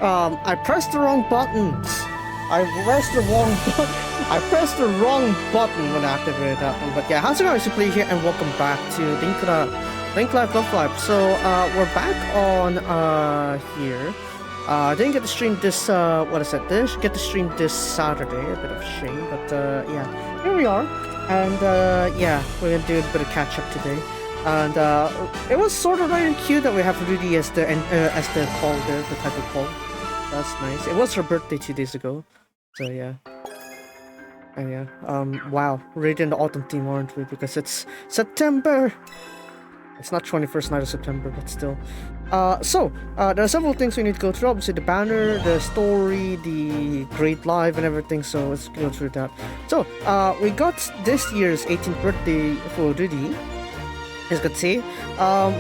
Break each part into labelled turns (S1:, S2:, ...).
S1: I pressed the wrong button. I pressed the wrong button. I pressed the wrong button when I activated that one. But yeah, how's it going? It's Play here, and welcome back to Link Life Love Life. So we're back on here. I didn't get to stream this. Didn't get to stream this Saturday. A bit of a shame, but yeah, here we are, and yeah, we're gonna do a bit of catch up today. And it was sort of really cute that we have Rudy as the call there, the title call. That's nice. It was her birthday 2 days ago, so yeah. And yeah, wow, we're in the autumn theme, aren't we? Because it's September. It's not 21st night of September, but still. So there are several things we need to go through. Obviously, the banner, the story, the grade live, and everything. So let's go through that. So we got this year's 18th birthday for Rudy. As you can see,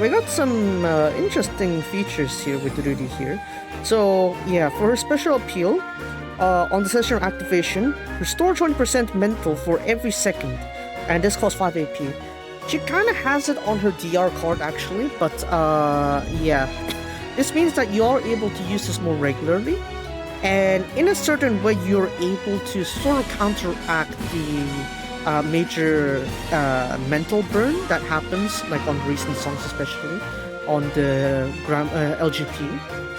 S1: we got some interesting features here with Rudy here. So yeah, for her special appeal, on the session activation, restore 20% mental for every second, and this costs 5 AP. She kind of has it on her DR card actually, but yeah, this means that you are able to use this more regularly, and in a certain way, you're able to sort of counteract the major mental burn that happens, like on recent songs, especially on the LGP.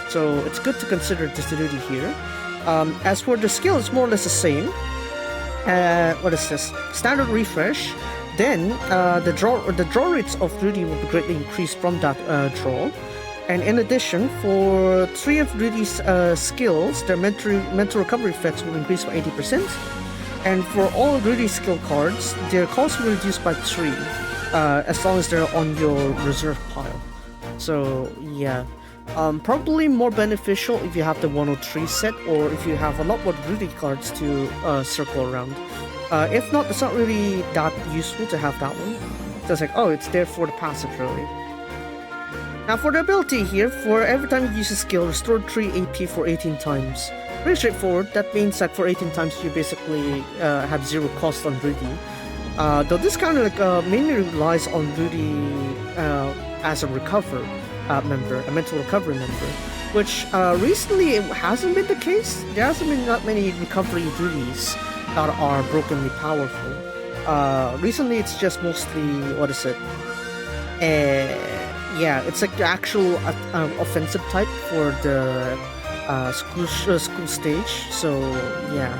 S1: So it's good to consider this Rudy here. As for the skill, it's more or less the same. What is this? Standard refresh. Then the draw rates of Rudy will be greatly increased from that draw. And in addition, for 3 of Rudy's skills, their mental recovery effects will increase by 80%. And for all Rudy's skill cards, their cost will reduce by 3, as long as they're on your reserve pile. So yeah, probably more beneficial if you have the 103 set, or if you have a lot more Rudy cards to circle around. If not, it's not really that useful to have that one. So it's like, oh, it's there for the passive really. Now for the ability here, for every time you use a skill, restore 3 AP for 18 times. Pretty straightforward. That means that for 18 times you basically have 0 cost on Rudy. Though this kind of like mainly relies on Rudy as a recover member, a mental recovery member, which recently it hasn't been the case. There hasn't been that many recovery Rudys that are brokenly powerful. Recently it's just mostly, what is it? Yeah, it's like the actual offensive type for the school stage, so yeah,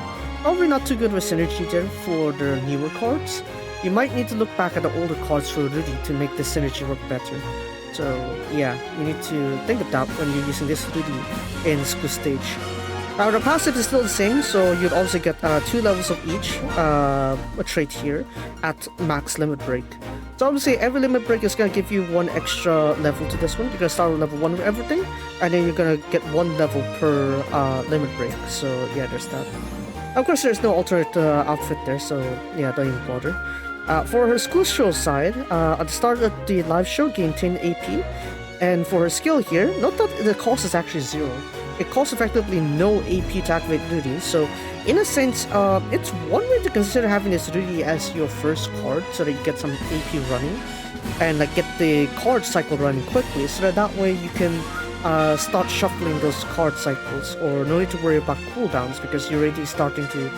S1: probably not too good with synergy there for the newer cards. You might need to look back at the older cards for Rudy to make the synergy work better. So yeah, you need to think of that when you're using this Rudy in school stage. The passive is still the same, so you'd also get 2 levels of each trait here at max limit break. So obviously every limit break is going to give you 1 extra level to this one. You're going to start with level 1 with everything, and then you're going to get 1 level per limit break. So yeah, there's that. Of course, there's no alternate outfit there, so yeah, don't even bother. For her school show side, at the start of the live show, gain 10 AP. And for her skill here, note that the cost is actually 0. It costs effectively no AP to activate Rudy, so in a sense, it's one way to consider having this Rudy as your first card, so that you get some AP running, and like get the card cycle running quickly, so that way you can start shuffling those card cycles, or no need to worry about cooldowns, because you're already starting to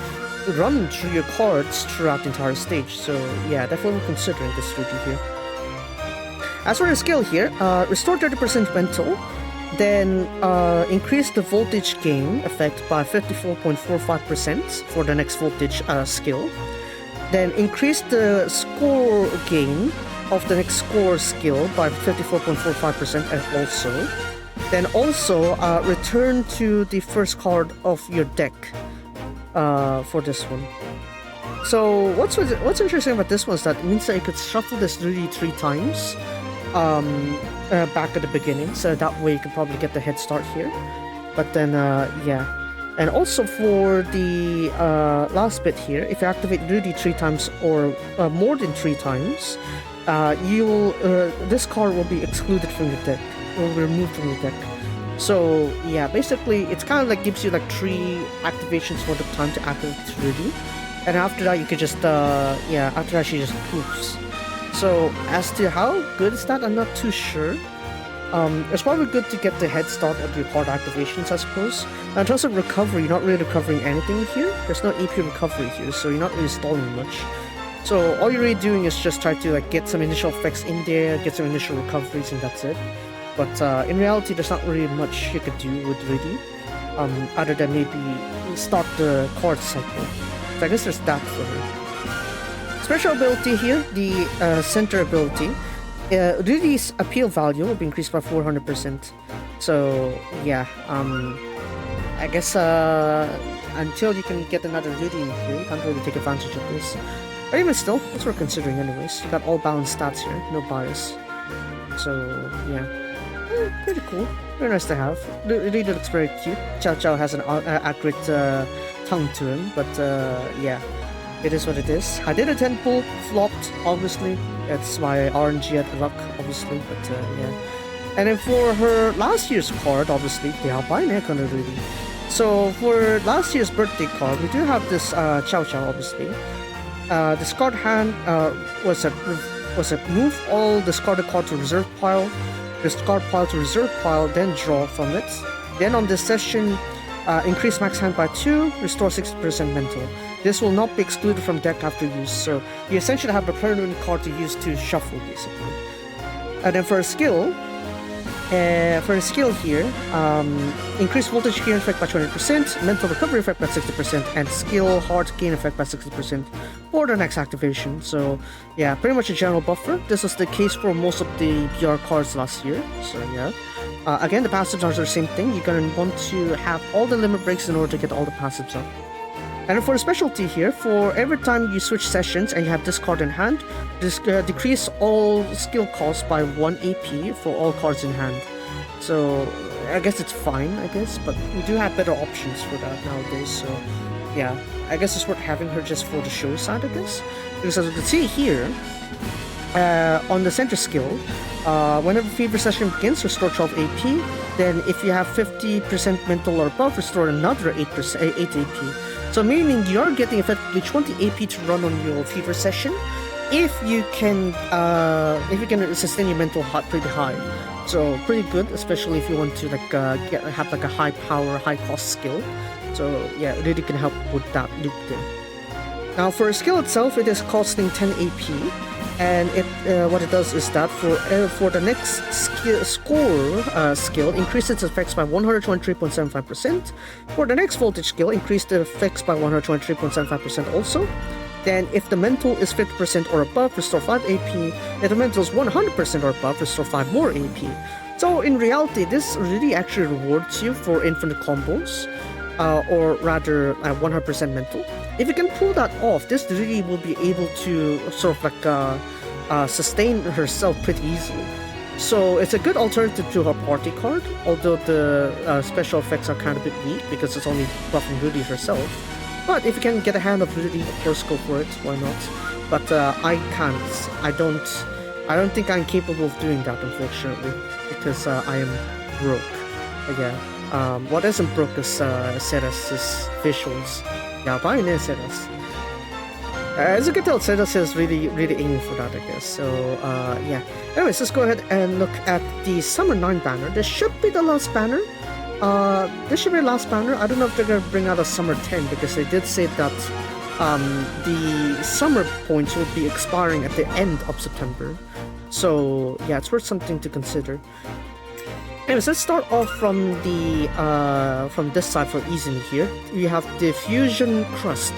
S1: run through your cards throughout the entire stage. So yeah, definitely considering this Rudy here. As for the skill here, restore 30% mental, then increase the voltage gain effect by 54.45% for the next voltage skill. Then increase the score gain of the next score skill by 54.45% and also. Then also return to the first card of your deck for this one. So what's interesting about this one is that it means that you could shuffle this Rudy 3 times back at the beginning, so that way you can probably get the head start here. But then yeah, and also for the last bit here, if you activate Rudy 3 times or more than 3 times, this card will be excluded from your deck, will be removed from your deck. So yeah, basically it's kind of like gives you like 3 activations worth of time to activate Rudy, and after that you could just yeah, after that she just poofs. So as to how good is that, I'm not too sure. It's probably good to get the head start of your card activations, I suppose. In terms of recovery, you're not really recovering anything here. There's no AP recovery here, so you're not really stalling much. So all you're really doing is just try to like get some initial effects in there, get some initial recoveries, and that's it. But in reality, there's not really much you could do with Ready, other than maybe start the card cycle. So I guess there's that for her. Special ability here, the center ability. Rudy's appeal value will be increased by 400%. So yeah, I guess until you can get another Rudy in here, you can't really take advantage of this. But even still, it's worth considering anyways. You got all balanced stats here, no bias. So yeah, pretty cool. Very nice to have. Rudy looks very cute. Chow Chow has an accurate tongue to him, but yeah. It is what it is. I did a 10 pull, flopped, obviously. It's my RNG at luck, obviously, but yeah. And then for her last year's card, obviously, the Alpine Icon really. So for last year's birthday card, we do have this Chow Chow, obviously. Discard hand was a move all discarded card to reserve pile, discard pile to reserve pile, then draw from it. Then on this session, increase max hand by 2, restore 60% mental. This will not be excluded from deck after use, so you essentially have a permanent card to use to shuffle, basically. And then for a skill here, increase voltage gain effect by 20%, mental recovery effect by 60%, and skill heart gain effect by 60% for the next activation. So yeah, pretty much a general buffer. This was the case for most of the BR cards last year, so yeah. Again, the passives are the same thing. You're going to want to have all the limit breaks in order to get all the passives up. And for a specialty here, for every time you switch sessions and you have this card in hand, decrease all skill costs by 1 AP for all cards in hand. So I guess it's fine, I guess, but we do have better options for that nowadays. So yeah, I guess it's worth having her just for the show side of this. Because as you can see here, on the center skill, whenever fever session begins, restore 12 AP. Then if you have 50% mental or above, restore another 8 AP. So meaning you're getting effectively 20 AP to run on your fever session if you can sustain your mental pretty high. So pretty good, especially if you want to like have like a high power, high cost skill. So yeah, it really can help with that loop there. Now for a skill itself, it is costing 10 AP, and what it does is that for the next skill, increase its effects by 123.75%. For the next voltage skill, increase the effects by 123.75% also. Then if the mental is 50% or above, restore 5 AP. If the mental is 100% or above, restore 5 more AP. So in reality, this really actually rewards you for infinite combos, or rather 100% mental. If you can pull that off, this really will be able to sort of like sustain herself pretty easily. So it's a good alternative to her party card, although the special effects are kind of a bit weak because it's only buffing Rudy herself. But if you can get a hand of Rudy, of course go for it, why not? But I can't. I don't think I'm capable of doing that, unfortunately, because I am broke. Yeah. What isn't broke is Ceres' visuals. Yeah, buying in Ceres. As you can tell, Ceres is really aiming for that, I guess. So, yeah. Anyways, let's go ahead and look at the Summer 9 banner. This should be the last banner. This should be the last banner. I don't know if they're gonna bring out a Summer 10, because they did say that the Summer points will be expiring at the end of September. So, yeah, it's worth something to consider. Anyways, let's start off from the from this side for Izumi here. We have the Fusion Crust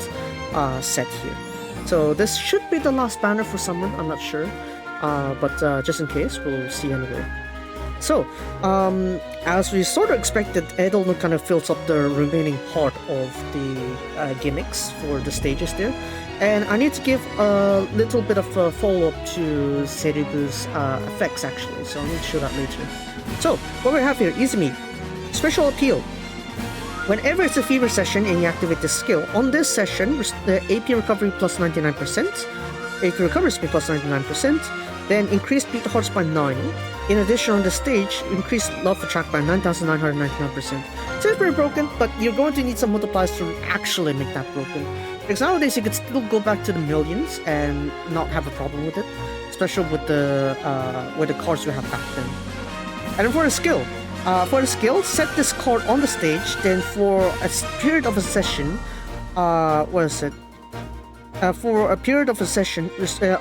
S1: set here. So this should be the last banner for summer, I'm not sure. But just in case, we'll see anyway. So, as we sort of expected, Edelman kind of fills up the remaining part of the gimmicks for the stages there. And I need to give a little bit of a follow-up to Seribu's effects actually, so I'll need to show that later. So, what we have here, Izumi, Special Appeal. Whenever it's a fever session and you activate this skill, on this session, the AP recovery plus 99%, AP recovery speed plus 99%, then increase beat hearts by 9. In addition, on the stage, increase love attract by 9,999%. So it's very broken, but you're going to need some multipliers to actually make that broken. Because nowadays you could still go back to the millions and not have a problem with it, especially with the cards you have back then. And then for the skill, set this card on the stage. Then for a period of a session, for a period of a session,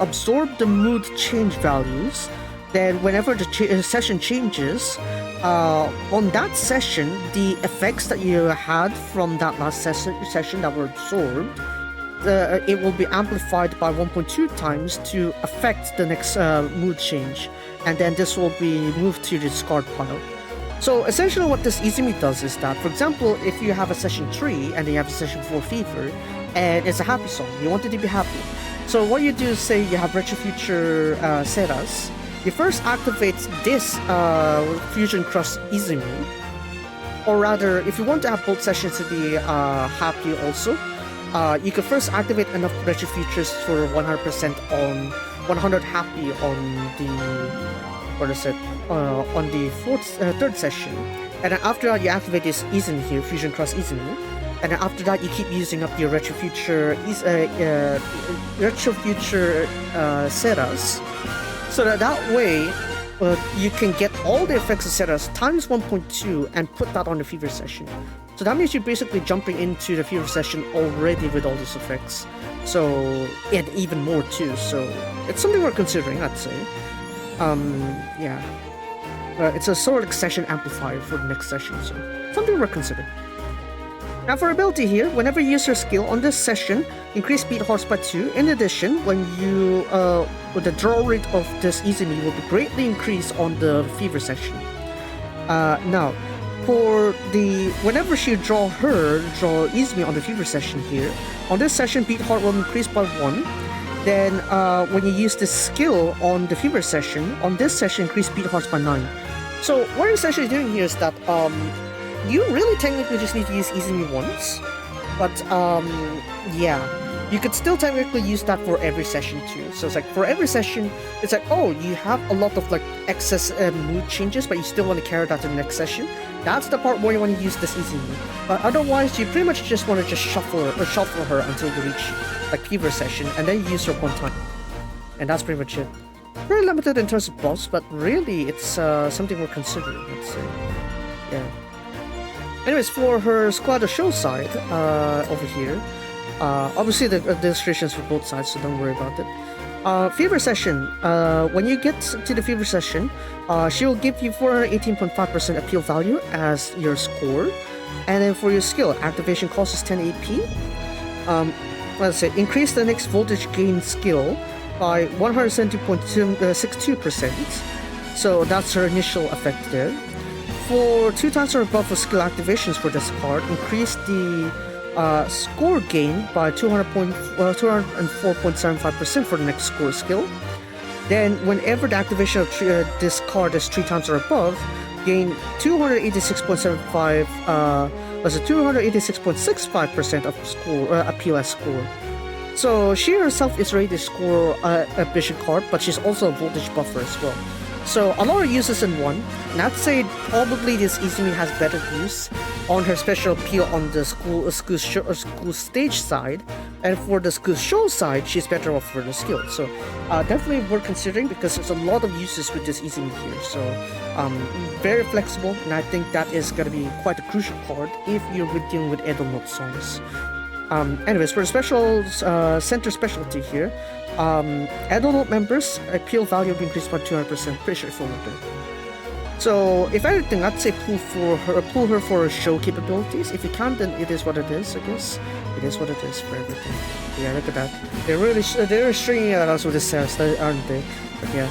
S1: absorb the mood change values. Then whenever the session changes, on that session, the effects that you had from that last session that were absorbed, it will be amplified by 1.2 times to affect the next mood change. And then this will be moved to the discard pile. So essentially what this Izumi does is that, for example, if you have a session 3 and then you have a session 4 fever, and it's a happy song, you want it to be happy. So what you do is say you have Retro Future Seras. You first activate this Fusion Cross Izumi, or rather, if you want to have both sessions to be happy also, you can first activate enough Retro Futures for 100% on 100 happy on the on the third session, and then after that you activate this Izumi here, Fusion Cross Izumi, and then after that you keep using up your Retro Future Seras. So that way, you can get all the effects of Seras times 1.2 and put that on the fever session. So that means you're basically jumping into the fever session already with all these effects. So, and even more too. So it's something we're considering, I'd say. Yeah. It's a sort of session amplifier for the next session, so something we're considering. Now for ability here, whenever you use your skill on this session, increase speed horse by 2. In addition, when you the draw rate of this Izumi will be greatly increased on the fever session. Now, for the whenever she draw Izumi on the fever session here, on this session beat heart will increase by 1. Then when you use the skill on the fever session, on this session increase beat hearts by 9. So what you're essentially doing here is that you really technically just need to use Izumi once, but yeah, you could still technically use that for every session too. So it's like for every session, it's like, oh, you have a lot of like excess mood changes, but you still want to carry that to the next session. That's the part where you want to use this Izumi. But otherwise, you pretty much just want to just shuffle her until you reach like fever session, and then you use her one time, and that's pretty much it. Very limited in terms of boss, but really it's something we're considering, let's say. Yeah. Anyways, for her squad show side, over here, obviously the illustrations for both sides, so don't worry about it. Fever session, when you get to the fever session, she will give you 418.5% appeal value as your score. And then for your skill, activation cost is 10 AP. Let's say, increase the next voltage gain skill by 170.62%. So that's her initial effect there. For 2 times or above for skill activations for this card, increase the score gain by 204.75% for the next score skill. Then, whenever the activation of this card is 3 times or above, gain 286.75, 286.65% of score appeal as score. So she herself is ready to score a vision card, but she's also a voltage buffer as well. So a lot of uses in one, and I'd say probably this Izumi has better use on her special appeal on the school stage side, and for the school show side, she's better off for the skill. So definitely worth considering because there's a lot of uses with this Izumi here. So very flexible, and I think that is going to be quite a crucial card if you're dealing with Edo Note songs. Anyways, for the special center specialty here, Edo Note members appeal value will be increased by 200%. Pretty straightforward there. So if anything, I'd say pull her for her show capabilities. If you can't, then it is what it is. I guess it is what it is for everything. Yeah, look at that. They're stringing it out with the Seras, aren't they? But yeah.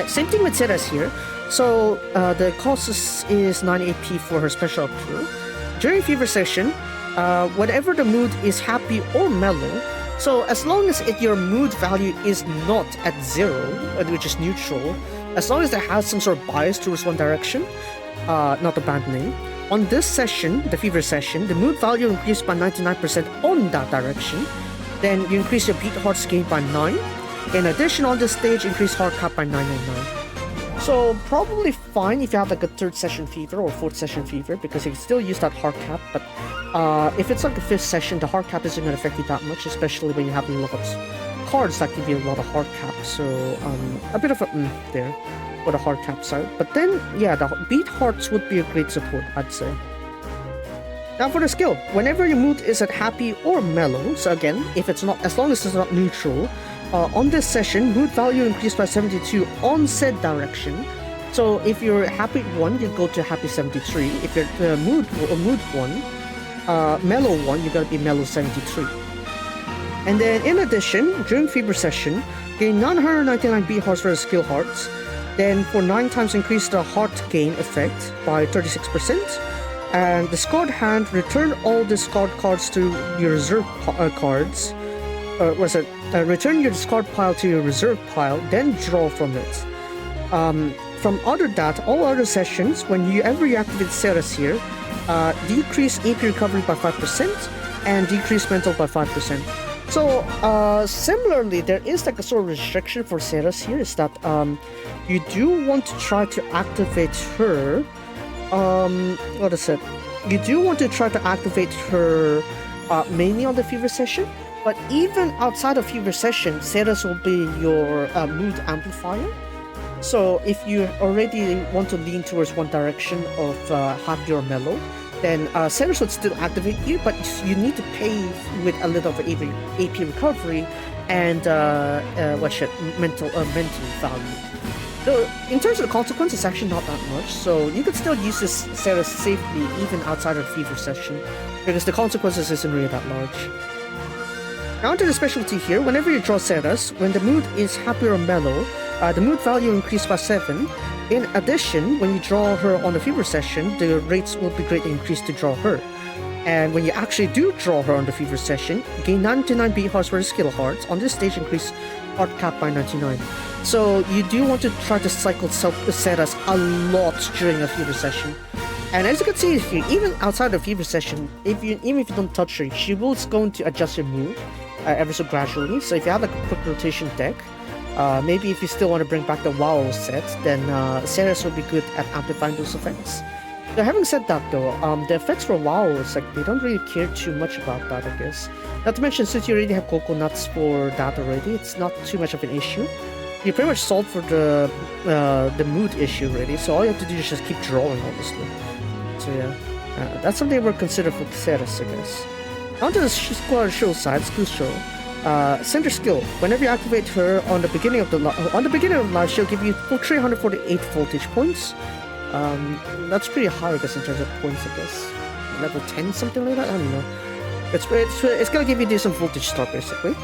S1: Same thing with Seras here. So the cost is 9 AP for her special appeal. During fever session, whenever the mood is happy or mellow, so as long as your mood value is not at 0, which is neutral, as long as it has some sort of bias towards one direction, not the band name, on this session, the fever session, the mood value increased by 99% on that direction. Then you increase your beat hearts gain by 9. In addition, on this stage, increase heart cap by 999. So probably fine if you have like a 3rd session fever or 4th session fever, because you can still use that heart cap, but if it's like a 5th session, the heart cap isn't going to affect you that much, especially when you have a lot of cards that give you a lot of heart cap. So a bit of a there. for the hard cap side. But then, yeah, the beat hearts would be a great support, I'd say. Now for the skill, whenever your mood is at happy or mellow, so again, if it's not, as long as it's not neutral, on this session, mood value increased by 72 on said direction. So if you're happy 1, you go to happy 73. If you're mood 1, mellow 1, you gotta be mellow 73. And then in addition, during fever session, gain 999 beat hearts for the skill hearts. Then for 9 times increase the heart gain effect by 36%. And discard hand, return all discard cards to your reserve cards. Return your discard pile to your reserve pile, then draw from it. From other that, all other sessions, whenever you activate Ceres here, decrease AP recovery by 5% and decrease mental by 5%. So, similarly, there is like a sort of restriction for Ceres here, is that you do want to try to activate her. What is it? You do want to try to activate her mainly on the fever session, but even outside of fever session, Ceres will be your mood amplifier. So if you already want to lean towards one direction of happy or mellow, then Ceres would still activate you, but you need to pay with a little of AP recovery and mental value. So in terms of the consequence, it's actually not that much, so you could still use this Ceres safely even outside of the fever session, because the consequences isn't really that large. Now onto the specialty here, whenever you draw Ceres, when the mood is happy or mellow, the mood value increased by 7. In addition, when you draw her on the fever session, the rates will be greatly increased to draw her. And when you actually do draw her on the fever session, gain 99 beat hearts for the skill hearts. On this stage, increase heart cap by 99. So you do want to try to cycle Ceres a lot during a fever session. And as you can see here, even outside the fever session, even if you don't touch her, she will going to adjust your mood ever so gradually. So if you have like a quick rotation deck, maybe if you still want to bring back the WoW set, then Ceres will be good at amplifying those effects. So having said that though, the effects for WoW is like, they don't really care too much about that, I guess. Not to mention, since you already have coconuts for that already, it's not too much of an issue. You pretty much solved for the mood issue already, so all you have to do is just keep drawing, honestly. So yeah, that's something we're considered for Ceres, I guess. Onto the squad show side, skill show. Center skill. Whenever you activate her on the beginning of the live, she'll give you 348 voltage points. That's pretty high, I guess, in terms of points, I guess. Level 10, something like that? I don't know. It's gonna give you decent voltage start, basically.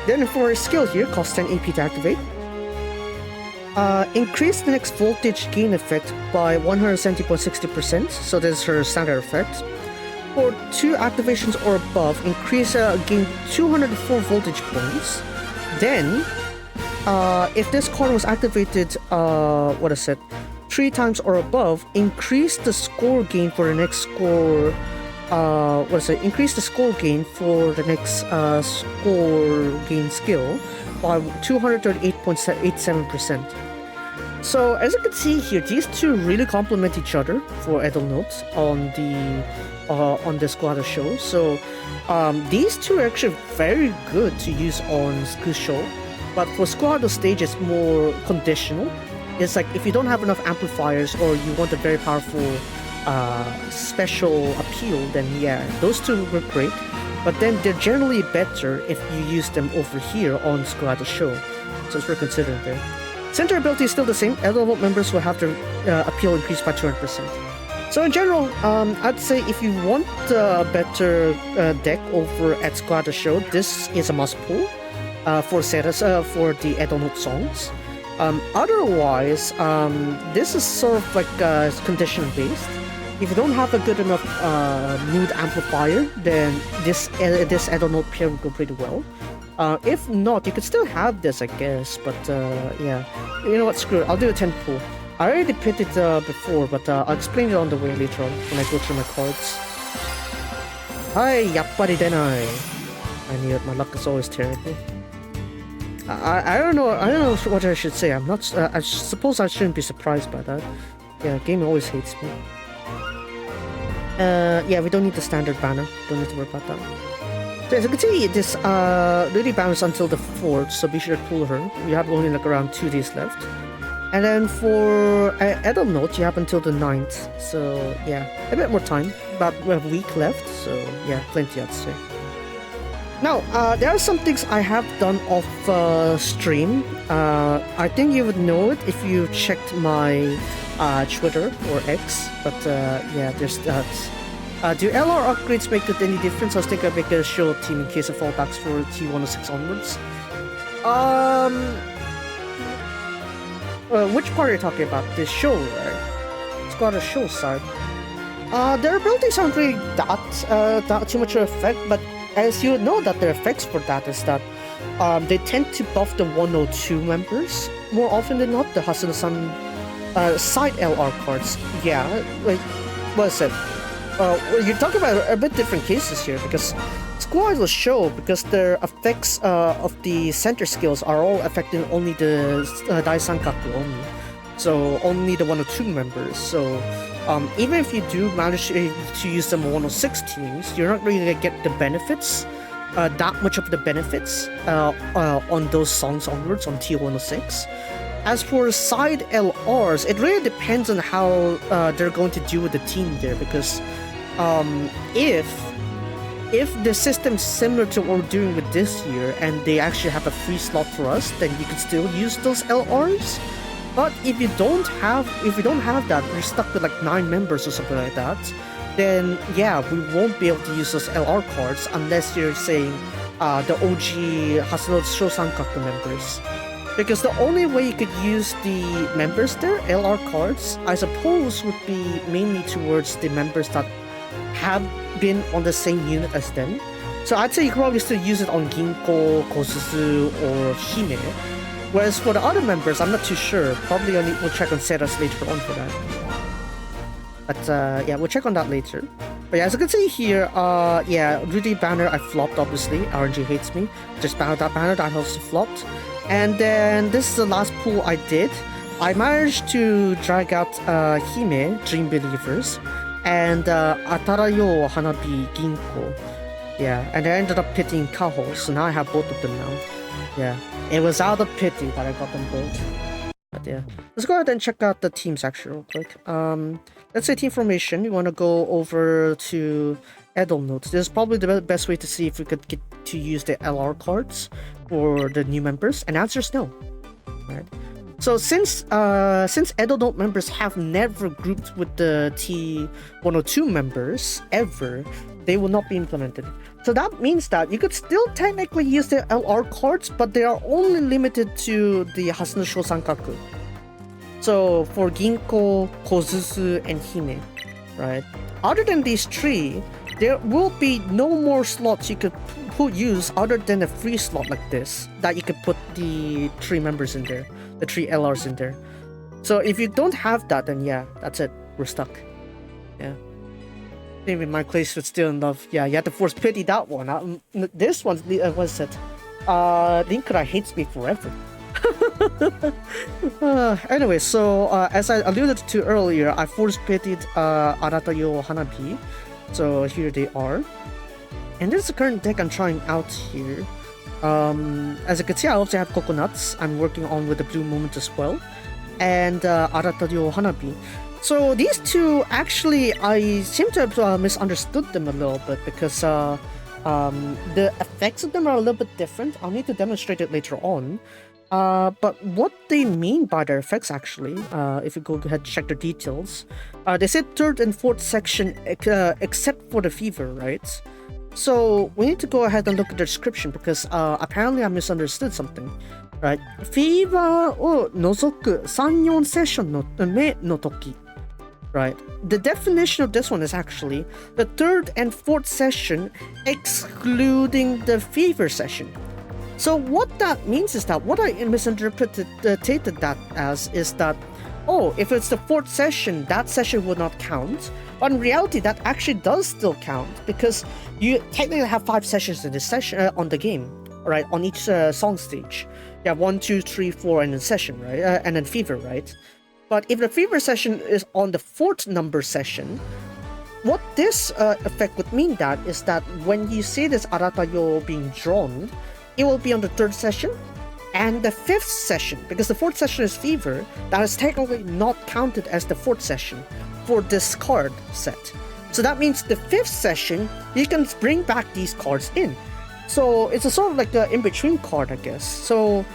S1: Then for skill here, costs 10 AP to activate. Increase the next voltage gain effect by 170.60%, so that's her standard effect. For 2 activations or above, increase gain 204 voltage points. Then, if this card was activated, 3 times or above, increase the score gain for the next score. Increase the score gain for the next score gain skill by 238.87%. So as you can see here, these two really complement each other for Edel Notes on the Squatter show. So these two are actually very good to use on Skill show, but for Squatter stage it's more conditional. It's like if you don't have enough amplifiers or you want a very powerful special appeal, then yeah, those two work great. But then they're generally better if you use them over here on Squatter show. So it's worth considering there. Center ability is still the same. Elder members will have their appeal increased by 200%. So in general, I'd say if you want a better deck over at Squatter Show, this is a must pull for Ceres, for the Edelnote songs. Otherwise, this is sort of like condition based. If you don't have a good enough mood amplifier, then this Edelnote pair will go pretty well. If not, you could still have this, I guess, but yeah. You know what, screw it, I'll do a 10 pull. I already picked it before, but I'll explain it on the way later on when I go through my cards. Hi, yappari denai. I knew it, my luck is always terrible. I don't know what I should say. I suppose I shouldn't be surprised by that. Yeah, game always hates me. Yeah, we don't need the standard banner. Don't need to worry about that. So as you can see, this really bans until the 4th, so be sure to pull her. We have only like around 2 days left. And then for Adult Note, you have until the 9th. So yeah, a bit more time. About a week left. So yeah, plenty I'd say. Now, there are some things I have done off stream. I think you would know it if you checked my Twitter or X. But yeah, there's that. Do LR upgrades make it any difference? I was thinking I'd make a show team in case of fallbacks for T106 onwards. Which part are you talking about? The show, right? It's got a show side. Their abilities aren't really that too much of an effect, but as you know that their effects for that is that they tend to buff the 102 members more often than not, the Hasuna-san side LR cards. Yeah, like, what is it? You're talking about a bit different cases here, because it's quite a show, because their effects of the center skills are all affecting only the Daisankaku only. So only the 102 members. So even if you do manage to use them on 106 teams, you're not really going to get the benefits, that much of the benefits on those songs onwards on T106. As for side LRs, it really depends on how they're going to deal with the team there, because if the system's similar to what we're doing with this year and they actually have a free slot for us, then you can still use those LRs. But if you don't have that, we're stuck with like 9 members or something like that, then yeah, we won't be able to use those LR cards unless you're saying the OG Hasano Shosankaku members. Because the only way you could use the members there, LR cards, I suppose would be mainly towards the members that have been on the same unit as them. So I'd say you could probably still use it on Ginko, Kosuzu, or Hime. Whereas for the other members, I'm not too sure. Probably we'll check on Seras later on for that. But yeah, we'll check on that later. But yeah, as you can see here, yeah, Rudy banner I flopped obviously. RNG hates me. Just banner that also flopped. And then this is the last pull I did. I managed to drag out Hime, Dream Believers, and Atarayo Hanabi Ginko. Yeah, and I ended up pitting Kaho, so now I have both of them now. Yeah, it was out of pity that I got them both. But yeah, let's go ahead and check out the teams actually real quick. Let's say team formation. You want to go over to Adult Note. This is probably the best way to see if we could get to use the LR cards for the new members, and answer is no. Right. So since Adult Note members have never grouped with the T102 members ever, they will not be implemented. So that means that you could still technically use the LR cards, but they are only limited to the Hasuna Shosankaku. So for Ginko, Kozuzu, and Hime, right? Other than these 3, there will be no more slots you could use other than a free slot like this, that you could put the 3 members in there, the 3 LRs in there. So if you don't have that, then yeah, that's it. We're stuck. Yeah. Maybe my place would still enough. Yeah, you have to force pity that one. This one, what's it? Linkura hates me forever. Anyway, so as I alluded to earlier, I force pitied Aratayo Hanabi. So here they are. And this is the current deck I'm trying out here. As you can see, I also have Coconuts. I'm working on with the Blue Moment as well. And Aratayo Hanabi. So these 2, actually, I seem to have misunderstood them a little bit, because the effects of them are a little bit different. I'll need to demonstrate it later on. But what they mean by their effects, actually, if you go ahead and check the details, they said 3rd and 4th section except for the fever, right? So we need to go ahead and look at the description, because apparently I misunderstood something, right? Fever o nozoku 3-4 session no me no toki. Right. The definition of this one is actually the 3rd and 4th session excluding the fever session. So what that means is that, what I misinterpreted that as is that, oh, if it's the 4th session, that session would not count. But in reality, that actually does still count, because you technically have 5 sessions in this session on the game, right? On each song stage. Yeah, 1, 2, 3, 4, and then session, right? And then fever, right? But if the fever session is on the 4th number session, what this effect would mean that is that when you see this Aratayo being drawn, it will be on the 3rd session, And the 5th session, because the 4th session is Fever, that is technically not counted as the 4th session for this card set. So that means the 5th session, you can bring back these cards in. So it's a sort of like an in-between card, I guess. So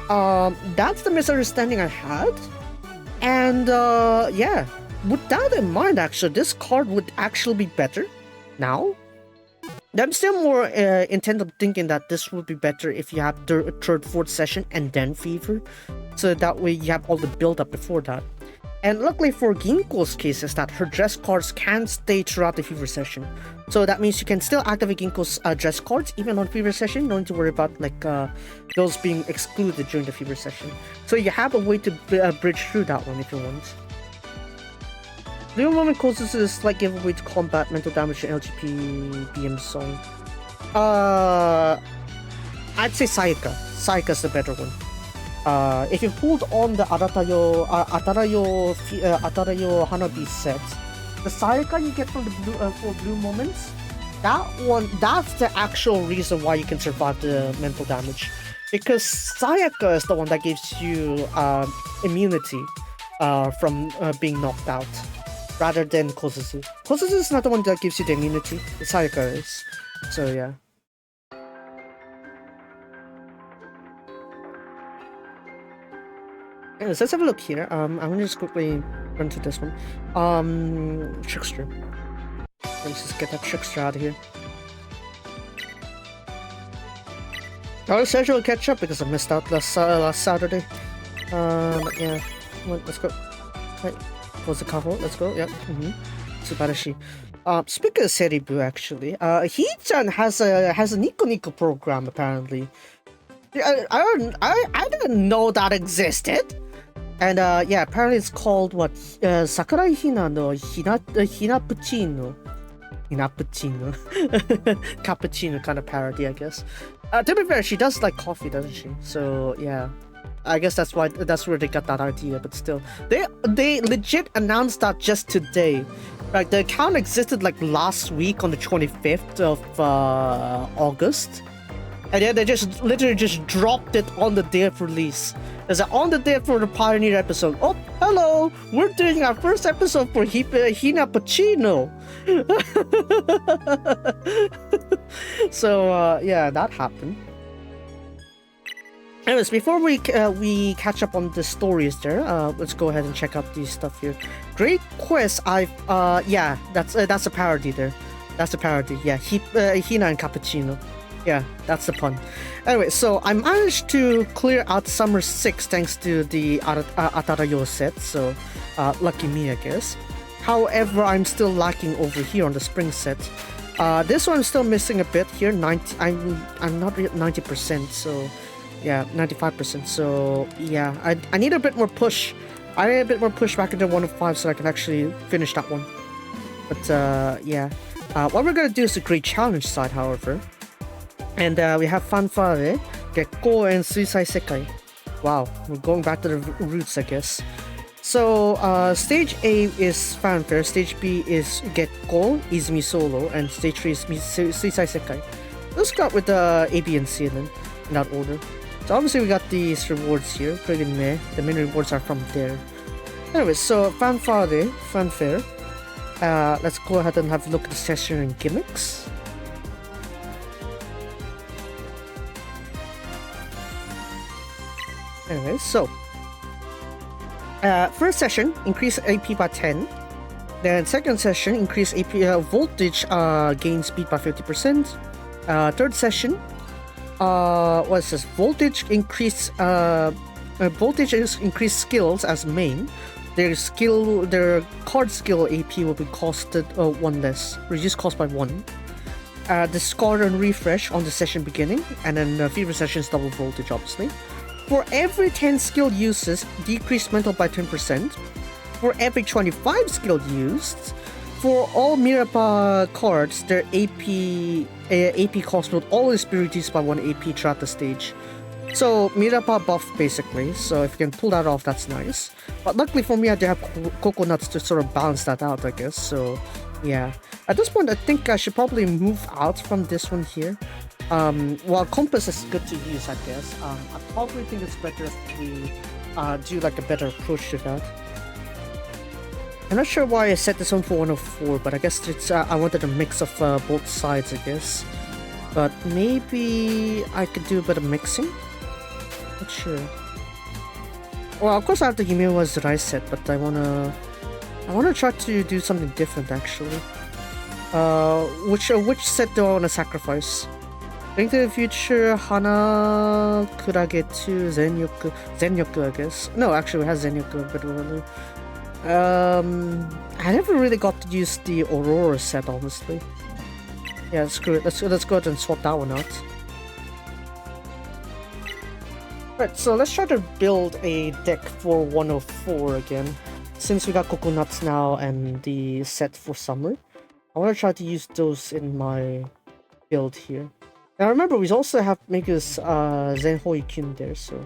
S1: that's the misunderstanding I had. And yeah, with that in mind, actually, this card would actually be better now. I'm still more intent on thinking that this would be better if you have third, 4th session and then Fever. So that way you have all the build-up before that. And luckily for Ginkgo's case is that her dress cards can stay throughout the Fever session. So that means you can still activate Ginkgo's dress cards even on Fever session. No need to worry about like those being excluded during the Fever session. So you have a way to bridge through that one if you want. Blue Moment causes a slight giveaway to combat mental damage in LGP BM song. I'd say Sayaka. Sayaka's the better one. If you pulled on the Atarayo Hanabi set, the Sayaka you get from the for Blue Moments, that's the actual reason why you can survive the mental damage. Because Sayaka is the one that gives you immunity from being knocked out, rather than Kosuzu. Kosuzu is not the one that gives you the immunity, Sayaka is. So yeah. Anyways, let's have a look here. I'm gonna just quickly run through this one. Trickster. Let's just get that Trickster out of here. I'll schedule catch up because I missed out last Saturday. Yeah. Let's go. Right. Close the cover. Let's go. Yep. Subarashi. Speaking of Seribu, actually, He-chan has a Nico Nico program apparently. I didn't know that existed. And yeah, apparently it's called what? Sakurai Hina no Hinapuccino. Cappuccino kind of parody, I guess. To be fair, she does like coffee, doesn't she? So yeah, I guess that's where they got that idea. But still, they legit announced that just today. Like the account existed like last week on the 25th of August. And then they just literally just dropped it on the day of release. It's like on the day for the Pioneer episode. Oh, hello! We're doing our first episode for Hina Pacino. So yeah, that happened. Anyways, before we catch up on the stories there, let's go ahead and check out these stuff here. Great Quest. Yeah, that's a parody there. That's a parody. Yeah, Hina and Cappuccino. Yeah, that's the pun. Anyway, so I managed to clear out Summer 6 thanks to the Atarayo set, so lucky me, I guess. However, I'm still lacking over here on the Spring set. This one I'm still missing a bit here. I'm not at 90%, so yeah, 95%. So yeah, I need a bit more push. I need a bit more push back into 1 of 5 so I can actually finish that one. But yeah, what we're gonna do is a great challenge side, however. And we have Fanfare, Gekko, and Suisai Sekai. Wow, we're going back to the roots, I guess. So, Stage A is Fanfare, Stage B is Gekko, Izumi Solo, and Stage 3 is Suisai Sekai. Let's start with the A, B, and C then, in that order. So obviously we got these rewards here, pretty meh. The main rewards are from there. Anyways, so Fanfare. Let's go ahead and have a look at the session and gimmicks. Anyways, so first session, increase AP by 10. Then second session, increase AP voltage gain speed by 50%. Third session, what's this? Voltage increase skills as main. Their card skill AP will be costed 1 less, reduced cost by 1. Discard and refresh on the session beginning, and then the Fever session is double voltage, obviously. For every 10 skill uses, decrease mental by 10%. For every 25 skill used, for all Mirapa cards, their AP cost will always be reduced by 1 AP throughout the stage. So, Mirapa buff basically, so if you can pull that off, that's nice. But luckily for me, I do have coconuts to sort of balance that out, I guess, so yeah. At this point, I think I should probably move out from this one here. While compass is good to use, I guess, I probably think it's better if we do like a better approach to that. I'm not sure why I set this one for 104, but I guess it's I wanted a mix of both sides, I guess. But maybe I could do a bit of mixing. Not sure. Well, of course I have the Yumiwa's Rai set, but I wanna try to do something different actually. Which set do I wanna sacrifice? Link to the Future, Hana, Kurage 2, Zenyoku, I guess. No, actually it has Zenyoku a bit early. I never really got to use the Aurora set, honestly. Yeah, screw it. Let's go ahead and swap that one out. Right, so let's try to build a deck for 104 again. Since we got coconuts now and the set for summer, I want to try to use those in my build here. Now remember, we also have Megu's Zenhoi Kyun there, so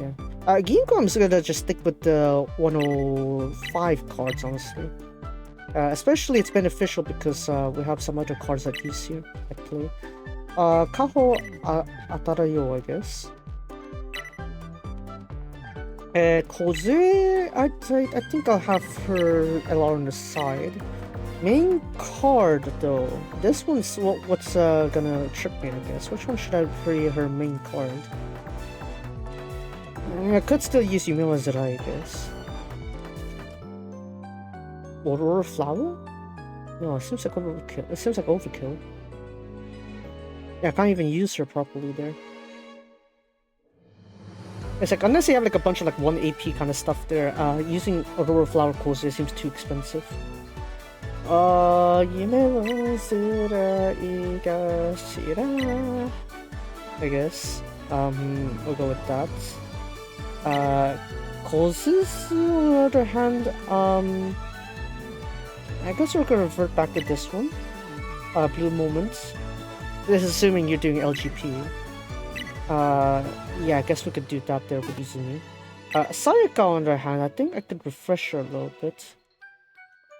S1: yeah. Ginko, I'm just gonna just stick with the 105 cards, honestly. Especially it's beneficial because we have some other cards like these here at play. Kaho Atarayo, I guess. Kozue, I think I'll have her along the side. Main card though, this one's what's gonna trip me, I guess. Which one should I play her main card? I could still use Yumiwa Zerai, I guess. Aurora Flower? No, it seems like overkill. It seems like overkill. Yeah, I can't even use her properly there. It's like, unless you have like a bunch of like 1 AP kind of stuff there, using Aurora Flower Coaster seems too expensive. I guess. We'll go with that. Causes, on the other hand, I guess we're gonna revert back to this one. Blue Moments. This is assuming you're doing LGP. Yeah, I guess we could do that there with Izumi. Sayaka, on the other hand, I think I could refresh her a little bit.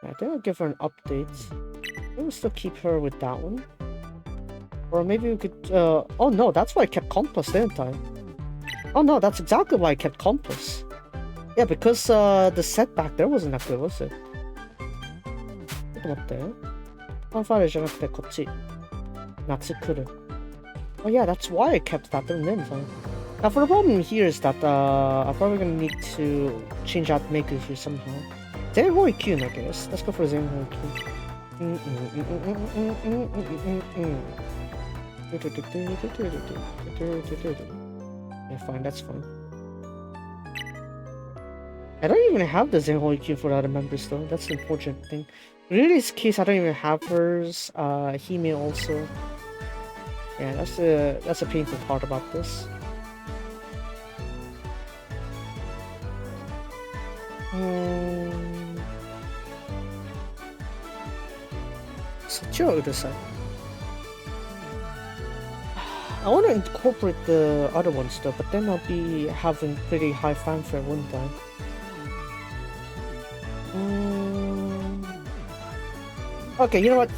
S1: Yeah, I think I'll give her an update. Maybe we'll still keep her with that one. Or maybe we could, oh no, that's why I kept Compass, didn't I? Oh no, that's exactly why I kept Compass. Yeah, because the setback there wasn't that good, was it? Oh yeah, that's why I kept that, didn't I? Now for the problem here is that I'm probably gonna need to change out Maker here somehow. Zenhoi Kyun, I guess. Let's go for Zenhoi Kyun. Yeah, fine, that's fine. I don't even have the Zenhoi Kyun for other members though, that's the unfortunate thing. In this case, I don't even have hers, Hime also. Yeah, that's a painful part about this. I want to incorporate the other ones though, but then I'll be having pretty high fanfare, wouldn't I? Okay, you know what?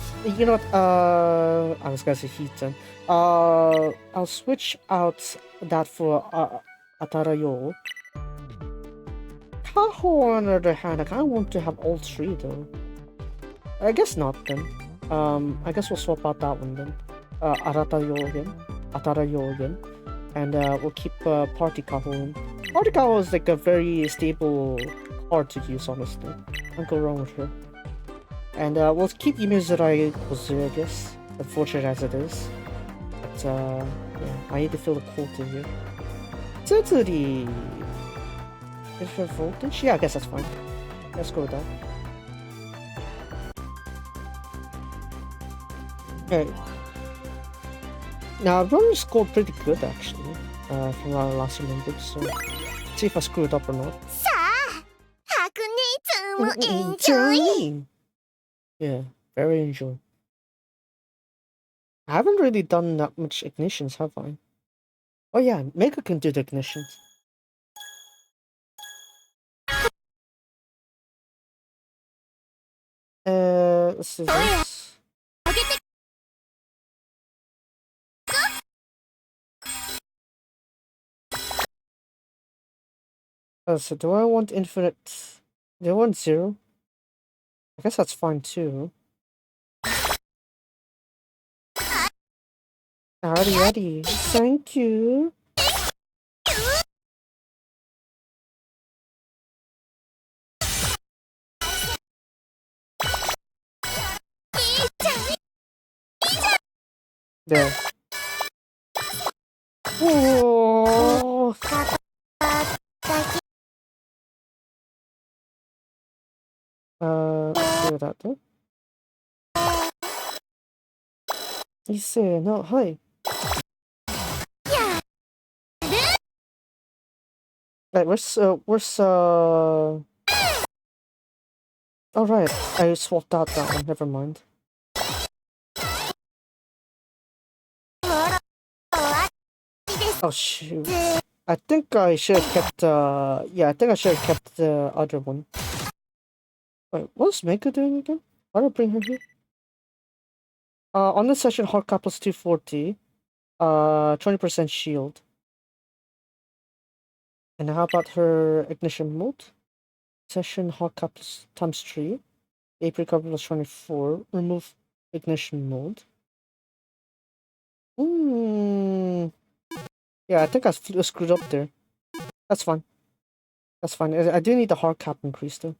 S1: I was gonna say Heaton. I'll switch out that for Atarayo. Kaho, on the other hand, I kind of want to have all three though. I guess not then. I guess we'll swap out that one then. Atarayo again. And we'll keep Party Kaho in. Party Kaho is like a very stable card to use, honestly. Can't go wrong with her. And we'll keep Yumizurai Kozue, I guess. Unfortunate as it is. But yeah, I need to fill the quota here. Tsuzuri! Different voltage? Yeah, I guess that's fine. Let's go with that. Okay. Now, I've already scored pretty good actually. From our last Olympics, so let's see if I screw it up or not. Yeah, very enjoy. I haven't really done that much ignitions, have I? Oh yeah, Maker can do the ignitions. Let's do this. So do I want infinite? Do I want 0? I guess that's fine too. Alrighty. Thank you. There. Whoa. Let's do that though. You say no, hi. Right, where's oh right, I swapped out that one, never mind. Oh shoot. I think I should have kept yeah, I think I should have kept the other one. Wait, what's Mega doing again? Why did I bring her here? On this session, hard cap plus 240. 20% shield. And how about her ignition mode? Session hard cap plus times 3. AP recovery plus 24. Remove ignition mode. Yeah, I think I screwed up there. That's fine. That's fine. I do need the hard cap increase though.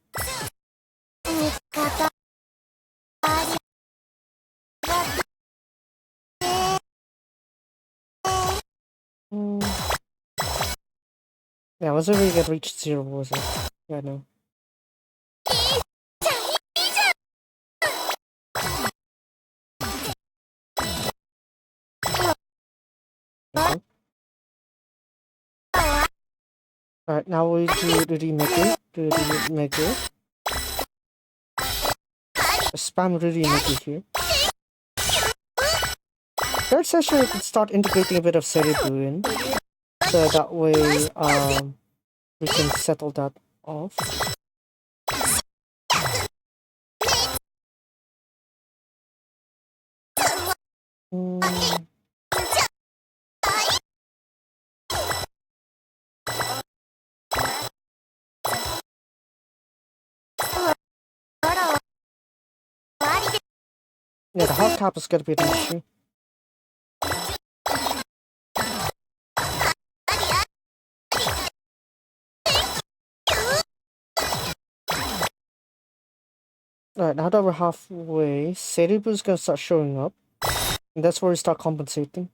S1: Yeah, I wasn't really gonna reach 0, was it? Yeah, no. Okay. Alright, now we do the Mega. Do the Mega. Spam really Mega here. Third session, we can start integrating a bit of Cerebu in. So that way, we can settle that off. Yeah, the hard cap is gonna be an issue. Alright, now that we're halfway, Cerebu's gonna start showing up. And that's where we start compensating.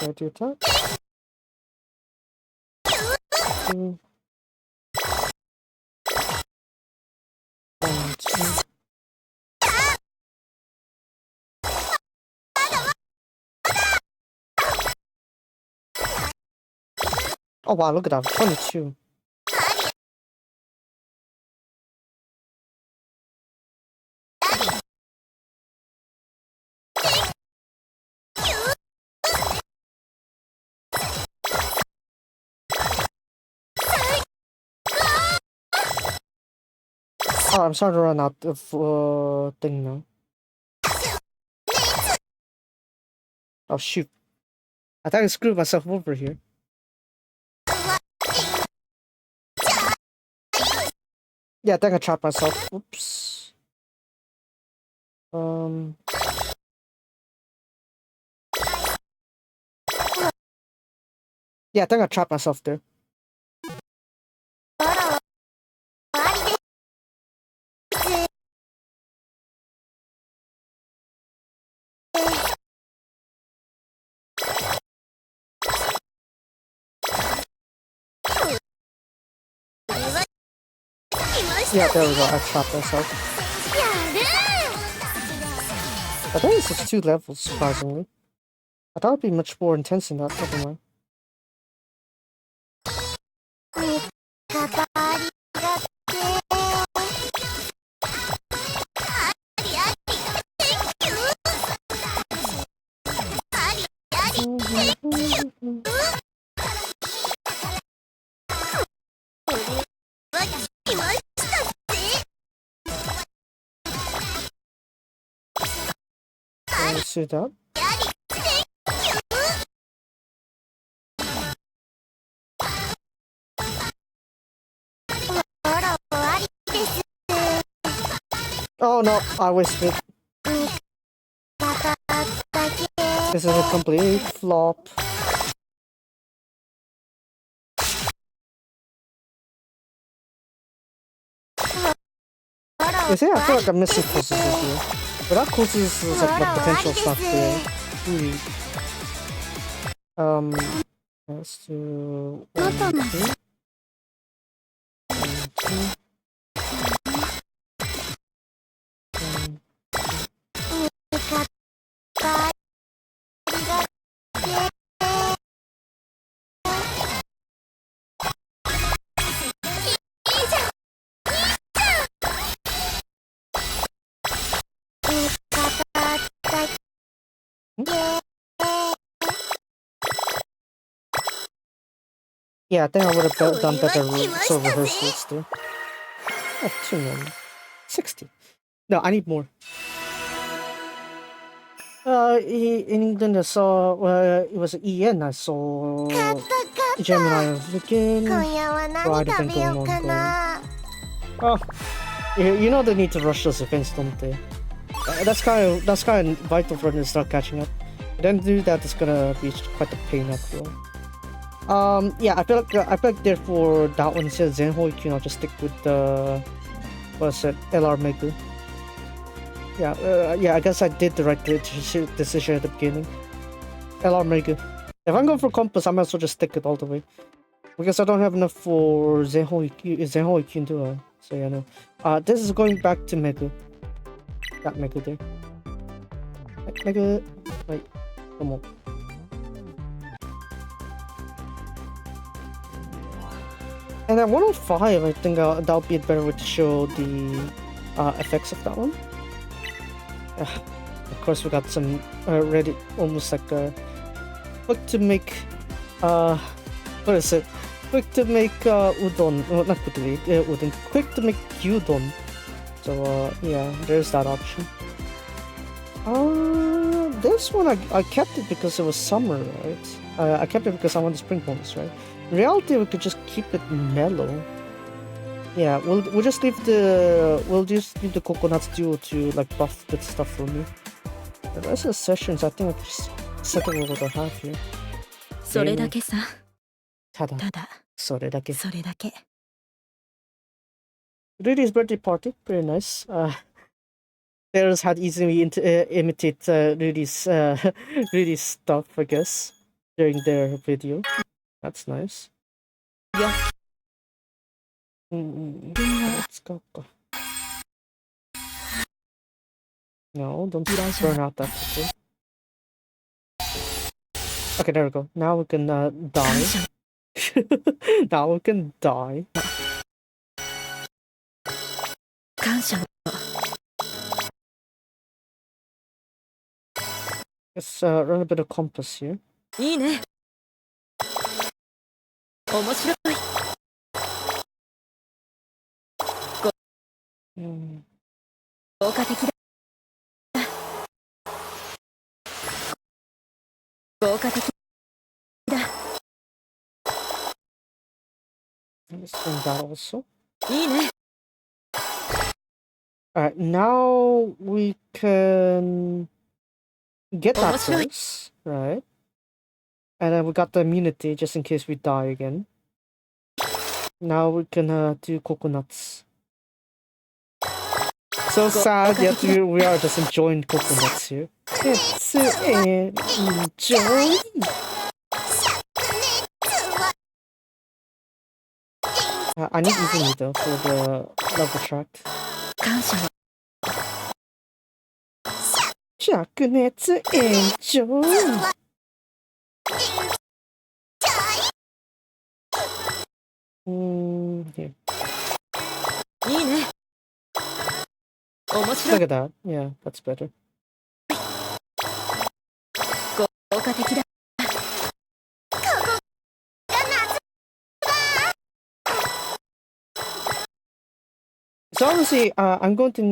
S1: Okay, do that. 2. 1, 2. Oh wow, look at that, 22. Oh, I'm starting to run out of thing now. Oh shoot. I think I screwed myself over here. Yeah, I think I trapped myself. Oops. Yeah, I think I trapped myself there. Yeah, there we go. I trapped myself. I think it's just 2 levels, surprisingly. I thought it'd be much more intense than that. Never mind. see that. Oh no, I wasted. This is a complete flop. You see, I feel like I'm missing courses here. Without courses, it's like the potential's not there. Let's do 1, 2. 1, 2. Yeah, I think I would have done better sort of rehearsals too. Oh, 2 million. 60. No, I need more. In England I saw, it was EN, I saw Gemini again. Why did it go on? Oh, you know they need to rush those events, don't they? That's kind of vital for them to start catching up. If they don't do that, it's gonna be quite a pain after all. Yeah, I feel like therefore that one says Zenhoi Keiun, I'll just stick with the what's it, LR Megu. Yeah, I guess I did the right decision at the beginning. LR Megu. If I'm going for Compass, I might as well just stick it all the way. Because I don't have enough for Zenhoi Keiun, do I? So yeah, no. This is going back to Megu. That Megu there. Megu. Wait, come on. And at 105, I think that'll be a better way to show the effects of that one. Of course, we got some ready, almost like quick to make. What is it? Quick to make udon. Well, not quick to make udon. Quick to make gyudon. So yeah, there's that option. This one I kept it because it was summer, right? I kept it because I wanted spring bonus, right? In reality, we could just keep it mellow. Yeah, we'll just leave the coconuts duo to like buff that stuff for me. The rest of the sessions, I think I just set it over the half here.
S2: それだけさ。
S1: ただ。
S2: ただ。
S1: それだけ。
S2: それだけ。
S1: Rudy's birthday party, very nice. Players had easily imitate Rudy's Rudy's stuff, I guess, during their video. That's nice.
S2: Yeah.
S1: Let's go. No, don't burn out that quickly. Okay, there we go. Now we can die. Now we can die. Let's run a bit of compass here.
S2: いいね。面白い。効果的だ。効果的だ。
S1: Let's bring that also.
S2: いいね。
S1: Alright, now we can get that first, right? And then we got the immunity just in case we die again. Now we can do coconuts. So sad, yet we are just enjoying coconuts here. It's enjoy. I need Izumi though for the love attract. 灼熱 enjoy. Here. Look at that. Yeah, that's better. So obviously, I'm going to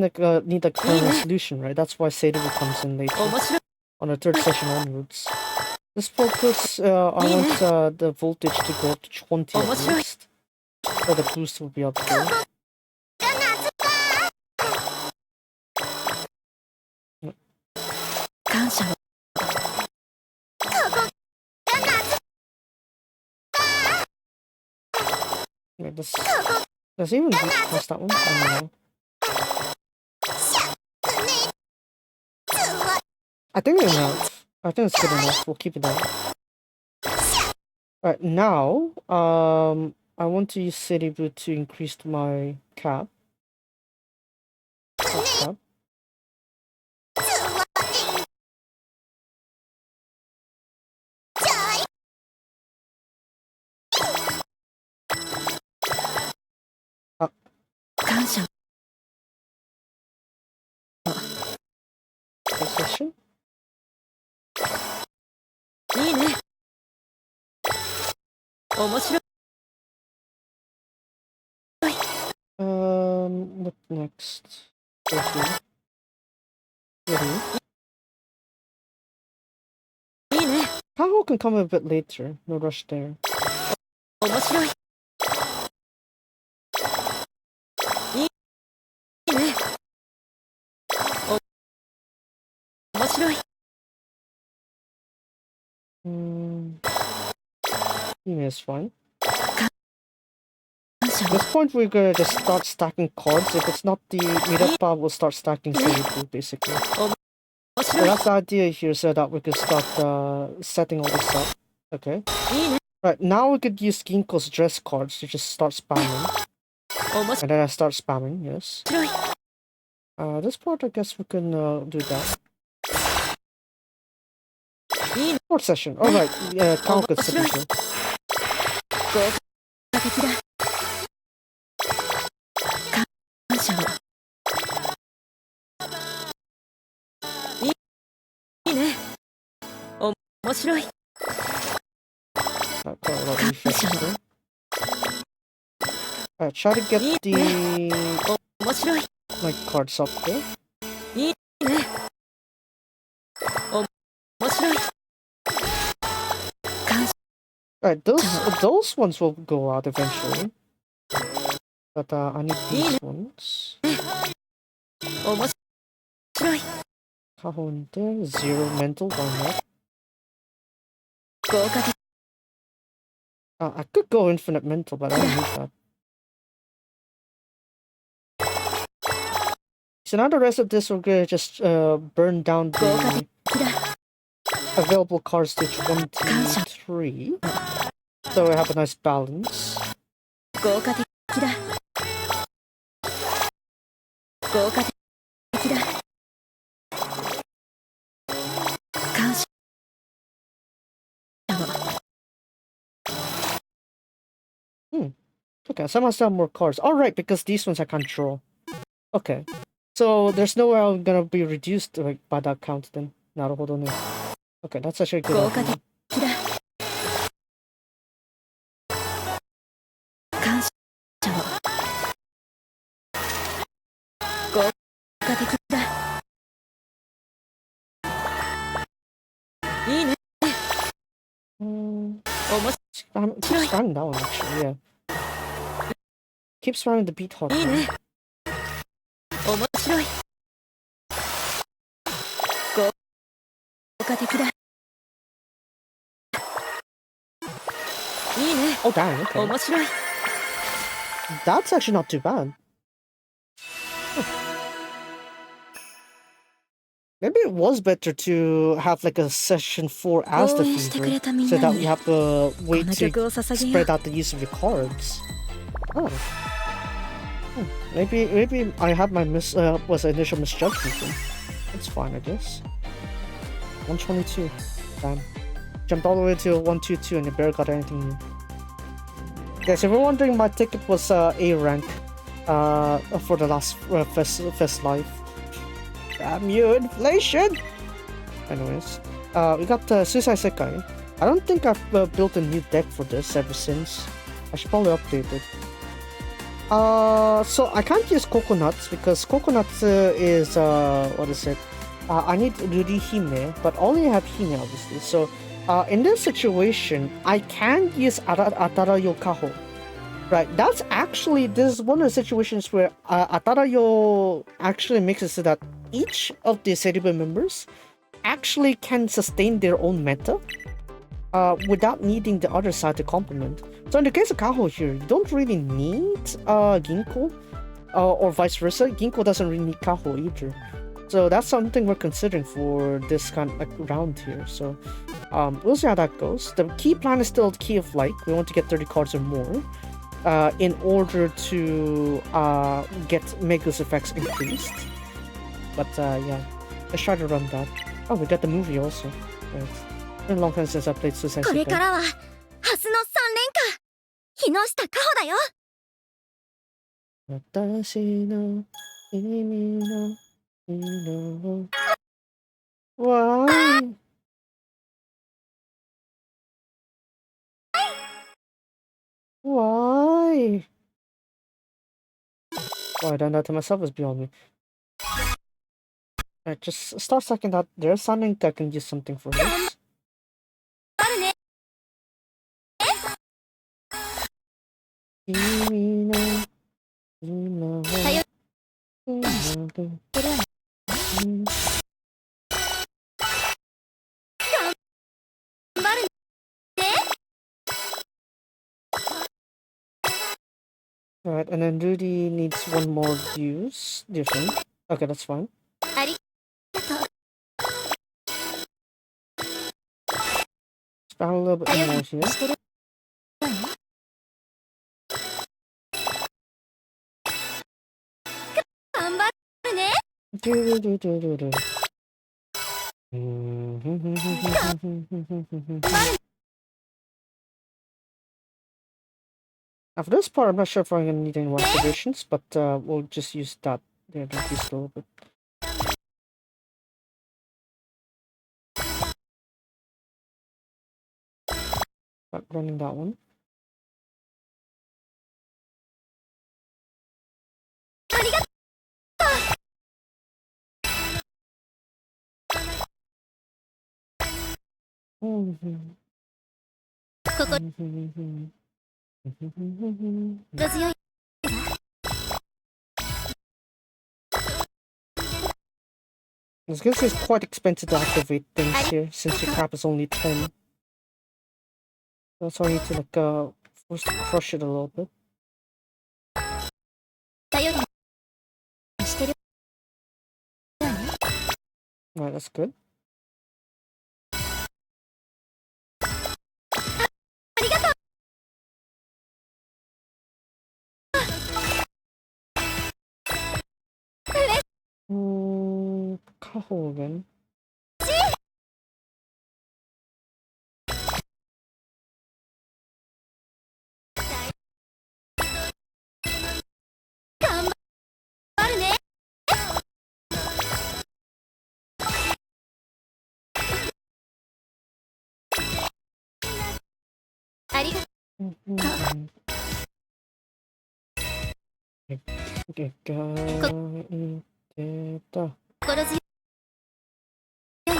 S1: need a current solution, right? That's why Sadie comes in later. on the third session onwards. This focus, I want the voltage to go up to 20 at least. So the boost will be up there. Yeah, does even past that one? I don't know. I think enough. I think it's good enough. We'll keep it that. Alright, now, I want to use City Boot to increase my cap. Cap. Session. What next? Okay. Tahoe can come a bit later. No rush there. Is fine. At this point, we're gonna just start stacking cards. If it's not the Mirappa, we'll start stacking Seibu, basically. So that's the idea here, so that we can start setting all this up. Okay. Right, now we could use Ginkgo's dress cards to just start spamming. And then I start spamming, yes. This part, I guess we can do that. Fourth session. Alright, count good signature. Alright, try to get the like cards up there. Alright, those ones will go out eventually. But I need these ones. Kaho in there, 0 mental, why not? I could go infinite mental, but I don't need that. So now the rest of this we're gonna just burn down the available cards to 23. So we have a nice balance. Okay, so I must have more cards. Alright, because these ones I can't draw. Okay. So there's no way I'm gonna be reduced like, by that count then. Naruhodo ne. Okay, that's actually a good idea. Keep spamming that one actually, yeah. Keep spamming the beat hard. Oh dang, okay. That's actually not too bad. Maybe it was better to have like a session 4 as the fever, so that we have a way to spread out the use of your cards. Oh. Maybe I had my was initial misjudgment then. That's fine, I guess. 122. Damn. Jumped all the way to 122 and you barely got anything new. Guys, if you're wondering, my ticket was A rank for the last Fest Live. Damn you, inflation! Anyways, we got Suicide Sekai. I don't think I've built a new deck for this ever since. I should probably update it. So I can't use Coconuts because Coconuts is, what is it? I need Ruri Hime, but only have Hime obviously. So in this situation, I can use Atarayo Kaho. Right, this is one of the situations where Atarayo actually makes it so that each of the Seribe members actually can sustain their own meta without needing the other side to complement. So in the case of Kaho here, you don't really need Ginko, or vice versa. Ginko doesn't really need Kaho either. So that's something we're considering for this kind of round here. So we'll see how that goes. The key plan is still the Key of Light. We want to get 30 cards or more in order to get Megu's effects increased. But yeah, let's try to run that. Oh, we got the movie also. Right. It's been a long time since I played Suicide
S2: これ
S1: Squad.
S2: からは明日の3連か木下果穂だよ。
S1: 私の君の色 Why? Why? Why I done that to myself is beyond me. Alright, just start stacking that there. Sounding I can use something for this.
S2: あるね。
S1: 君の今は
S2: 頼
S1: 今で
S2: ってるわね。頑張るね。
S1: Alright, and then Rudy needs one more use. Different. Okay, that's fine.
S2: ありがとう。
S1: Spam a little bit
S2: 頼
S1: more
S2: り
S1: here.
S2: してるわね。頑張るね。
S1: Do, do, do, do, do. Now for this part, I'm not sure if I'm gonna need any more activations, but we'll just use that there to increase it a little bit. Not running that one.
S2: ありがとう。心強い。
S1: This gives is quite expensive to activate things here, since your cap is only 10. That's why I need to like force to crush it a little bit.
S2: 頼りしてるわね。
S1: Alright, that's good.
S2: ありがとう。
S1: Kaho again.
S2: 頑張るね。 ありがとう。 心強いわ。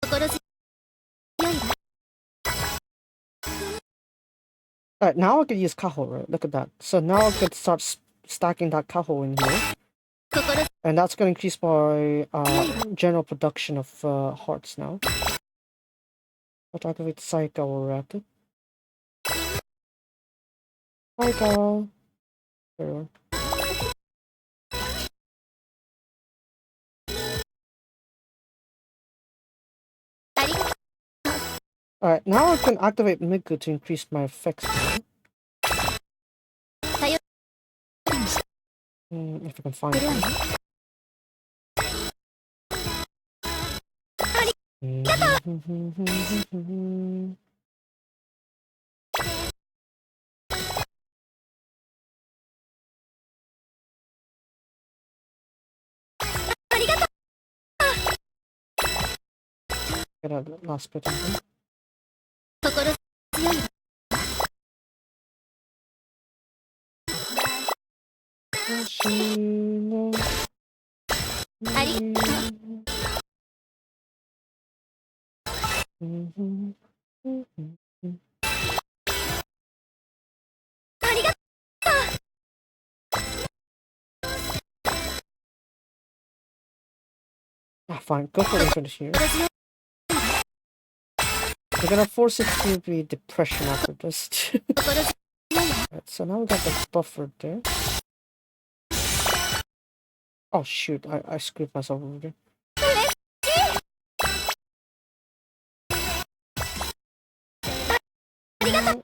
S2: 心強いわ。
S1: Alright, now I can use Kaho, right? Look at that. So now I can start stacking that Kaho in here.
S2: 心
S1: And that's going to increase my general production of hearts now. Let's activate Saika while we're at it. Saika! There we are. Alright, now I can activate Miku to increase my effects now. If I can find one. Get a last bit of them.
S2: 心ありがとう。 ありがと
S1: Ah, fine, go for infinite here.
S2: う。レジオ
S1: We're gonna force it to be depression after this.
S2: 心強いよ。
S1: Alright, so now we got the buffer there. Oh shoot, I screwed myself over there.
S2: ありがとう。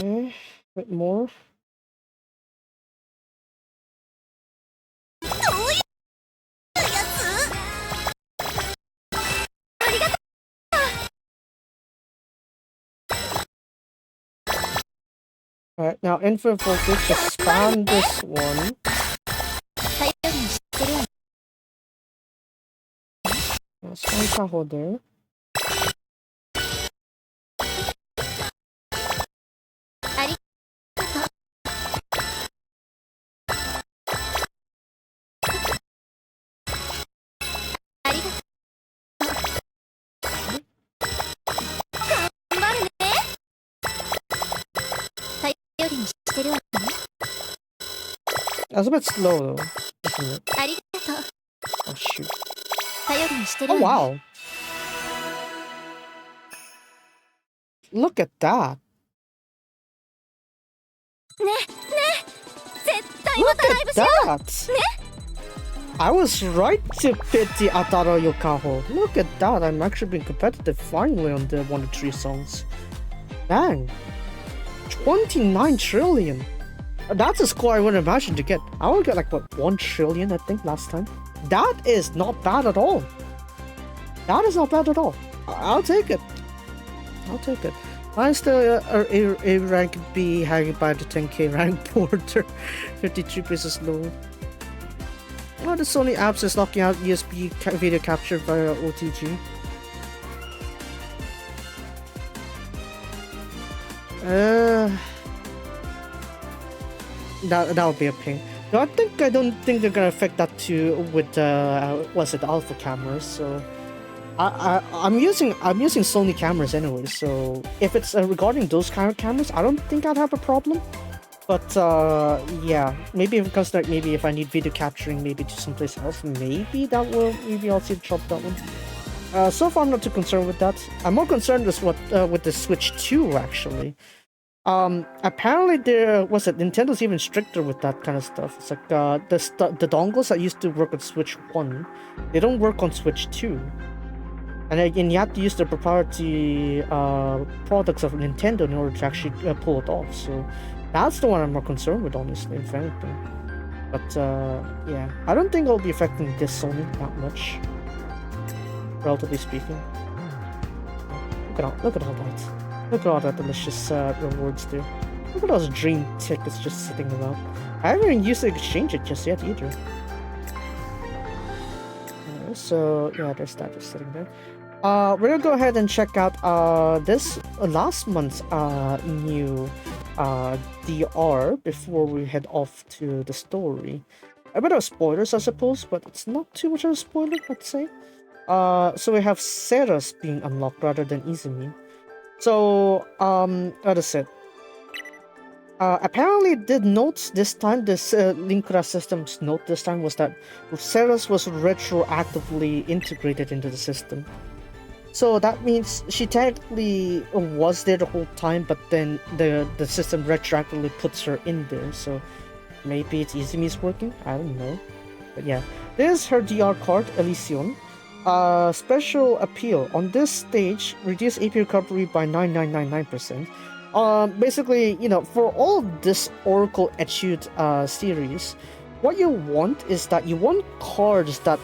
S1: Okay, a bit more.
S2: どういうやつ？ありがとう。
S1: Alright, now infinite voltage, just spam this one.
S2: 頼りにしてるわね。
S1: Spam Tahoe there.
S2: ありがとう。 ありがとう。 頑張るね。頼りにしてるわね。
S1: That's a bit slow though, isn't it?
S2: ありがとう。
S1: Oh shoot.
S2: 頼りにしてる
S1: Oh
S2: わね。
S1: wow. Look at that.
S2: ね、ね、絶対ま
S1: Look
S2: たライブ
S1: at
S2: しよ
S1: that. I was right to pit the Ataro Yokaho. Look at that. I'm actually being competitive finally on the 1 to 3 songs. Dang. 29 trillion. That's a score I wouldn't imagine to get. I would get like, what, 1 trillion, I think, last time. That is not bad at all. That is not bad at all. I'll take it. I'll take it. I'm still a rank B hanging by the 10k rank border. 53 pieces low. Oh, the Sony apps is locking out USB video capture via OTG. That would be a pain. No, I don't think they're gonna affect that too with what's it, alpha cameras. So I'm using Sony cameras anyway. So if it's regarding those kind of cameras, I don't think I'd have a problem. But yeah, maybe if it comes to like, maybe if I need video capturing, maybe to someplace else, maybe I'll see the drop that one. So far I'm not too concerned with that. I'm more concerned with the Switch 2 actually. Apparently Nintendo's even stricter with that kind of stuff. It's like the dongles that used to work on Switch 1, they don't work on Switch 2. And again, you have to use the proprietary products of Nintendo in order to actually pull it off. So that's the one I'm more concerned with, honestly, if anything. But yeah, I don't think it'll be affecting this Sony that much, relatively speaking. Look at all that. Look at all that delicious rewards there. Look at those dream tickets just sitting around. I haven't even used to exchange it just yet either. So yeah, there's that just sitting there. We're gonna go ahead and check out this last month's new DR before we head off to the story. A bit of spoilers, I suppose, but it's not too much of a spoiler, I'd say. So we have Seras being unlocked rather than Izumi. So, what is it? Apparently the notes this time, this Linkura system's note this time was that Seras was retroactively integrated into the system. So that means she technically was there the whole time, but then the system retroactively puts her in there. So maybe it's Izumi's working? I don't know. But yeah, there's her DR card, Elysion. Special appeal. On this stage, reduce AP recovery by 9999%. Basically, you know, for all of this Oracle Etude series, what you want is that you want cards that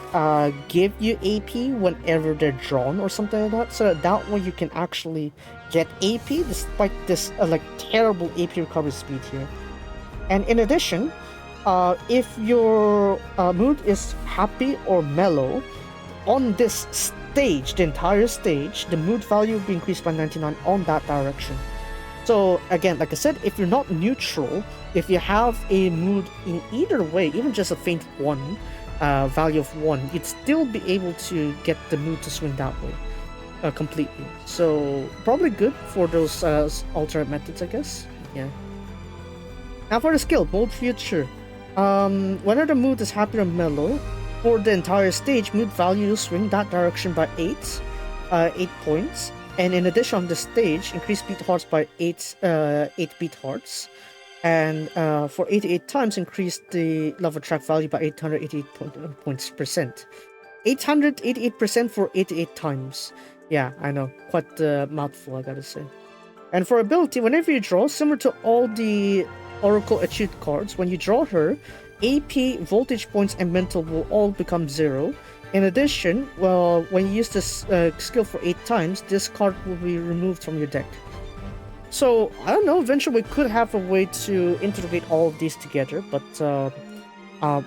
S1: give you AP whenever they're drawn or something like that, so that way you can actually get AP despite this like terrible AP recovery speed here. And in addition, if your mood is happy or mellow, on this stage, the entire stage, the mood value will be increased by 99 on that direction. So again, like I said, if you're not neutral, if you have a mood in either way, even just a faint 1, value of 1, you'd still be able to get the mood to swing that way completely. So probably good for those alternate methods, I guess. Yeah. Now for the skill, Bold Future. Whenever the mood is happy or mellow, for the entire stage, mood values swing that direction by 8 points. And in addition on the stage, increase beat hearts by 8 beat hearts. And for 88 times, increase the love attract value by 888 points percent. 888% for 88 times. Yeah, I know. Quite the mouthful, I gotta say. And for ability, whenever you draw, similar to all the Oracle Etude cards, when you draw her, AP, voltage points, and mental will all become 0. In addition, well, when you use this skill for 8 times, this card will be removed from your deck. So, I don't know, eventually we could have a way to integrate all of these together, but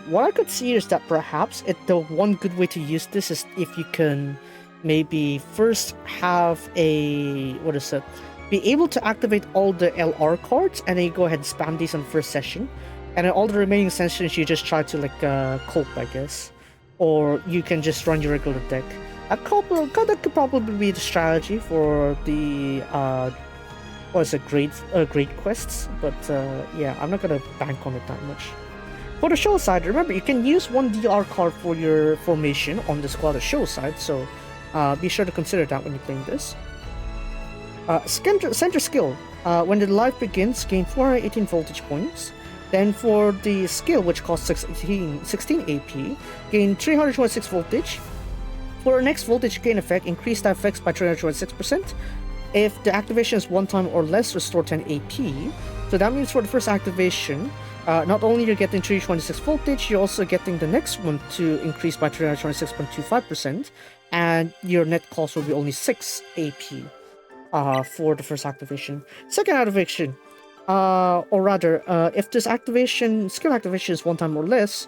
S1: what I could see is that perhaps the one good way to use this is if you can maybe first have be able to activate all the LR cards, and then you go ahead and spam these on first session, and then all the remaining sessions you just try to like cope, I guess. Or you can just run your regular deck. That could probably be the strategy for the grade quests, but yeah, I'm not gonna bank on it that much. For the show side, remember you can use one DR card for your formation on the squad show side, so be sure to consider that when you're playing this. Center skill. When the life begins, gain 418 voltage points. Then for the skill, which costs 16 AP, gain 326 voltage. For our next voltage gain effect, increase that effects by 326%. If the activation is 1 time or less, restore 10 AP. So that means for the first activation, not only you're getting 326 voltage, you're also getting the next one to increase by 326.25%, and your net cost will be only 6 AP for the first activation. Second activation, or rather, if this skill activation is 1 time or less,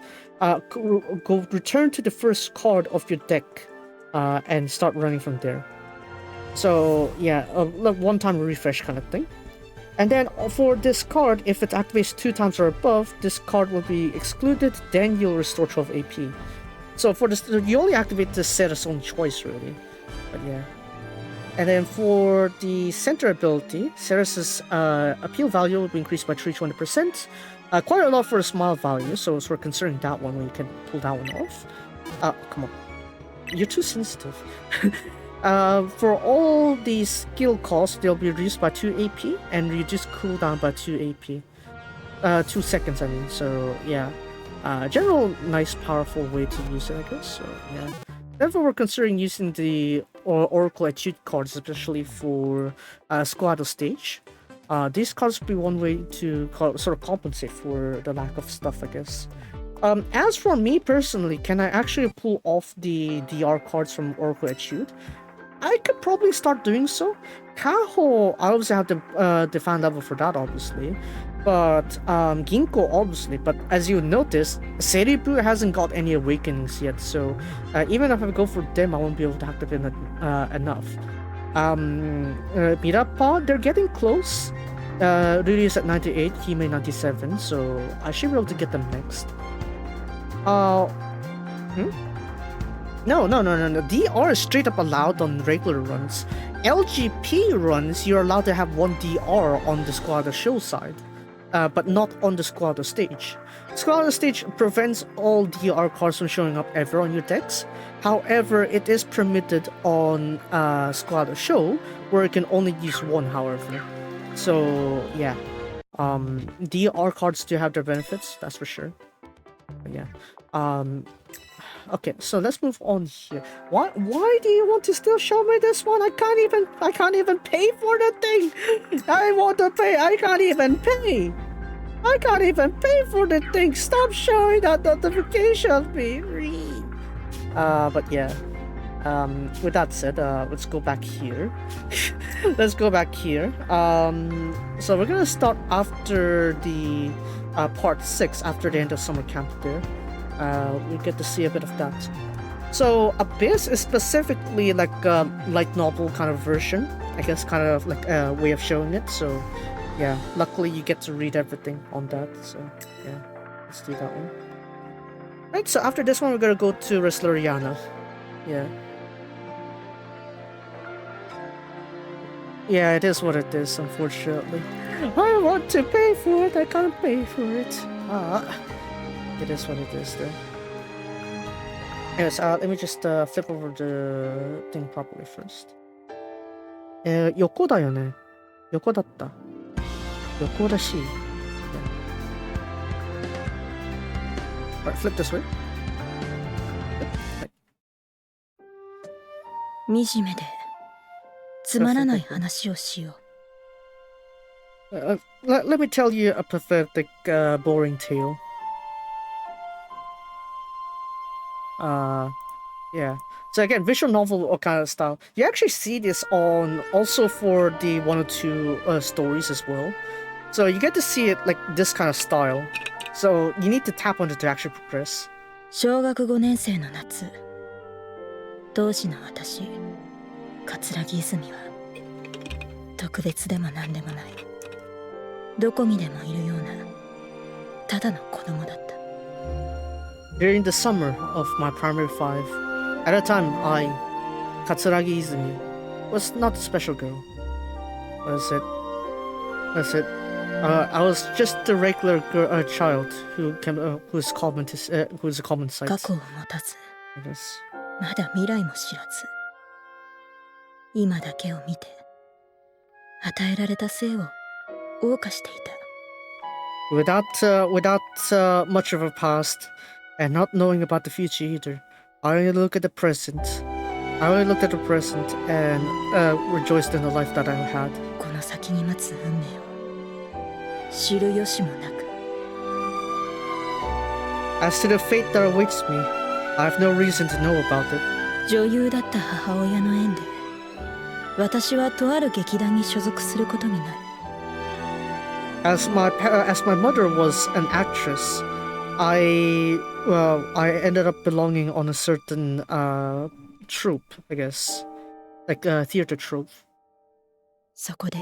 S1: return to the first card of your deck and start running from there. So yeah, like 1 time refresh kind of thing. And then for this card, if it activates 2 times or above, this card will be excluded, then you'll restore 12 AP. So for this, you only activate this set as own choice, really. But yeah. And then for the center ability, Ceres's appeal value will be increased by 320%. Quite a lot for a smile value, so we're considering that one when you can pull that one off. Come on. You're too sensitive. For all the skill costs, they'll be reduced by 2 AP and reduced cooldown by 2 AP. 2 seconds, I mean. So yeah, general nice powerful way to use it, I guess. So yeah. Therefore, we're considering using the Oracle Etude cards, especially for Squad stage. These cards would be one way to sort of compensate for the lack of stuff, I guess. As for me personally, can I actually pull off the DR cards from Oracle Etude? I could probably start doing so. Kaho, I obviously have the fan level for that, obviously. But Ginkgo, obviously. But as you notice, Seribu hasn't got any awakenings yet, so even if I go for them, I won't be able to activate it enough. Mirapa, they're getting close. Riri is at 98, Hime 97, so I should be able to get them next. No. DR is straight up allowed on regular runs. LGP runs, you're allowed to have 1 DR on the squad show side, but not on the squad stage. Squad stage prevents all DR cards from showing up ever on your decks. However, it is permitted on squad show, where you can only use 1, however. So yeah, DR cards do have their benefits, that's for sure. But yeah. Okay, so let's move on here. Why do you want to still show me this one? I can't even pay for the thing. I want to pay. I can't even pay. I can't even pay for the thing. Stop showing that notification, baby. But yeah. With that said, let's go back here. Let's go back here. So we're gonna start after the part 6, after the end of summer camp there. We get to see a bit of that. So Abyss is specifically like a light novel kind of version. I guess kind of like a way of showing it. So yeah, luckily you get to read everything on that. So yeah, let's do that one. Right, so after this one we're gonna go to Resleriana. Yeah. Yeah, it is what it is, unfortunately. I want to pay for it, I can't pay for it. It is what it is, though. Anyways, let me just flip over the thing properly first. 横だよね。横だった。横だし。Yeah. Alright, flip this way. Right.
S2: 惨めでつまらない話をしよう。
S1: Let me tell you a pathetic, boring tale. Yeah. So again, visual novel kind of style. You actually see this on also for the 102 stories as well. So you get to see it like this kind of style. So you need to tap on it to actually progress.
S2: 小学5年生の夏、当時の私、桂木泉は特別でも何でもない、どこにでもいるようなただの子供だった。
S1: During the summer of my primary 5, at a time I, Katsuragi Izumi, was not a special girl. Was it? I was just a regular child who's a common sight.
S2: 過去を持たず、
S1: Yes.
S2: まだ未来も知らず、今だけを見て、与えられた生を謳歌していた。
S1: Without much of a past, and not knowing about the future either, I only looked at the present and rejoiced in the life that I had.
S2: この先に待つ運命を知る由もなく。
S1: As to the fate that awaits me, I have no reason to know about it.
S2: 女優だった母親の縁で、私はとある劇団に所属することになる。
S1: As my mother was an actress, I ended up belonging on a certain troupe, I guess, like a theater troupe.
S2: そこで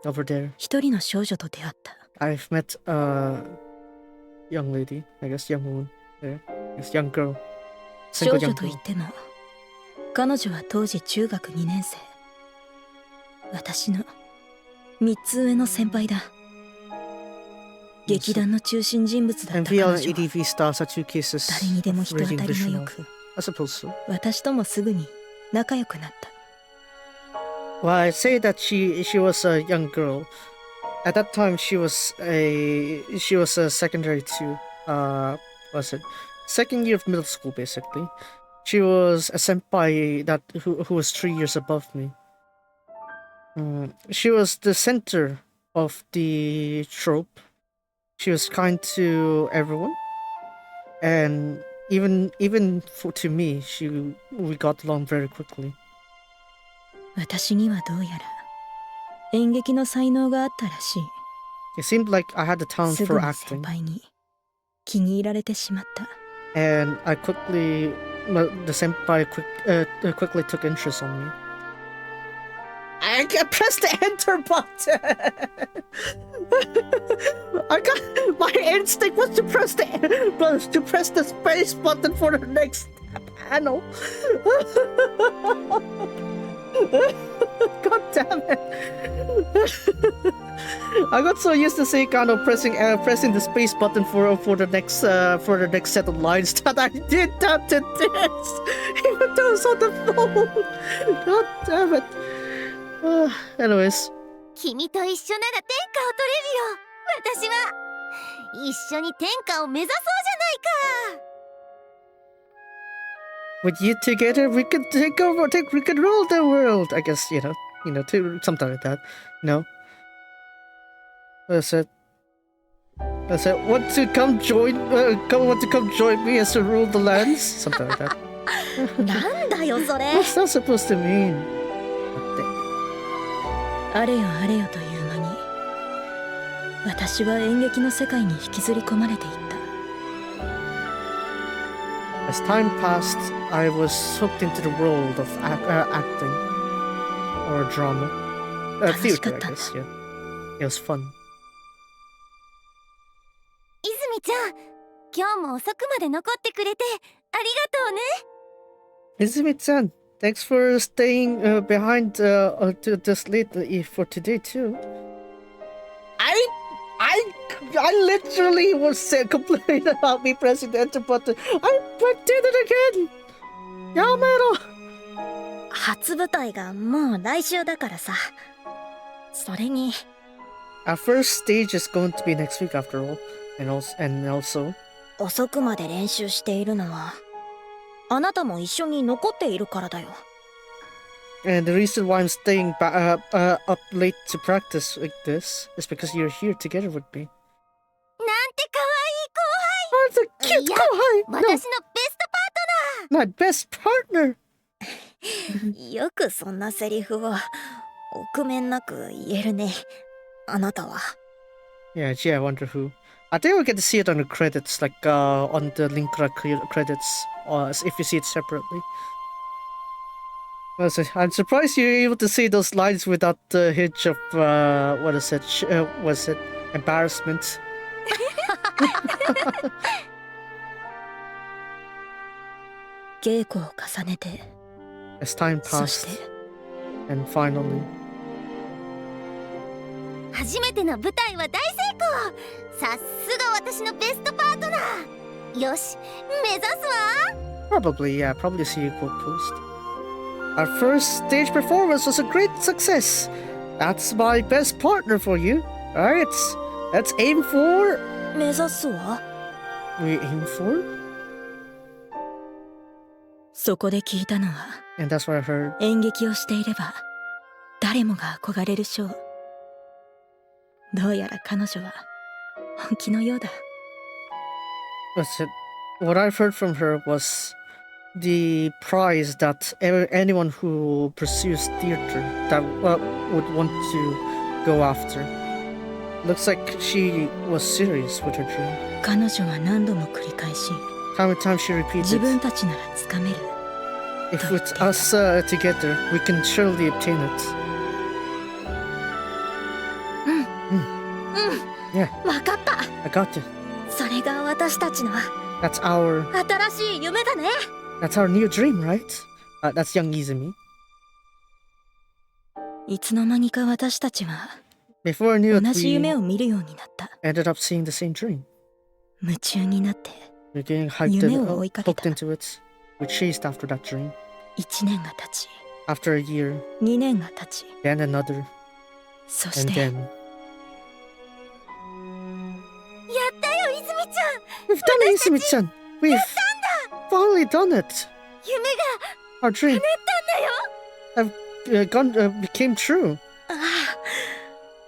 S1: Over there,
S2: 一人の少女と出会った。
S1: I've met a young lady, I guess young woman, there, I guess young girl.
S2: 少女といっても、彼女は当時中学2年生。私の3つ上の先輩だ。劇団の中心人物だった彼女は、誰にでも人当たりがよく、私ともすぐに仲良くなった。
S1: Well, I say that she was a young girl. At that time, she was a secondary to second year of middle school basically. She was a senpai who was 3 years above me. She was the center of the troupe. She was kind to everyone, and even to me, we got along very quickly.
S2: 私にはどうやら演劇の才能があったらしい。
S1: It seemed like I had the talent
S2: す
S1: for
S2: ぐに
S1: acting,
S2: 先輩に気に入られてしまった。
S1: and the senpai quickly took interest on me. I pressed the enter button. My instinct was to press the space button for the next panel. God damn it! I got so used to Seikano pressing the space button for the next set of lines that I did that to this, even though it's on the phone. God damn it. Anyways.
S3: 君と一緒なら天下を取れるよ。私は一緒に天下を目指そうじゃないか。
S1: With you together, we could we could rule the world. I guess something like that. What is it? I said, want to come join me as to rule the lands? Something like that.
S2: なんだよそれ。
S1: What's that supposed to mean?
S2: あれよあれよという間に私は演劇の世界に引きずり込まれていった。
S1: As time passed, I was hooked into the world of acting or drama. Theater, I guess, yeah. It was fun.
S3: 泉ちゃん、今日も遅くまで残ってくれてありがとうね。
S1: Izumi-chan, thanks for staying behind to this late for today too. I literally was complaining about me pressing the enter button. I did it again. Yamero.
S2: 初舞台がもう来週だからさ。それに
S1: Our first stage is going to be next week after all, and also
S2: 遅くまで練習しているのはあなたも一緒に残っているからだよ。
S1: and the reason why I'm staying up late to practice like this is because you're here together with me.
S3: なんて可
S1: Oh, it's a
S3: 愛い
S1: cute
S3: 後輩。いや、
S1: kohai.
S3: 私のベストパートナー。
S1: My best partner.
S2: よくそんなセリフを臆面なく言えるね。あなたは。
S1: Yeah, gee, I wonder who. I think we'll get to see it on the credits, like on the Linkura credits, if you see it separately. I'm surprised you're able to see those lines without the hitch of embarrassment.
S2: 稽古を重ねて
S1: As time
S2: そし
S1: passed,
S2: て
S1: and finally,
S3: 初めての舞台は大成功。さすが私のベストパートナー。よし、目指すわ。
S1: probably see you quote post. Our first stage performance was a great success. That's my best partner for you. Alright, let's aim for...
S2: 目指すわ。
S1: We aim for?
S2: そこで聞いたのは
S1: And that's what I heard.
S2: 演劇をしていれば誰もが憧れるショー。どうやら彼女は本気のようだ。
S1: What I've heard from her was the prize that anyone who pursues theater that would want to go after. Looks like she was serious with her dream.
S2: 彼女は何度も繰り返し
S1: Time and time she repeated,
S2: 自分たちならつかめる。
S1: if with us together, we can surely obtain it. Yeah,
S2: わかった。
S1: I got you.
S2: それが私たちの
S1: That's our
S2: 新しい夢だね。
S1: new dream, right? That's young Izumi.
S2: いつの間にか私たちは
S1: Before I knew
S2: 同
S1: it,
S2: じ
S1: we
S2: 夢を見るようになった。
S1: ended up seeing the same dream.
S2: 夢中になって
S1: We're getting hyped
S2: 夢を追いかけ
S1: hooked
S2: た。
S1: into it. We chased after that dream.
S2: 1年が経ち
S1: After a year,
S2: 2年が経ち
S1: then another,
S2: そし
S1: and
S2: て
S1: then
S3: やったよ、泉ちゃん。
S1: we've done it, Izumi-chan. We've finally done it.
S3: 夢が
S1: Our dream
S3: 叶ったんだよ。
S1: became true.
S2: ああ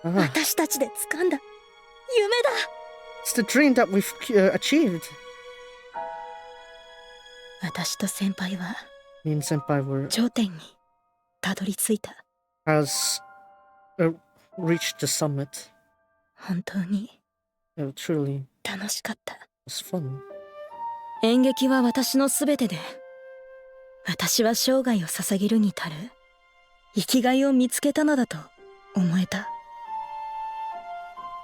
S1: Ah,
S2: 私たちで掴んだ夢だ。
S1: it's the dream that we've achieved.
S2: 私と先輩は
S1: Me and Senpai were
S2: 頂点にたどり着いた。
S1: has reached the summit.
S2: 本当に
S1: It truly
S2: 楽しかった。
S1: was fun.
S2: 演劇は私のすべてで私は生涯を捧げるに足る生きがいを見つけたのだと思えた。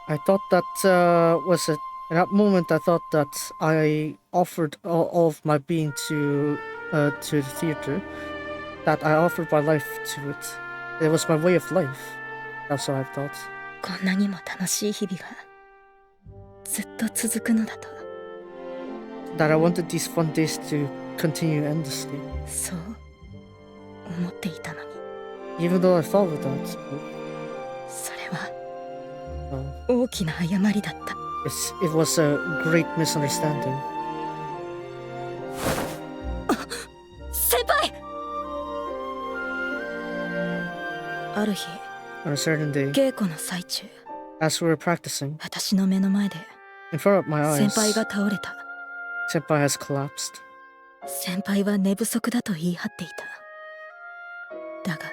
S1: I thought that in that moment I thought that I offered all of my being to the theater, that I offered my life to it. It was my way of life. That's what I thought.
S2: こんなにも楽しい日々がずっと続くのだと
S1: That I wanted these fun days to continue endlessly.
S2: そう思っていたのに
S1: Even though I thought of that,
S2: それは
S1: uh,
S2: 大きな誤りだった。
S1: it was a great misunderstanding.
S2: 先輩ある日
S1: On a certain day,
S2: 稽古の最中
S1: as we were practicing,
S2: 私の目の前で
S1: In front of my
S2: 先
S1: eyes,
S2: 輩が倒れた。
S1: Senpai has collapsed.
S2: 先輩は寝不足だと言い張っていた。だが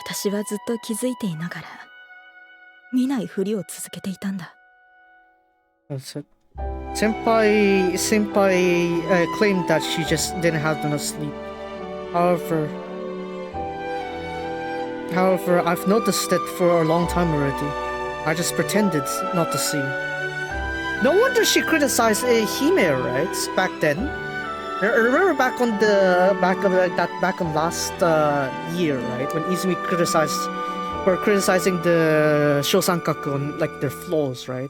S2: 私はずっと気づいていながら見ないふりを続けていたんだ。
S1: That's it. Senpai claimed that she just didn't have enough sleep. However, I've noticed it for a long time already. I just pretended not to see. No wonder she criticized Hime, right? Back then. I remember back on last year, right, when Izumi criticizing the Shosankaku on like their flaws, right?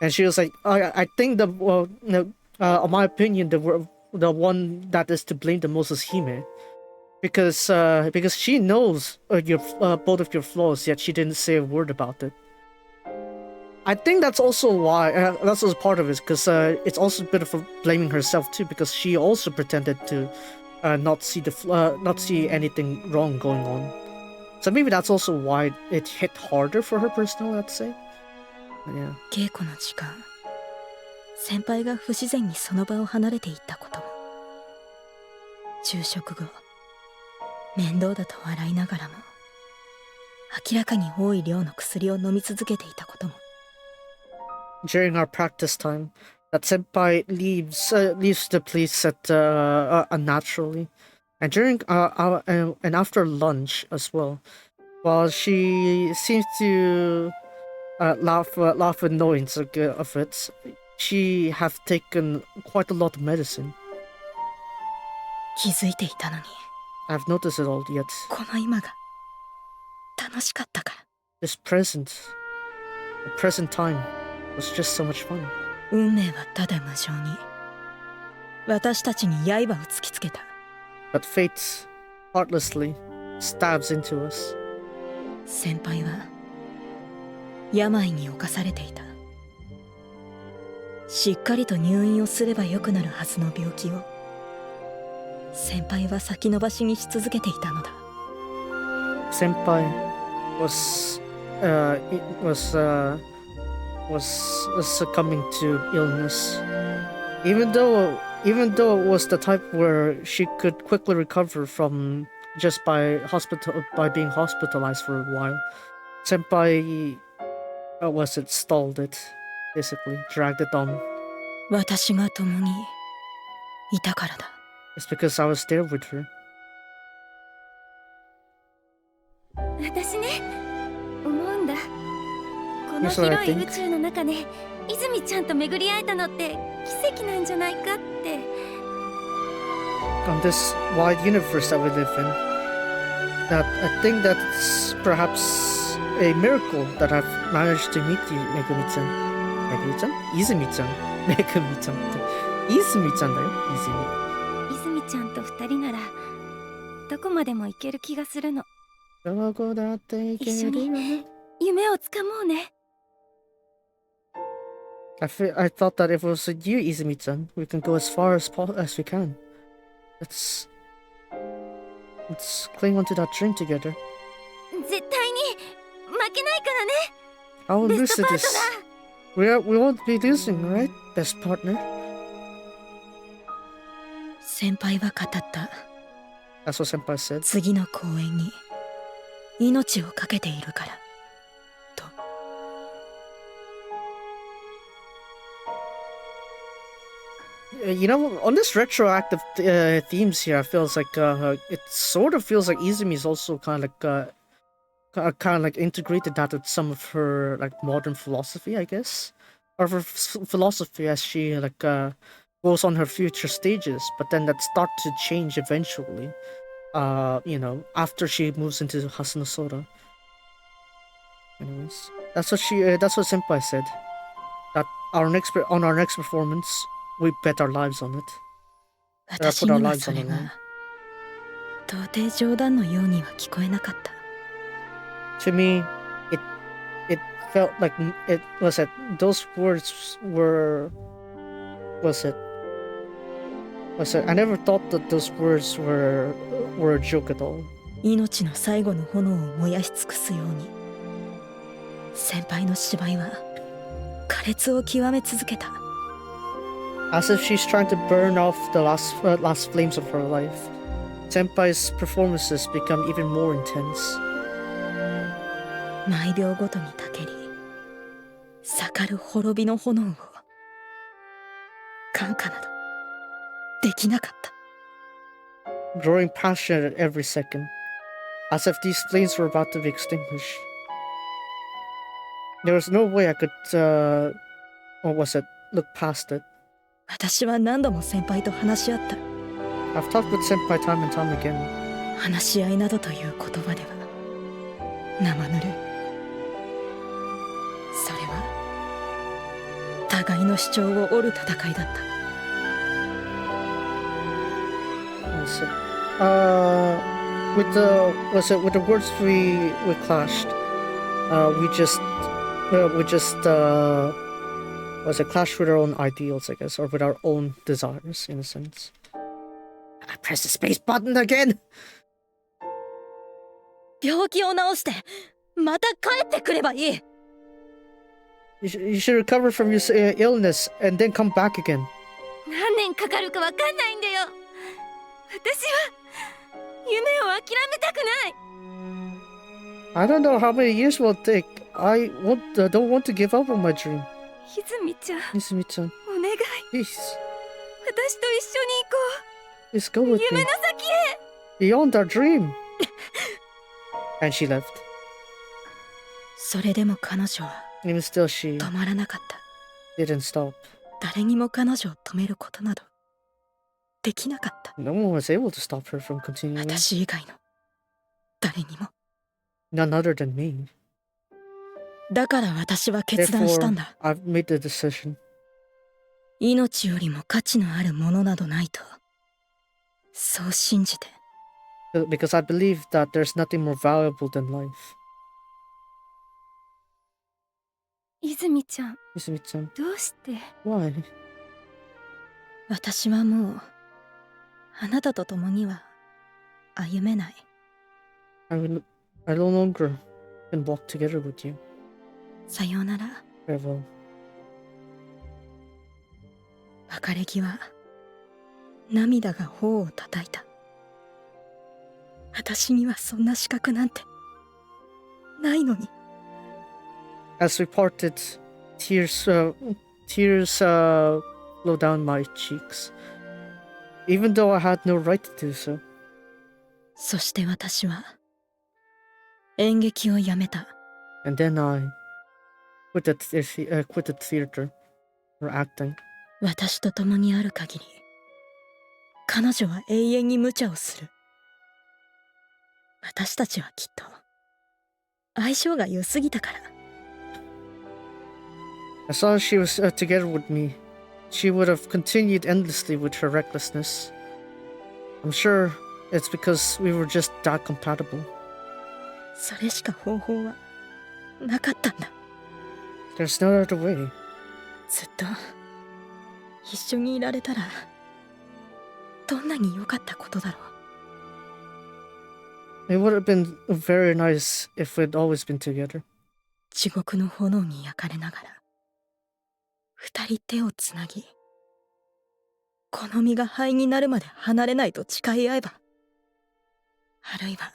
S1: And she was like, I think in my opinion, the one that is to blame the most is Hime, because she knows both of your flaws, yet she didn't say a word about it. I think that's also why that's also part of it, because it's also a bit of blaming herself too, because she also pretended to not see anything wrong going on. So maybe that's also why it hit harder for her personally, let's say. Yeah.
S2: 稽古の時間、先輩が不自然にその場を離れていったことも、昼食後面倒だと笑いながらも明らかに多い量の薬を飲み続けていたことも。
S1: During our practice time, that senpai leaves the place unnaturally, and during and after lunch as well, while she seems to laugh annoyance of it, she have taken quite a lot of medicine.
S2: 気づいていたのに、
S1: I've noticed it all yet.
S2: この今が楽しかったから。
S1: The present time was just so much fun.
S2: 運命はただ無情に私たちに刃を突きつけた。
S1: But fate heartlessly stabs into us.
S2: 先輩は病に侵されていた。しっかりと入院をすれば良くなるはずの病気を先輩は先延ばしにし続けていたのだ。
S1: Senpai was succumbing to illness, even though it was the type where she could quickly recover from just by being hospitalized for a while. Senpai stalled it, basically dragged it on.
S2: 私が共にいたからだ。
S1: It's because I was there with her.
S3: 私ね、思うんだ。この
S1: Here's what I
S3: 広い
S1: think.
S3: 宇宙の中で泉ちゃんと巡り会えたのって奇跡なんじゃないかって。
S1: On this wide universe that we live in, that I think that's perhaps a miracle that I've managed to meet you, Megumi-chan. Megumi-chan? Izumi-chan. Megumi-chan. Izumi-chan だよ、Izumi.
S3: 泉ちゃんと二人ならどこまでも行ける気がするの。
S1: どこだって行けるよね。
S3: 夢をつかもうね。
S1: I thought that if it was with you, Izumi-chan, we can go as far as we can. Let's cling onto that dream together.
S3: 絶対に負けないからね。
S1: I will
S3: ベ
S1: lose
S3: スト
S1: to
S3: パー
S1: this.
S3: トナー。
S1: We won't be losing, right? Best partner.
S2: 先輩は語った。
S1: That's what Senpai said.
S2: 次の公演に命を懸けているからと。
S1: You know, on this retroactive themes here, I feels like it sort of feels like Izumi's also kind of like integrated that with some of her like modern philosophy, I guess, or her philosophy as she like goes on her future stages, but then that start to change eventually. You know, after she moves into Hasuna Sora. Anyways, that's what Senpai said. That on our next performance, we bet our lives on it.
S2: 私にはそれが到底冗談のようには聞こえなかった。
S1: To me, it felt like it was it. Those words were was it. I never thought that those words were a joke at all.
S2: 命の最後の炎を燃やし尽くすように先輩の芝居は苛烈を極め続けた。
S1: As if she's trying to burn off the last flames of her life. Senpai's performances become even more intense.
S2: 毎秒ごとにたけり盛る滅びの炎を看過などできなかった。
S1: Growing passionate at every second, as if these flames were about to be extinguished. There was no way I could, look past it.
S2: 私は何度も先輩と話し合った。
S1: I've talked with Senpai time and time again.
S2: 話し合いなどという言葉では生ぬるい。それは互いの主張を折る戦いだった。
S1: With the words we clashed, clashed with our own ideals, I guess, or with our own desires, in a sense. I pressed the space button again!
S2: 病気を治してまた帰ってくればいい。
S1: You should recover from your illness and then come back again.
S3: 何年かかるかわかんないんだよ。私は夢を諦めたくない。
S1: I don't know how many years will it take. I don't want to give up on my dream.
S3: 泉ちゃん、
S1: Izumi-chan,
S3: お願い。
S1: please.
S3: 私と一緒に
S1: Please go
S3: 行こ
S1: with
S3: う。夢
S1: me.
S3: の先へ。
S1: Beyond our dream. And she left.
S2: それでも彼女は
S1: Even still, she
S2: 止まらなかった。
S1: didn't stop.
S2: 誰にも彼女を止めることなどできなかった。
S1: No one was able to stop her from continuing.
S2: 私以外の誰にも。
S1: None other than me.
S2: だから私は決断したん
S1: Therefore,
S2: だ。
S1: I've made the decision.
S2: 命よりも価値のあるものなどないと、そう信じて。
S1: Because I believe that there's nothing more valuable than life.
S3: 泉ちゃん、
S1: Izumi-chan,
S3: どうして？
S1: why?
S2: 私はもうあなたと共には歩めない。
S1: I no longer can walk together with you.
S2: さようなら。
S1: Farewell.
S2: 別れ際、涙が頬を叩いた。私にはそんな資格なんてないのに。
S1: As we parted, tears flowed down my cheeks, even though I had no right to do so.
S2: そして私は演劇をやめた。
S1: And then I quit the theater or acting.
S2: 私と共にある限り、彼女は永遠に無茶をする。私たちはきっと相性が良すぎたから。
S1: As long as she was together with me, she would have continued endlessly with her recklessness. I'm sure it's because we were just that compatible.
S2: それしか方法はなかったんだ。
S1: There's no other way.
S2: ずっと一緒にいられたらどんなに良かったことだろう。
S1: It would have been very nice if we'd always been together.
S2: 地獄の炎に焼かれながら二人手をつなぎ、この身が灰になるまで離れないと誓い合えば、あるいは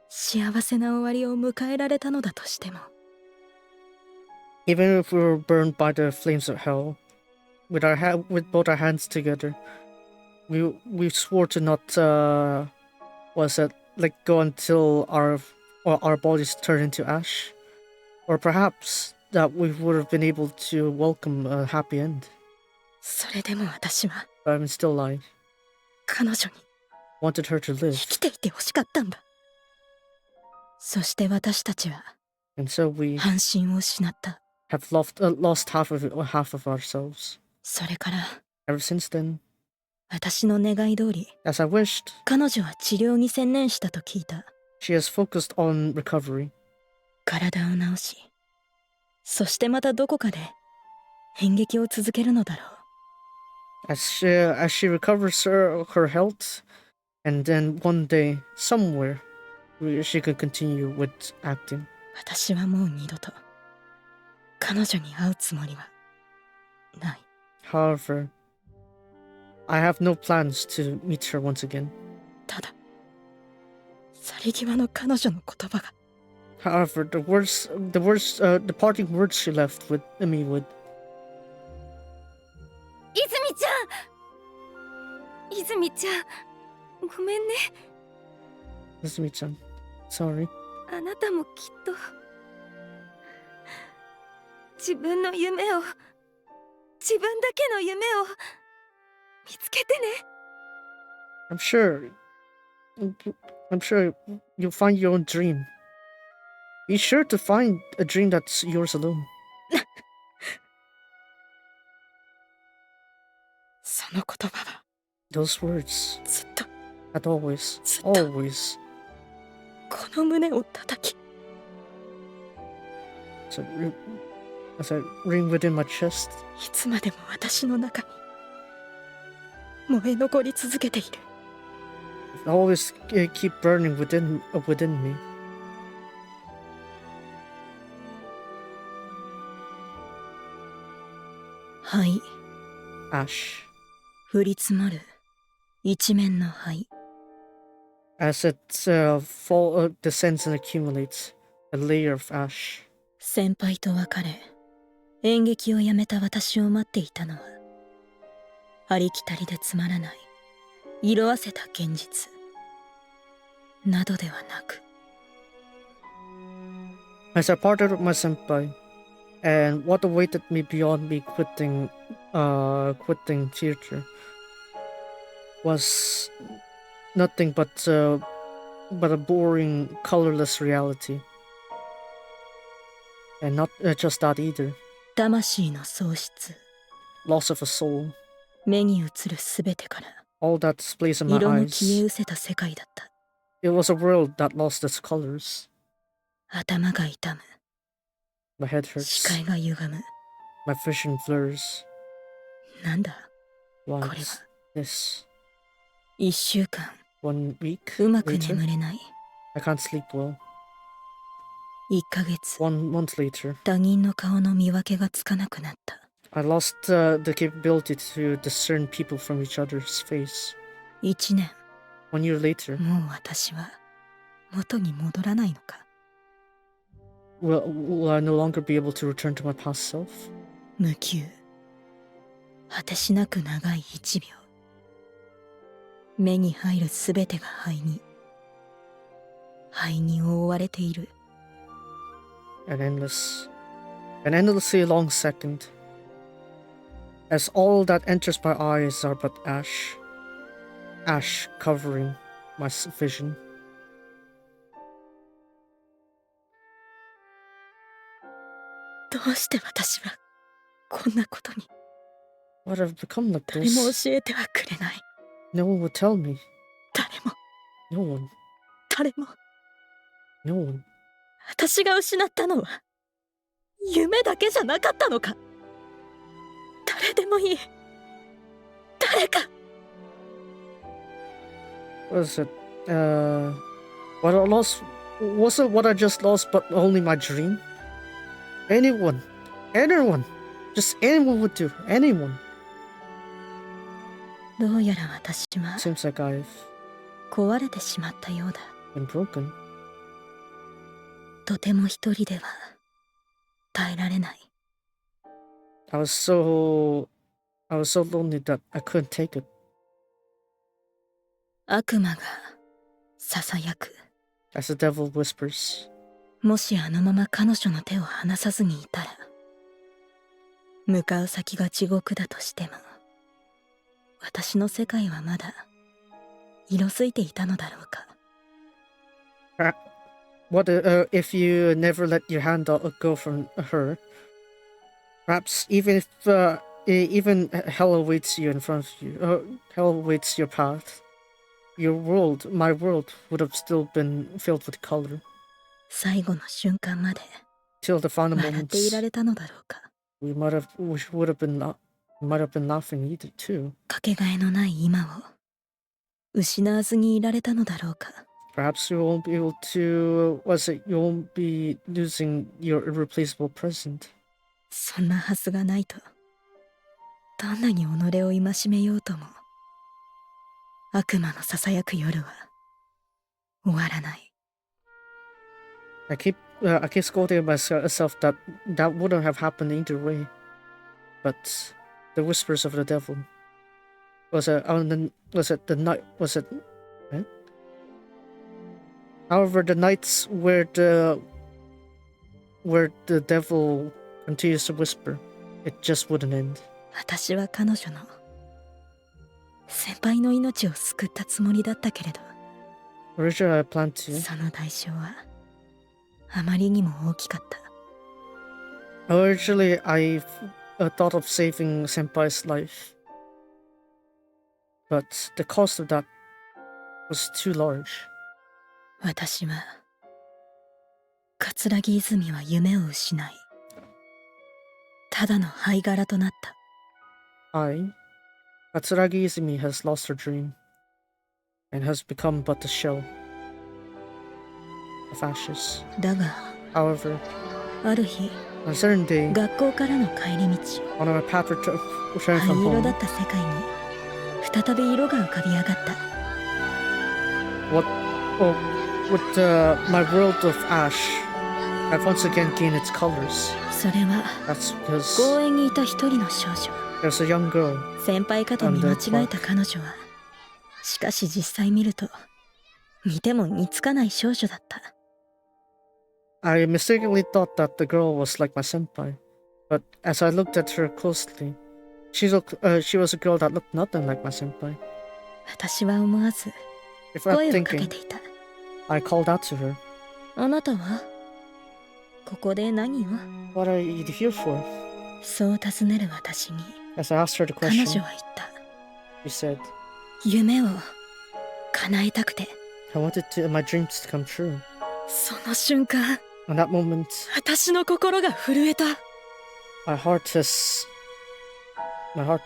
S2: 幸せな終わりを迎えられたのだとしても。
S1: Even if we were burned by the flames of hell, with both our hands together, we swore to not let go until our bodies turned into ash, or perhaps that we would have been able to welcome a happy end.
S2: それでも私は
S1: But I'm still alive.
S2: 彼女に
S1: Wanted her to
S2: 生
S1: live,
S2: きていてほしかったんだ。そして私たちは
S1: and so we
S2: 半身を失った。
S1: have lost half of ourselves.
S2: それから
S1: Ever since then,
S2: 私の願い通り、
S1: as I wished,
S2: 彼女は治療に専念したと聞いた。
S1: she has focused on recovery.
S2: 体を治し、そしてまたどこかで演劇を続けるのだろう。
S1: As she recovers her health, and then one day, somewhere, she could continue with acting.
S2: 私はもう二度と彼女に会うつもりはない。
S1: However, I have no plans to meet her once again.
S2: ただ去り際の彼女の言葉が
S1: However, the parting words she left with me with.
S3: 泉ちゃんごめんね。
S1: Izumi-chan, sorry.
S3: あなたもきっと自分の夢を、自分だけの夢を見つけてね。
S1: I'm sure you'll find your own dream. Be sure to find a dream that's yours alone.
S2: その言葉は
S1: Those words,
S2: ずっと
S1: at always,
S2: ずっと
S1: always.
S2: この胸を叩き
S1: As I ring within my chest.
S2: いつまでも私の中に燃え残り続けている。
S1: Always keep burning within me.
S2: 灰
S1: Ash.
S2: 降り積もる一面の灰。
S1: As it descends and accumulates, a layer of ash.
S2: 先輩と別れ演劇をやめた私を待っていたのはありきたりでつまらない色あせた現実などではなく、
S1: As I parted with my senpai, and what awaited me beyond me quitting theater was nothing but a boring, colorless reality. And not just that either.
S2: 魂の喪失、
S1: Loss of a soul.
S2: 目に映るすべてから
S1: All that displays in my
S2: 色の消え
S1: eyes.
S2: 失せた世界だった。
S1: It was a world that lost its colors.
S2: 頭が痛む、
S1: My head
S2: 視
S1: hurts.
S2: 界が歪む。
S1: My vision blurs.
S2: なんだ
S1: What
S2: これは。
S1: is this?
S2: 1週間
S1: 1 week
S2: うまく
S1: later?
S2: 眠れない。
S1: I can't sleep well.
S2: 1ヶ月
S1: 1 month later,
S2: 他人の顔の見分けがつかなくなった。
S1: I lost the capability to discern people from each other's face.
S2: 1年
S1: 1 year later,
S2: もう私は元に戻らないのか。
S1: will I no longer be able to return to my past self?
S2: 無休果てしなく長い1秒、目に入るすべてが灰に覆われている。
S1: An endlessly long second, as all that enters my eyes are but ash. Ash covering my vision.
S2: どうして私はこんなことに。
S1: What have I become like
S2: 誰も
S1: this?
S2: 教えてはくれない。
S1: No one would tell me.
S2: 誰も
S1: No one.
S2: 誰も。
S1: No one.
S2: 私が失ったのは夢だけじゃなかったのか。誰でもいい、誰か。
S1: What is it? What I lost wasn't what I just lost, but only my dream. Anyone, just anyone would do. Anyone.
S2: どうやら私は
S1: Seems like I've
S2: 壊れてしまったようだ。
S1: been broken.
S2: とても一人では耐えられない。
S1: I was so lonely that I couldn't take it.
S2: 悪魔がささやく。
S1: As the devil whispers,
S2: もしあのまま彼女の手を離さずにいたら、向かう先が地獄だとしても、私の世界はまだ色づいていたのだろうか。
S1: what if you never let your hand go from her? Perhaps even hell awaits you in front of you. Hell awaits your path. Your world, my world, would have still been filled with color.
S2: 最後の瞬間まで
S1: Till the final
S2: 笑ってい
S1: moments,
S2: られたのだろうか。
S1: we might have been laughing either too.
S2: かけがえのない今を失わずにいられたのだろうか。
S1: Perhaps you won't be able to. You won't be losing your irreplaceable present.
S2: そんなはずがないと、どんなに己を戒めようとも、悪魔のささやく夜は終わらない。
S1: I keep scolding myself that wouldn't have happened either way. But the whispers of the devil was it the night was it? Eh? However, the nights where the devil continues to whisper, it just wouldn't end.
S2: 私は彼女の先輩の命を救ったつもりだったけれど、
S1: Originally, I planned to.
S2: その代償はあまりにも大きかった。
S1: Originally, I thought of saving Senpai's life, but the cost of that was too large.
S2: 私は葛城泉は夢を失い、ただの灰殻となった。
S1: Katsuragi Izumi has lost her dream and has become but a shell of ashes.
S2: だが
S1: However,
S2: ある日、
S1: on a certain day,
S2: 学校からの帰り道、
S1: on my path returning
S2: 灰
S1: from
S2: 色だ
S1: home,
S2: った世界に再び色が浮かび上がった。
S1: my world of ash had once again gained its colors.
S2: それは
S1: That's because
S2: 公園にいた一人の少女、
S1: there's a young girl.
S2: 先輩かと見間違えた彼女は、しかし実際見ると見ても似つかない少女だった。
S1: I mistakenly thought that the girl was like my senpai, but as I looked at her closely, she was a girl that looked nothing like my senpai.
S2: 私は思わず
S1: Without
S2: 声をかけ
S1: thinking,
S2: ていた。
S1: I called out to her.
S2: あなたはここで何を？
S1: What are you here for?
S2: そう尋ねる私に
S1: As I asked her the
S2: 彼女
S1: question,
S2: は言った。
S1: she said,
S2: 夢を叶えたくて。
S1: I wanted my dreams to come true.
S2: その瞬間、
S1: On that moment,
S2: 私の心が震えた。
S1: my heart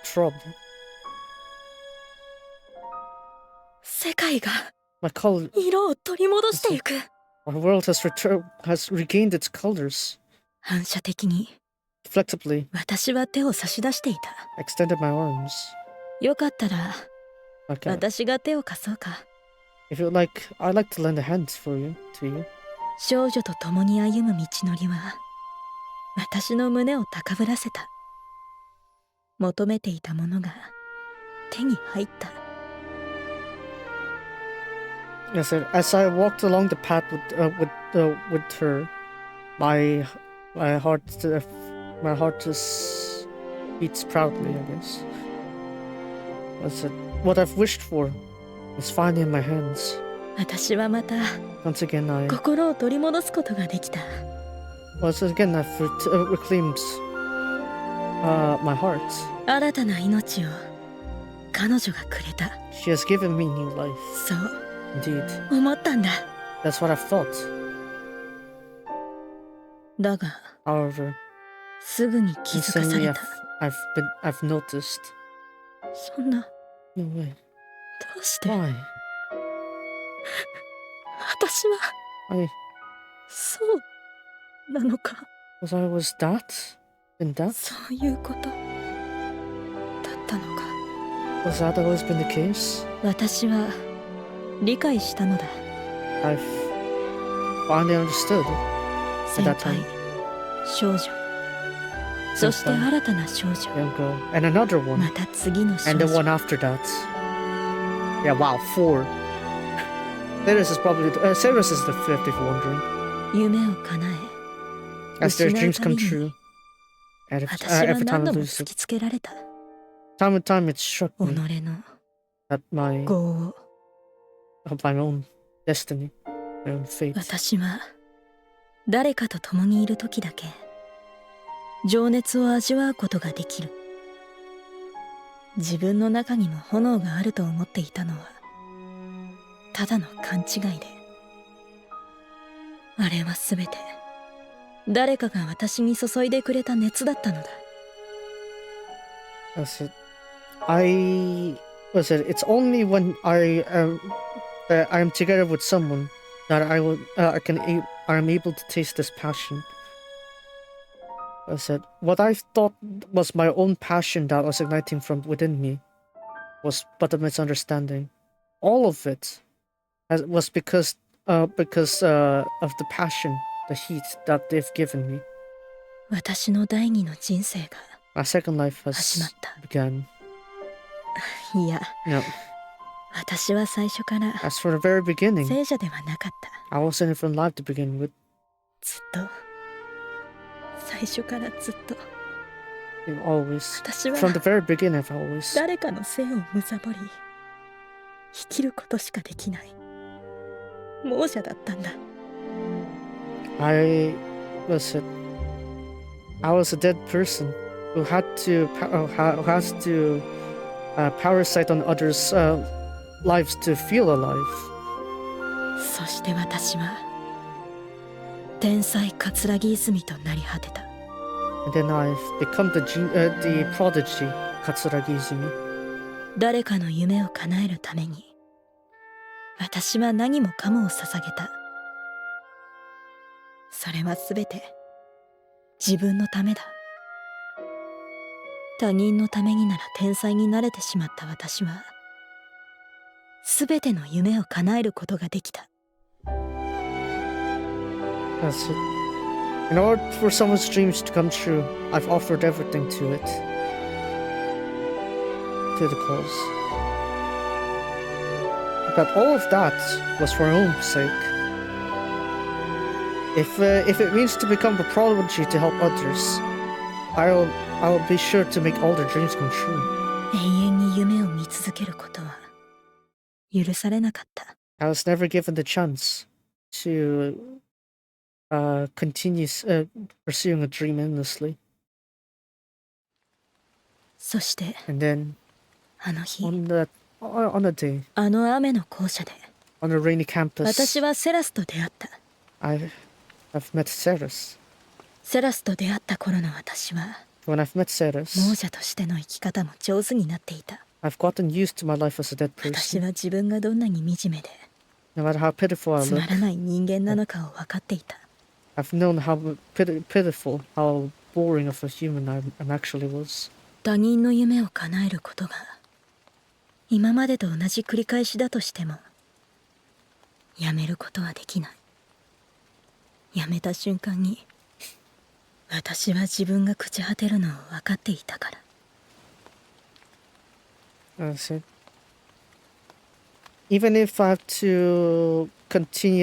S1: throbbed.
S2: 世界が
S1: My color,
S2: 色を取り戻してゆく。
S1: our world has regained its colors.
S2: 反射的に
S1: Flexibly,
S2: 私は手を差し出していた。
S1: I extended my arms.
S2: よかったら
S1: Okay.
S2: 私が手を貸そうか。
S1: If you'd like, I'd like to lend a hand to you.
S2: 少女と共に歩む道のりは私の胸を高ぶらせた。求めていたものが手に入った。
S1: As I walked along the path with her, my heart just beats proudly. I guess. I said, what I've wished for is finally in my hands.
S2: 私はまた
S1: Once again, I
S2: 心を取り戻すことができた。
S1: I've reclaimed my heart.
S2: 新たな命を彼女がくれた。
S1: She has given me new life.
S2: そう
S1: Indeed,
S2: 思ったんだ。
S1: that's what I've thought.
S2: だが
S1: However,
S2: すぐに気づかさ
S1: recently
S2: れた。
S1: I've noticed.
S2: そんな、
S1: No way.
S2: どうして
S1: Why?
S2: 私は
S1: I
S2: そうなのか。
S1: was that in that?
S2: そういうことだったのか。
S1: Was that always been the case?
S2: 私は理解したのだ。
S1: I've finally understood.
S2: 先
S1: that
S2: 輩
S1: time.
S2: 少女、そして新たな少女、
S1: Young girl. And another one.
S2: また次の少
S1: And the
S2: 女。
S1: one after that. Yeah, wow, 4. Ceres is the fifth, if you're wondering.
S2: 夢を叶え、
S1: As their
S2: 失う
S1: dreams
S2: た
S1: come
S2: びに
S1: true. And
S2: 私は
S1: every time
S2: 何
S1: I
S2: 度も
S1: lose
S2: 突
S1: it.
S2: きつけられた。
S1: Time and time it struck
S2: 己
S1: me
S2: の
S1: that my
S2: 業を。
S1: own destiny, my own fate.
S2: 私は誰かと共にいる時だけ情熱を味わうことができる。自分の中にも炎があると思っていたのはただの勘違いで、あれはすべて誰かが私に注いでくれた熱だったのだ。
S1: That's it. It's only when I am together with someone that I am able to taste this passion. I said, what I thought was my own passion that was igniting from within me was but a misunderstanding. All of it was because of the passion, the heat that they've given me.
S2: 私の第二の人生が
S1: My second life
S2: 始まっ
S1: has
S2: た。
S1: begun.
S2: いや、
S1: No,
S2: 私は最初から
S1: as for the very beginning,
S2: 聖者ではなかった。
S1: I wasn't even alive to begin with.
S2: ずっと、最初からずっと
S1: Always.
S2: 私は
S1: From the very beginning, I've always.
S2: 誰かの性をむさぼり、生きることしかできない亡者だったんだ。
S1: I was a dead person who had to who has to parasite on others' lives to feel alive.
S2: そして私は天才桂木泉となり果てた。
S1: And then I've become the prodigy Katsuragi Izumi.
S2: 誰かの夢を叶えるために私は何もかもを捧げた。それはすべて自分のためだ。他人のためになら天才になれてしまった私はすべての夢を叶えることができた。
S1: That's it. In order for someone's dreams to come true, I've offered everything to it. To the cause. But all of that was for my own sake. If it means to become a prodigy to help others, I'll be sure to make all their dreams come true.
S2: 永遠に夢を見続けることは許されなかった。
S1: I was never given the chance to continue pursuing a dream endlessly.
S2: そして
S1: And then
S2: あの日
S1: on a day,
S2: あの雨の校舎で
S1: on a rainy campus,
S2: 私はセラスと出会った。
S1: I've met Ceres.
S2: セラスと出会った頃の私は
S1: When I've met
S2: 亡
S1: Ceres,
S2: 者としての生き方も上手になっていた。
S1: I've gotten used to my life as a dead
S2: 私
S1: person.
S2: は自分がどんなに惨めで
S1: No matter how pitiful I
S2: つま
S1: look,
S2: らない人間なのかを分かっていた。
S1: I've known how pitiful, how boring of a human I actually was.
S2: 他人の夢を叶えることが今までと同じ繰り返しだとしてもやめることはできない。やめた瞬間に私は自分が朽ち果てるのを分かっていたから。
S1: That's it. Even if I have to continue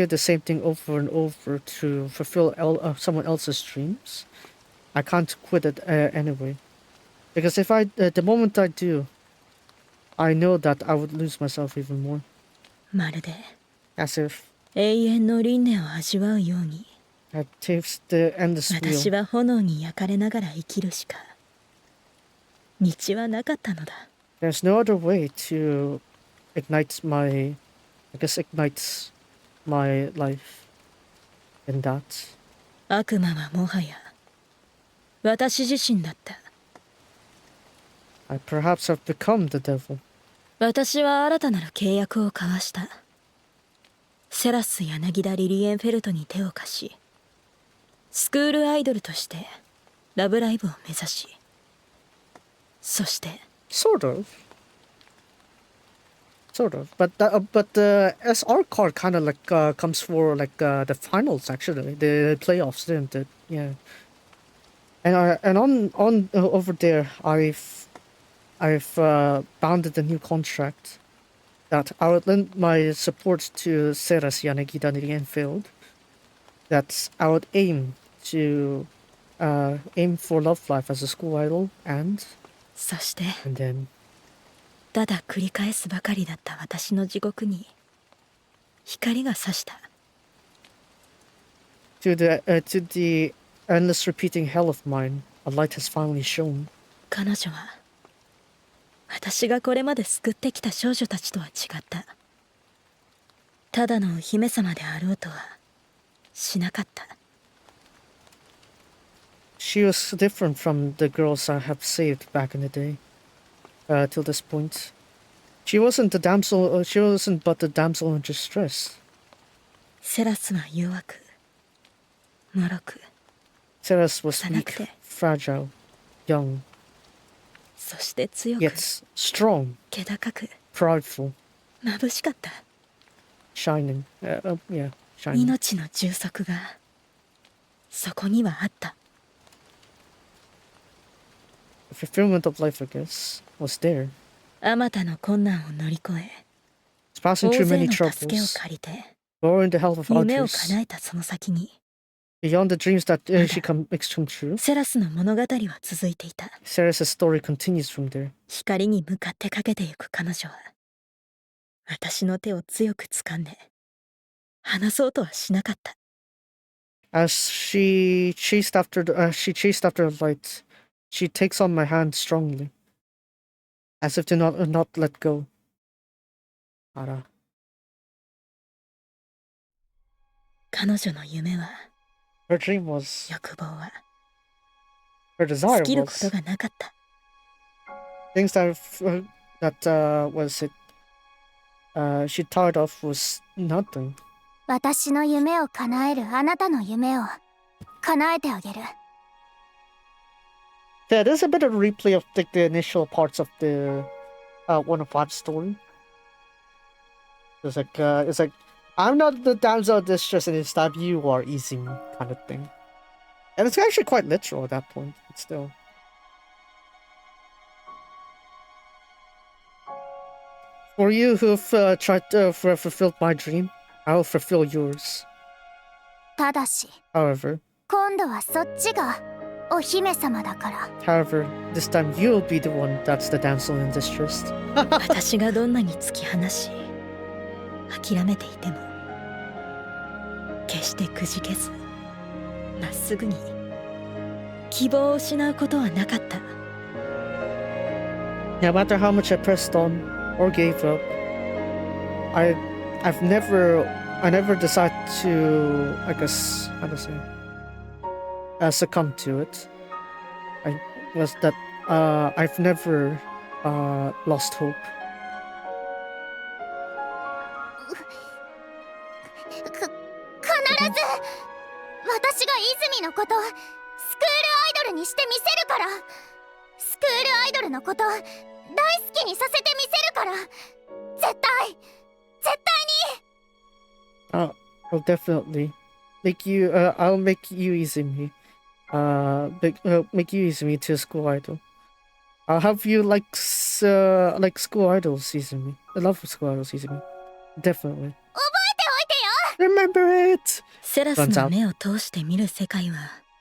S1: the same thing over and over to fulfill someone else's dreams, I can't quit it anyway. Because if the moment I do, I know that I would lose myself even more.
S2: まるで
S1: As if
S2: 永遠の輪廻を味わうように
S1: I taste the endless
S2: 私
S1: wheel.
S2: は炎に焼かれながら生きるしか道はなかったのだ。
S1: There's no other way to ignites my life in that.
S2: 悪魔はもはや私自身だった。
S1: I perhaps have become the devil.
S2: 私は新たなる契約を交わした。セラス柳田リリエンフェルトに手を貸しスクールアイドルとしてラブライブを目指し、そして
S1: Sort of. But the SR card kind of comes for the finals actually, the playoffs, didn't it? Yeah. And on over there, I've bounded a new contract that I would lend my support to Ceres Yanagida in the Enfield. That I would aim for Love Life as a school idol, and
S2: そして
S1: then
S2: ただ繰り返すばかりだった私の地獄に光が差した。
S1: to the endless repeating hell of mine, a light has finally shone.
S2: 彼女は私がこれまで救ってきた少女たちとは違った。ただのお姫様であろうとはしなかった。
S1: She was different from the girls I have saved back in the day. Till this point, she wasn't but the damsel in distress.
S2: セラスは弱く、脆く、
S1: Ceres was
S2: さなく
S1: weak,
S2: て
S1: fragile, young,
S2: そして強く
S1: yet strong,
S2: 気高く
S1: prideful,
S2: 眩しかった。
S1: shining. Yeah, shining.
S2: 命の充足がそこにはあった。
S1: The fulfillment of life, I guess, was there.
S2: あまたの困難を乗り越え
S1: It's passing
S2: 大
S1: through
S2: 勢
S1: many
S2: の助けを
S1: troubles,
S2: 借りて
S1: borrowing the help of
S2: 夢を
S1: others,
S2: 叶えたその先に
S1: beyond the dreams that she makes come true.
S2: セラスの物語は続いていた。
S1: Ceres' story continues from there.
S2: 光に向かってかけてゆく彼女は私の手を強く掴んで離そうとはしなかった。
S1: As she chased after the light, she takes on my hand strongly, as if to not let go. Ara.
S2: 彼女の夢は
S1: Her dream was,
S2: 欲望は
S1: her
S2: 尽
S1: desire
S2: きること
S1: was
S2: がなかった。
S1: things she tired of was nothing.
S3: 私の夢を叶えるあなたの夢を叶えてあげる。
S1: Yeah, there's a bit of replay of the initial parts of the 105 story. It's like I'm not the damsel of distress, and it's that you are Izumi kind of thing. And it's actually quite literal at that point, but still. For you who've tried to fulfill my dream, I'll fulfill yours.
S3: ただし
S1: However,
S3: 今度はそっちがお姫様だから。
S1: however, this time you'll be the one that's the damsel in distress.
S2: 私がどんなに突き放し諦めていても決してくじけずまっすぐに希望を失うことはなかった。
S1: No matter how much I pressed on or gave up, I never decided to, I guess, how to say, succumb to it. I've never lost hope.
S3: 必ず私が泉のことスクールアイドルにしてみせるから。スクールアイドルのこと大好きにさせてみせるから。絶対に。
S1: I'll definitely make you. I'll make you Izumi. Make you Izumi to a school idol. I'll have you like school idols, Izumi. I love school idols, Izumi. Definitely.
S3: 覚えておいてよ。
S1: Remember it.
S2: セラスの目を通して見る世界は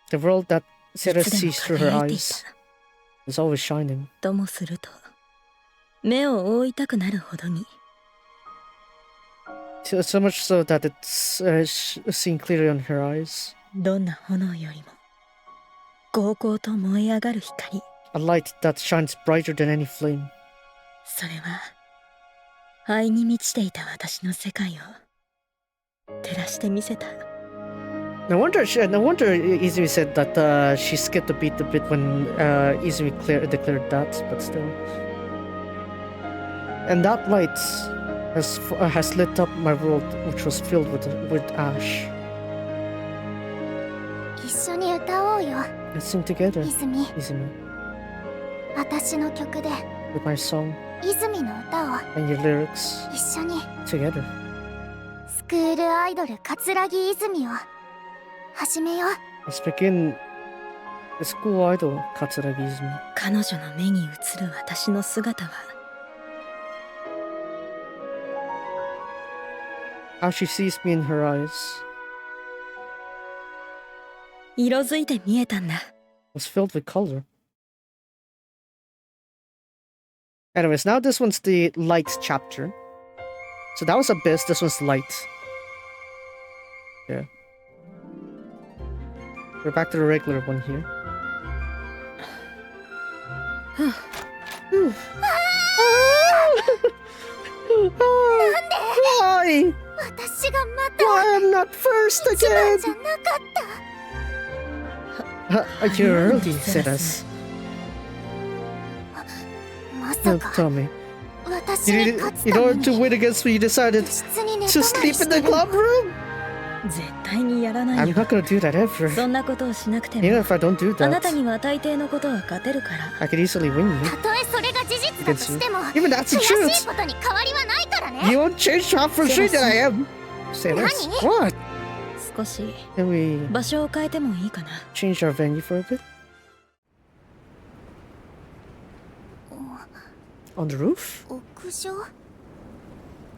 S1: The world that
S2: いつで
S1: Ceres
S2: も
S1: sees through her
S2: 輝いてい
S1: eyes
S2: た。
S1: is always shining.
S2: ともすると目を覆いたくなるほどに
S1: So much so that it's seen clearly on her eyes.
S2: どんな炎よりも豪々と燃え上がる光。
S1: A light that shines brighter than any flame.
S2: それは愛に満ちていた私の世界を照らしてみせた。
S1: No wonder Izumi said that she skipped a beat when Izumi declared that, but still. And that light has lit up my world, which was filled with ash.
S3: 一緒に歌おうよ。
S1: Let's sing together,
S3: 泉。
S1: Izumi,
S3: 私の曲で
S1: with my song
S3: 泉の歌を
S1: and your lyrics
S3: 一緒に。
S1: together.
S3: スクールアイドル桂木泉を始めよう。
S1: Let's begin the school idol, Katsuragi Izumi.
S2: 彼女の目に映る私の姿は
S1: How she sees me in her eyes
S2: 色づいて見えたんだ。
S1: was filled with color. Anyways, now this one's the light chapter. So that was Abyss, this one's light. Yeah. We're back to the regular one here. Why?
S3: 私がまた
S1: Why I'm not first
S3: 一番
S1: again?
S3: じゃなかった。
S1: You're early, Ceres.
S3: まさ
S1: No,
S3: か
S1: tell me.
S3: 私に勝つ
S1: In
S3: ため
S1: order to
S3: に
S1: win against me, you decided
S3: 室に寝
S1: to
S3: 泊まり
S1: sleep
S3: し
S1: in
S3: て
S1: the
S3: る。
S1: club room?
S2: 絶対にやらない
S1: I'm
S2: よ。
S1: not gonna do that ever.
S2: そんなことをしなくて
S1: Even
S2: も
S1: if I don't do
S2: あなた
S1: that,
S2: には大抵のことは勝てるから。
S1: I could easily win you.
S3: たとえそれが事実だとしても
S1: Even that's the
S3: 悔しい
S1: truth.
S3: ことに変わりはないからね。
S1: You won't change how frustrated I am. Say this. What?
S2: 少し
S1: Can we
S2: 場所を変えてもいいかな。
S1: change our venue for a bit? On the roof?
S3: 屋上？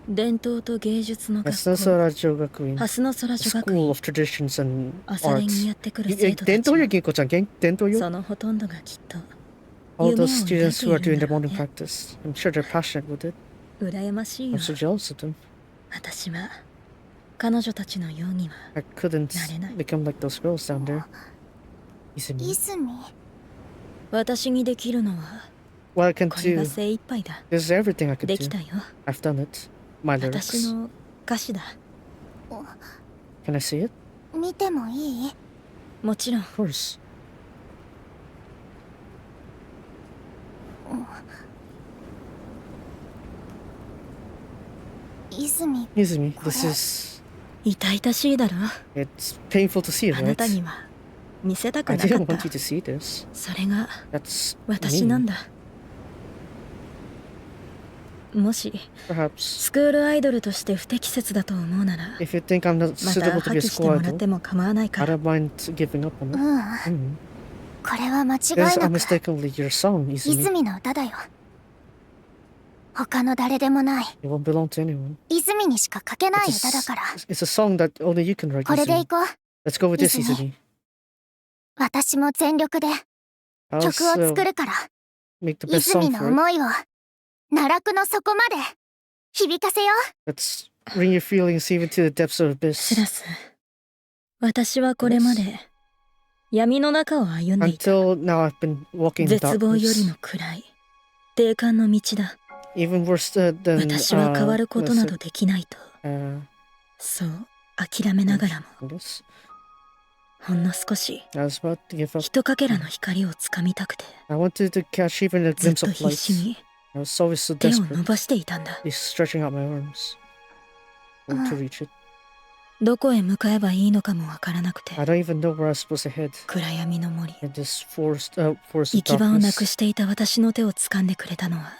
S2: 伝統と芸術の学校
S1: Asnasora Jogakuin.
S2: ハスの空
S1: A
S2: 女学
S1: school
S2: 院
S1: of traditions and
S2: 朝練
S1: arts.
S2: にやってくる生徒たち
S1: Dento yo,
S2: は
S1: Ginko-chan. Dento yo?
S2: そのほとんどがきっと
S1: All
S2: 夢を
S1: those
S2: 抱い
S1: students
S2: て
S1: who
S2: い
S1: are
S2: る
S1: doing
S2: んだ
S1: their
S2: ろう
S1: morning
S2: ね。
S1: practice. I'm sure they're passionate with it.
S2: 羨ましい
S1: I'm
S2: よ。
S1: so jealous of them.
S2: 私は彼女たちのようには
S1: I couldn't
S2: Narenai.
S1: become like those girls down there. Izumi.
S3: 泉？
S2: 私にできるのは
S1: What I can
S2: これが
S1: do
S2: 精一杯だ。
S1: is everything I could
S2: でき
S1: do.
S2: たよ。
S1: I've done it. My
S2: 私
S1: lyrics.
S2: の歌詞だ。
S1: Can I see it?
S3: 見てもいい？
S2: もちろん
S1: Of course.
S3: 泉、
S1: Izumi, this is...
S2: 痛々しいだろ。
S1: It's painful to see it,
S2: あな
S1: right?
S2: たには見せたく
S1: I
S2: なか
S1: didn't
S2: った。
S1: want you to see this.
S2: それが
S1: That's
S2: 私なん
S1: mean.
S2: だ。もし
S1: Perhaps
S2: スクールアイドルとして不適切だと思うなら
S1: if you think I'm not
S2: また
S1: suitable
S2: 破
S1: to be a
S2: 棄して
S1: school
S2: もらっ
S1: idol,
S2: ても構わないか
S1: I
S2: ら。
S1: don't mind giving up on
S3: う
S1: it.
S3: ん。
S1: Mm.
S3: これは間違
S1: This
S3: い
S1: is
S3: なく
S1: unmistakably your song, Izumi.
S3: 泉の歌だよ。他の誰でもない
S1: It won't belong to anyone.
S3: 泉にしか書けない
S1: It's
S3: 歌だ
S1: a,
S3: から。
S1: it's a song that only you can write,
S3: これで
S1: Izumi.
S3: いこう。
S1: Let's go with this,
S3: Izumi.
S1: Izumi.
S3: 私も全力で
S1: I'll
S3: 曲を作るから。
S1: make the best song
S3: 泉の
S1: for it.
S3: 思いを奈落の底まで響かせよう。
S1: Let's bring your feelings even to the depths of
S2: シラ
S1: abyss.
S2: ス、私はこれまで闇の中を歩んでいた。
S1: Until now, I've been walking in
S2: 絶望より
S1: darkness.
S2: も暗い低感の道だ。
S1: Even worse than
S2: 私は変わることなどできないと、
S1: uh,
S2: そう諦めながらも
S1: I guess.
S2: ほんの少し
S1: I was about to give up.
S2: ひとかけらの光をつかみたくて
S1: I wanted to catch even a
S2: ずっ
S1: glimpse
S2: と
S1: of
S2: 必死
S1: light.
S2: に
S1: I was always so
S2: 手を
S1: desperate.
S2: 伸ばしていたんだ。
S1: He's stretching out my arms. I want to reach it.
S2: どこへ向かえばいいのかもわからなくて
S1: I don't even know where I'm supposed to head.
S2: 暗闇の森
S1: In this forest of
S2: 行き場をな
S1: darkness.
S2: くしていた私の手を掴んでくれたのは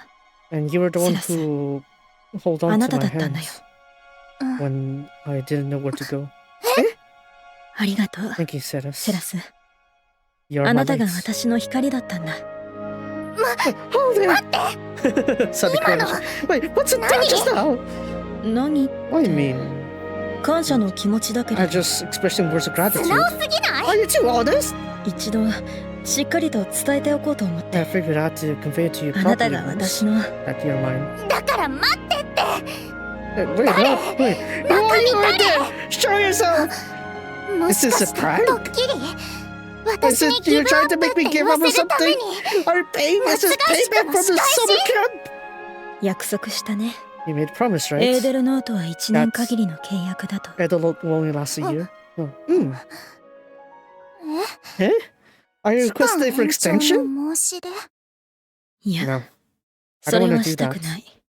S1: And you were the one
S2: Silas.
S1: who hold
S2: あ
S1: on
S2: な
S1: to
S2: た
S1: my
S2: だったんだよ。
S1: hands when I didn't know where to go.
S2: ありがとう
S1: Thank you, Seras.
S2: セラス。
S1: You're
S2: あ
S1: my
S2: なたが
S1: light.
S2: 私の光だったんだ。
S1: Hold it! Suddenly crashed. Wait, what's it that just now?
S2: 何
S1: What do you mean?
S2: 感謝の気持ちだけ
S1: I'm
S2: ど
S1: just expressing words of
S3: 素
S1: gratitude.
S3: 直すぎない？
S1: Are you too honest?
S2: 一度しっかりと伝えておこうと思っ
S1: I
S2: て
S1: figured out to convey to you
S2: あなた
S1: properly
S2: が
S1: once
S2: 私の
S1: that you're mine.
S3: だから待ってって。
S1: Wait, no, wait. Who are you right there? Show yourself!
S3: もしか
S1: Is this a
S3: して
S1: prank?
S3: ドッキリ？ Is 私に
S1: it
S3: ギ
S1: you
S3: ブア
S1: trying
S3: ッ
S1: to
S3: プ
S1: make
S3: って
S1: me
S3: 言
S1: give
S3: わ
S1: up
S3: せ
S1: on
S3: るため
S1: something?
S3: に
S1: Are paying us as payback from the summer camp?
S2: 約束したね。
S1: You made a promise,
S2: エー
S1: right?
S2: デルノートは1年限りの契約だと。
S1: Edelot will only last a year. Oh. Hmm.
S3: え？
S1: Eh? Are you
S3: 期間
S1: requesting for
S3: 延長
S1: extension?
S3: の申し出？
S2: いや、
S1: No. I
S2: そ
S1: don't
S2: れ
S1: want
S2: は
S1: to
S2: し
S1: do
S2: たく
S1: that.
S2: ない。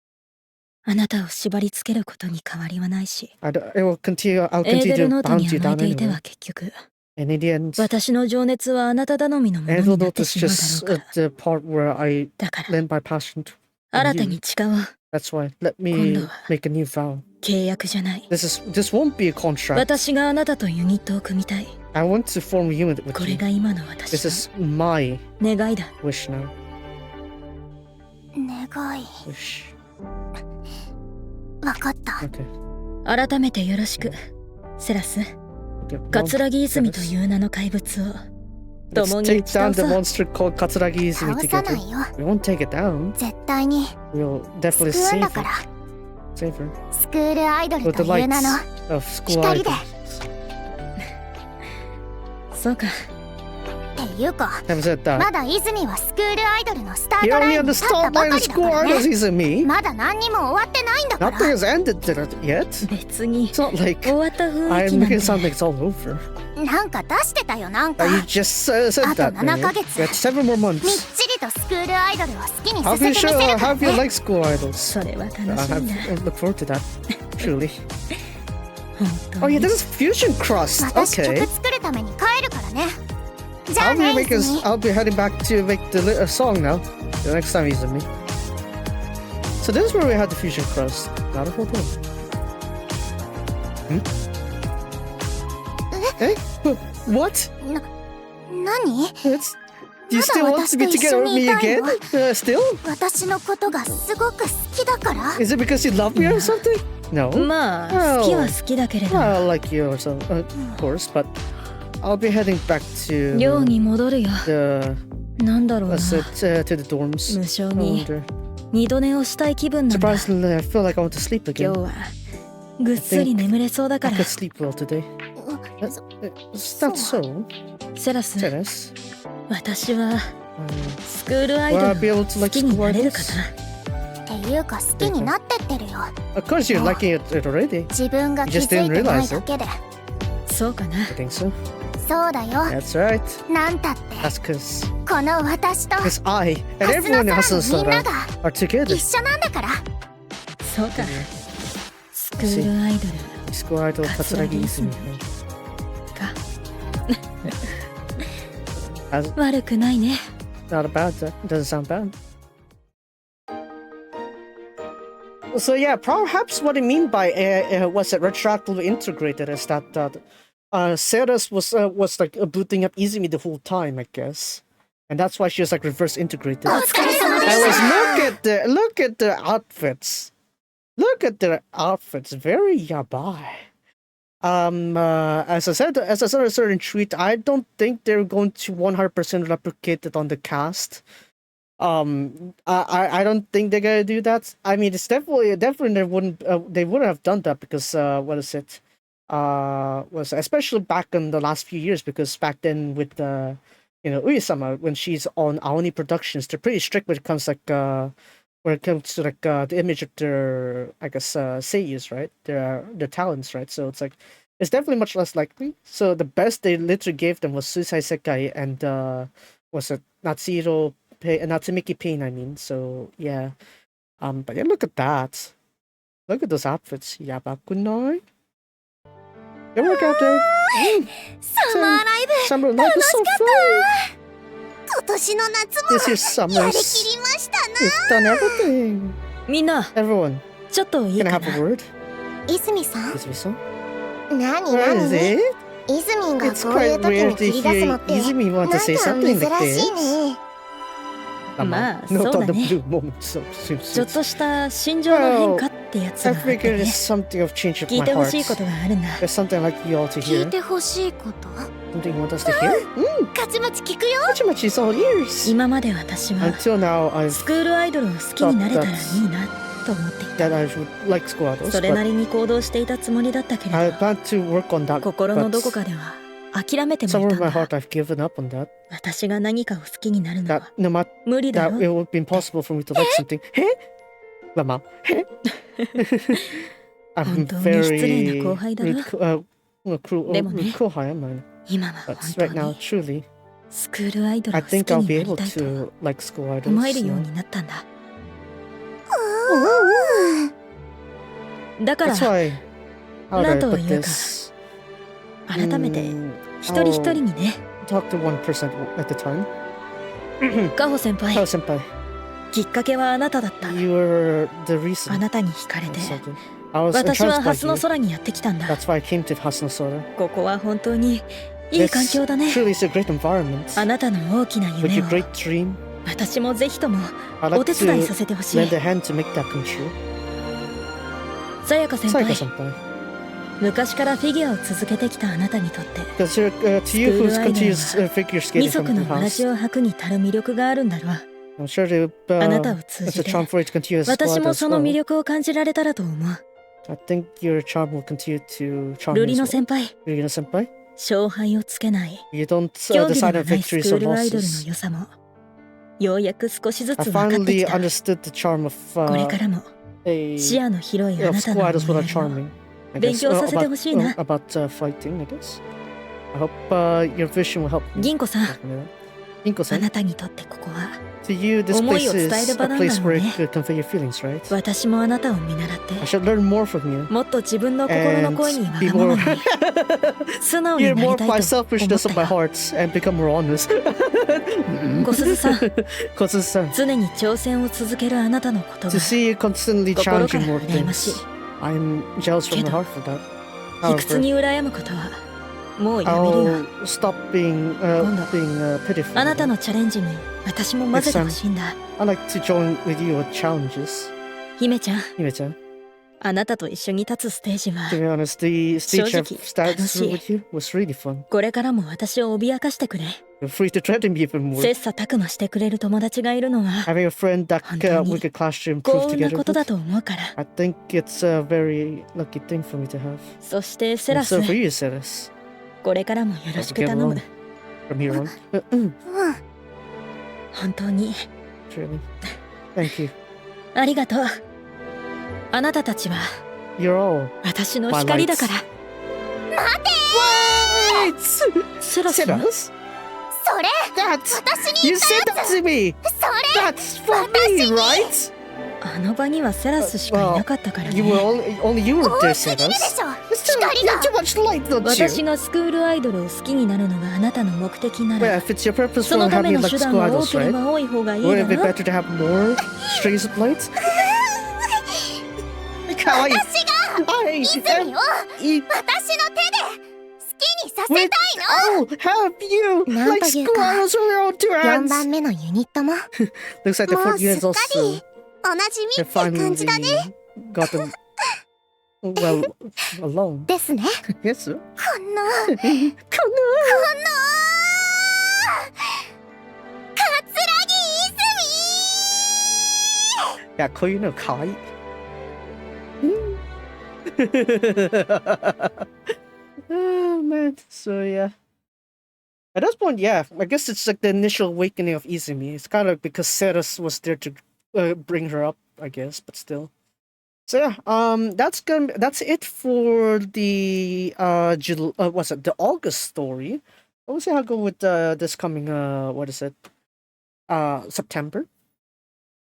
S2: あなたを縛り付けることに変わりはないし、
S1: I will continue. I'll
S2: エー
S1: continue
S2: デル
S1: to
S2: ノート
S1: bound
S2: に
S1: you
S2: 甘え
S1: down
S2: ていて
S1: anyway.
S2: は結局、
S1: And in the end,
S2: 私の情熱はあなた頼みのものになっ
S1: Edelot
S2: て
S1: is
S2: しまうだろう
S1: just
S2: から。
S1: the part where I
S2: だから、
S1: lend my passion to
S2: 新た
S1: you.
S2: に誓おう。
S1: That's why. Let
S2: 今
S1: me
S2: 度は
S1: make a new vow.
S2: 契約じゃない。
S1: This won't be a contract.
S2: 私があなたとユニットを組みたい。
S1: I want to form a unit
S2: こ
S1: with
S2: れ
S1: you.
S2: が今の私
S1: This
S2: の
S1: is my
S2: 願いだ。
S1: wish now.
S3: 願い。
S1: Wish.
S3: わかった。
S1: Okay.
S2: 改めてよろしく、セラス。
S1: Okay.
S2: 桂木泉という名の怪物を
S1: Let's
S2: 共に
S1: take
S2: 打ち倒
S1: down the
S2: そう。
S1: monster called Katsuragi
S3: 倒
S1: Izumi
S3: さな
S1: together.
S3: いよ。
S1: We won't take it down.
S3: 絶対に
S1: We'll definitely
S3: 救うん
S1: save
S3: だ
S1: her.
S3: から
S1: Save her.
S3: スクールアイドル
S1: With
S3: と
S1: the
S3: いう名の
S1: lights of school
S3: 光で
S1: idol.
S2: そうか。
S3: っていうか
S1: Having said that,
S3: まだ泉はスクールアイドルのスター
S1: you're
S3: トライ
S1: only
S3: ン
S1: on
S3: に
S1: the
S3: 立ったば
S1: start
S3: か
S1: line
S3: り
S1: of
S3: だ
S1: school
S3: から
S1: idols,
S3: ね。
S1: Izumi.
S3: まだ何にも終わってないんだから
S1: Nothing has ended yet.
S2: 別に
S1: It's not like
S2: 終わった雰囲
S1: I'm
S2: 気なん
S1: making
S2: て
S1: it sound like it's all over.
S3: なんか出してたよなんか
S1: You just said
S3: あと
S1: that.
S3: 7
S1: man.
S3: ヶ月
S1: We had 7 more
S3: みっ
S1: months.
S3: ちりとスクールアイドルを好きに
S1: How
S3: さ
S1: can
S3: せ
S1: you
S3: てみせ
S1: show
S3: るから
S1: how you
S3: ね。
S1: like school idols?
S2: それは楽
S1: I
S2: しみだ。
S1: look forward to that. Truly. Oh yeah, this is fusion crust.
S3: 私曲
S1: Okay.
S3: 作るために帰るからね。じゃあ
S1: I'll
S3: ね
S1: be
S3: 泉。
S1: I'll be heading back to make the song now. The next time he's with me. So this is where we had the fusion crust. Not a whole thing. Hey? What?
S3: 何？
S1: It's, do you still want to be together with me again? Still?
S3: 私のことがすごく好きだから？
S1: Is it because you love me or something? No.
S2: まあ好きは好きだけれど
S1: I like you or so, of course, but I'll be heading back to
S2: 寮に戻るよ。
S1: the
S2: なんだろうな。
S1: to the dorms.
S2: 無性
S1: I
S2: に
S1: wonder.
S2: 二度寝をしたい気分なんだ。
S1: Surprisingly, I feel like I want to sleep
S2: 今
S1: again.
S2: 日はぐっすり眠れそうだか
S1: I
S2: ら。
S1: could sleep well today. Is that so?
S2: セラス、
S1: Tennis?
S2: 私はスクールアイド
S1: Will
S2: ル
S1: I be able
S2: を
S1: to
S2: 好
S1: like
S2: きになれるか
S1: school
S2: な。
S3: っていうか好きになってってるよ。
S1: Of course you're liking it already.
S3: 自分が気
S1: You
S3: づ
S1: just
S3: い
S1: didn't
S3: てない
S1: realize
S3: だ
S1: it.
S3: けで。
S2: そうかな。
S1: I think so.
S3: そうだよ。
S1: That's right.
S3: なんたって
S1: That's because
S3: この私と
S1: I and
S3: ハスの
S1: everyone in
S3: 空のみん
S1: Hassan
S3: なが
S1: are together.
S3: 一緒なんだから。
S2: そうか。スクールアイドル
S1: School idol Katsuragi Izumi.
S2: か。
S1: As-
S2: 悪くないね。
S1: Not bad. That doesn't sound bad. So yeah, perhaps what I mean by was it retroactively integrated is that Ceres was like booting up Izumi the whole time, I guess, and that's why she was like reverse integrated.
S3: お疲れ様で
S1: I
S3: し
S1: was
S3: た。
S1: look at the outfits. Look at their outfits. Very yabai. As I said in a certain tweet, I don't think they're going to 100% replicate it on the cast. I don't think they're gonna do that. I mean, it's definitely they wouldn't have done that because what is it? Was especially back in the last few years, because back then with Uesama, when she's on Aoni Productions, they're pretty strict when it comes when it comes to the image of their, I guess, seiyus, right? Their talents, right? So it's like it's definitely much less likely. So the best they literally gave them was Suicide Sekai and was it Natsumiki Pain, I mean. So yeah. But yeah, look at that. Look at those outfits. Yabakunai. You work out there.
S3: サマーライブ
S1: Summer life is so fun.
S3: 今年の夏
S1: This is
S3: もやり
S1: summers.
S3: きりましたな。
S1: We've done everything.
S2: みんな
S1: Everyone,
S2: ちょっといい
S1: can I
S2: か
S1: have a
S2: な。
S1: word?
S3: 泉さん、
S1: Izumi-san?
S3: 何
S1: What is
S3: 何？
S1: it?
S3: 泉が
S1: It's
S3: こういう
S1: quite
S3: 時
S1: rare
S3: に
S1: to
S3: 切り出すの
S1: hear
S3: って
S1: Izumi
S3: なん
S1: want
S3: か
S1: to say
S3: 珍
S1: something like
S3: しい
S1: this.
S3: ね。
S2: まあ
S1: No
S2: そうだ
S1: thought the
S2: ね。
S1: blue moment so soon.
S2: ちょっとした心情の変化ってやつ
S1: I
S2: があって
S1: figured
S2: ね
S1: it's。something of change of
S2: 聞い
S1: my
S2: てほ
S1: heart.
S2: しいことがあるんだ。
S1: There's something I'd like you all to
S3: 聞い
S1: hear.
S3: てほしいこと
S1: Something you want us to hear?
S3: カチマチ聞くよ。
S1: Hachimachi is all ears.
S2: 今まで私は
S1: Until now, I've
S2: スクールアイドルを好きになれたらいいなと思ってい
S1: that I would like school idols,
S2: た。それな
S1: but
S2: りに行動していたつもりだったけれ
S1: I
S2: ど、
S1: plan to work on that.
S2: 心のどこ
S1: But
S2: かでは諦めてもい
S1: somewhere
S2: た
S1: in
S2: ん
S1: my
S2: だ。
S1: heart, I've given up on that.
S2: 私が何かを好きになるの
S1: That
S2: は
S1: no matter
S2: 無理だ
S1: that
S2: ろ
S1: it would be impossible for me to like something. Hey, Lama. Hey. I'm
S2: 本当に失礼
S1: very
S2: な後輩だろ。
S1: cruel.
S2: でもね、
S1: Cruel high am I?
S2: 今は
S1: But
S2: 本
S1: right
S2: 当
S1: now,
S2: に
S1: truly,
S2: スクールアイドル
S1: I
S2: を好き
S1: think I'll
S2: に
S1: be
S2: なり
S1: able
S2: たいと
S1: to like school idols.
S2: 思えるよう
S1: now.
S2: になったんだ。
S3: う
S2: だから
S1: That's why. How do I
S2: なんと
S1: put
S2: いうか
S1: this?
S2: 改めて 一人一人にね、
S1: Talk to one person at a time.
S2: カホ先輩、
S1: Oh, senpai,
S2: きっかけはあなただった。
S1: you were the reason.
S2: あなたに惹かれて、
S1: I was
S2: 私は
S1: entranced
S2: ハ
S1: by
S2: スの
S1: you.
S2: 空にやってきたんだ。
S1: That's why I came to Hasno Sora.
S2: ここは本当にいい環
S1: This
S2: 境だね。
S1: truly is a great environment.
S2: あなたの大きな
S1: With
S2: 夢
S1: your
S2: を
S1: great dream,
S2: 私もぜひとも
S1: I'd
S2: お
S1: like
S2: 手伝いさ
S1: to
S2: せてほしい。
S1: lend a hand to make that come true.
S2: さやか先
S1: Saika
S2: 輩、
S1: senpai.
S2: 昔からフィギュアを続けてきたあなたにとって
S1: Because to you who's
S2: School
S1: continues
S2: idol
S1: figure
S2: 二
S1: skating
S2: 足
S1: from
S2: の
S1: the
S2: わら
S1: past,
S2: じを履くに足る魅力があるんだろう。
S1: I'm sure to,
S2: あなたを通
S1: it's
S2: じ
S1: a
S2: て
S1: charm for you to continue as
S2: 私
S1: well
S2: も
S1: as
S2: その魅
S1: well.
S2: 力を感じられたらと思う。
S1: I think your charm will continue to charm
S2: ル
S1: me
S2: リ
S1: as
S2: の
S1: well.
S2: 先輩、
S1: Rurino senpai,
S2: 勝敗をつけない
S1: you don't
S2: 競技で
S1: decide
S2: は
S1: on
S2: ないス
S1: victories
S2: クー
S1: or
S2: ルアイドルの
S1: losses.
S2: 良さもようやく少しずつ
S1: I
S2: 分かって
S1: finally
S2: きた。
S1: understood the charm of
S2: これからも
S1: a
S2: 視野の広いあ
S1: of
S2: なた
S1: school
S2: の
S1: idols
S2: 思
S1: without
S2: いやりを
S1: charming. I
S2: 勉
S1: guess
S2: 強させてほしいな。
S1: about fighting, I guess. I hope your vision will help me.
S2: 銀子さん、
S1: Definitely. Inko-san,
S2: なたにとってここは
S1: to you, this
S2: 思い
S1: place
S2: を伝え
S1: is
S2: る場
S1: a
S2: なんだ
S1: place
S2: ろう
S1: where
S2: ね。
S1: you could convey your feelings, right?
S2: 私もあなたを見習って
S1: I should learn more from you
S2: もっと自分の心の
S1: and
S2: 声にわ
S1: be
S2: がまま
S1: more
S2: に素直に
S1: hear
S2: な
S1: more
S2: り
S1: of
S2: た
S1: my
S2: いと思っ
S1: selfishness of
S2: た
S1: my
S2: よ。
S1: heart and become more honest.
S2: 小鈴さん、
S1: Kosu-san,
S2: 常に挑戦を続けるあなたのこと
S1: to
S2: が
S1: see you constantly
S2: 心か
S1: challenging
S2: ら
S1: more
S2: 羨ましい。
S1: things, I'm jealous from my heart for that.
S2: 卑屈
S1: However,
S2: に羨むことはもうやめるよ。
S1: I'll stop being
S2: Kondo,
S1: pitiful.
S2: あなたのチャレンジに私も混ぜてほしいんだ。
S1: I like to join with you with challenges.
S2: 姫ちゃん、
S1: Hime-chan,
S2: あなたと一緒に立つステージは
S1: to be honest, the stage I've
S2: Shojiki,
S1: started
S2: tanoshii.
S1: with you was really fun.
S2: これからも私を脅かしてくれ。
S1: You're free to threaten me even more.
S2: 切磋琢磨してくれる友達がいるのは
S1: Having a friend that
S2: 本当に
S1: we could clash to
S2: 幸
S1: improve
S2: 運な
S1: together
S2: ことだ
S1: with.
S2: と思うから。
S1: I think it's a very lucky thing for me to have.
S2: そしてセ
S1: And
S2: ラス、
S1: so for you, Ceres,
S2: これからもよろしく
S1: get
S2: 頼む。
S1: along from here on.
S2: 本当に
S1: Truly. Thank you.
S2: ありがとう。あなたたちは
S1: You're all
S2: 私の光だから。
S1: Wait!
S2: セラス、
S1: Ceres?
S3: それ
S1: That's
S3: 私に
S1: you
S3: 言った
S1: said that to me.
S3: それ
S1: That's for me, right?
S2: あの場にはセラスしかいなかったからね。
S1: You were only you were
S3: 多
S1: there,
S3: すぎるで
S1: Ceres.
S3: しょ
S1: It's too,
S3: 光
S1: you
S3: が
S1: have too much light, don't
S2: 私
S1: you?
S2: がスクールアイドルを好きになるのがあなたの目的な
S1: Well,
S2: ら、
S1: if it's your purpose
S2: そ
S1: for
S2: のため
S1: having
S2: の
S1: like
S2: 手段
S1: school
S2: が多
S1: idols,
S2: けれ
S1: right?
S2: ば多い方がいい
S1: Wouldn't
S2: だ
S1: it be
S2: ろ。
S1: better to have more strings of lights? Kawaii.
S3: 私が
S1: I
S3: 泉
S1: am
S3: を
S1: eat
S3: 私の手で好きにさせたい
S1: with
S3: の
S1: I'll have you
S3: なん
S1: like
S3: という
S1: school
S3: か
S1: idols with your own two
S3: 4
S1: hands.
S3: 番目のユニットも
S1: Looks like the
S3: も
S1: fourth
S3: う
S1: year
S3: す
S1: is
S3: っか
S1: also
S3: りおなじみ
S1: have
S3: って感じだね
S1: finally gotten well alone.
S3: ですね
S1: Yes, sir.
S3: この
S1: Come on.
S3: 桂木泉
S1: Yeah, Keiun kawaii. Oh man, so yeah. At this point, yeah, I guess it's like the initial awakening of Izumi. It's kind of because Ceres was there to bring her up, I guess, but still. So yeah, that's it for the what's it? The August story. We'll see how I go with this coming what is it? September.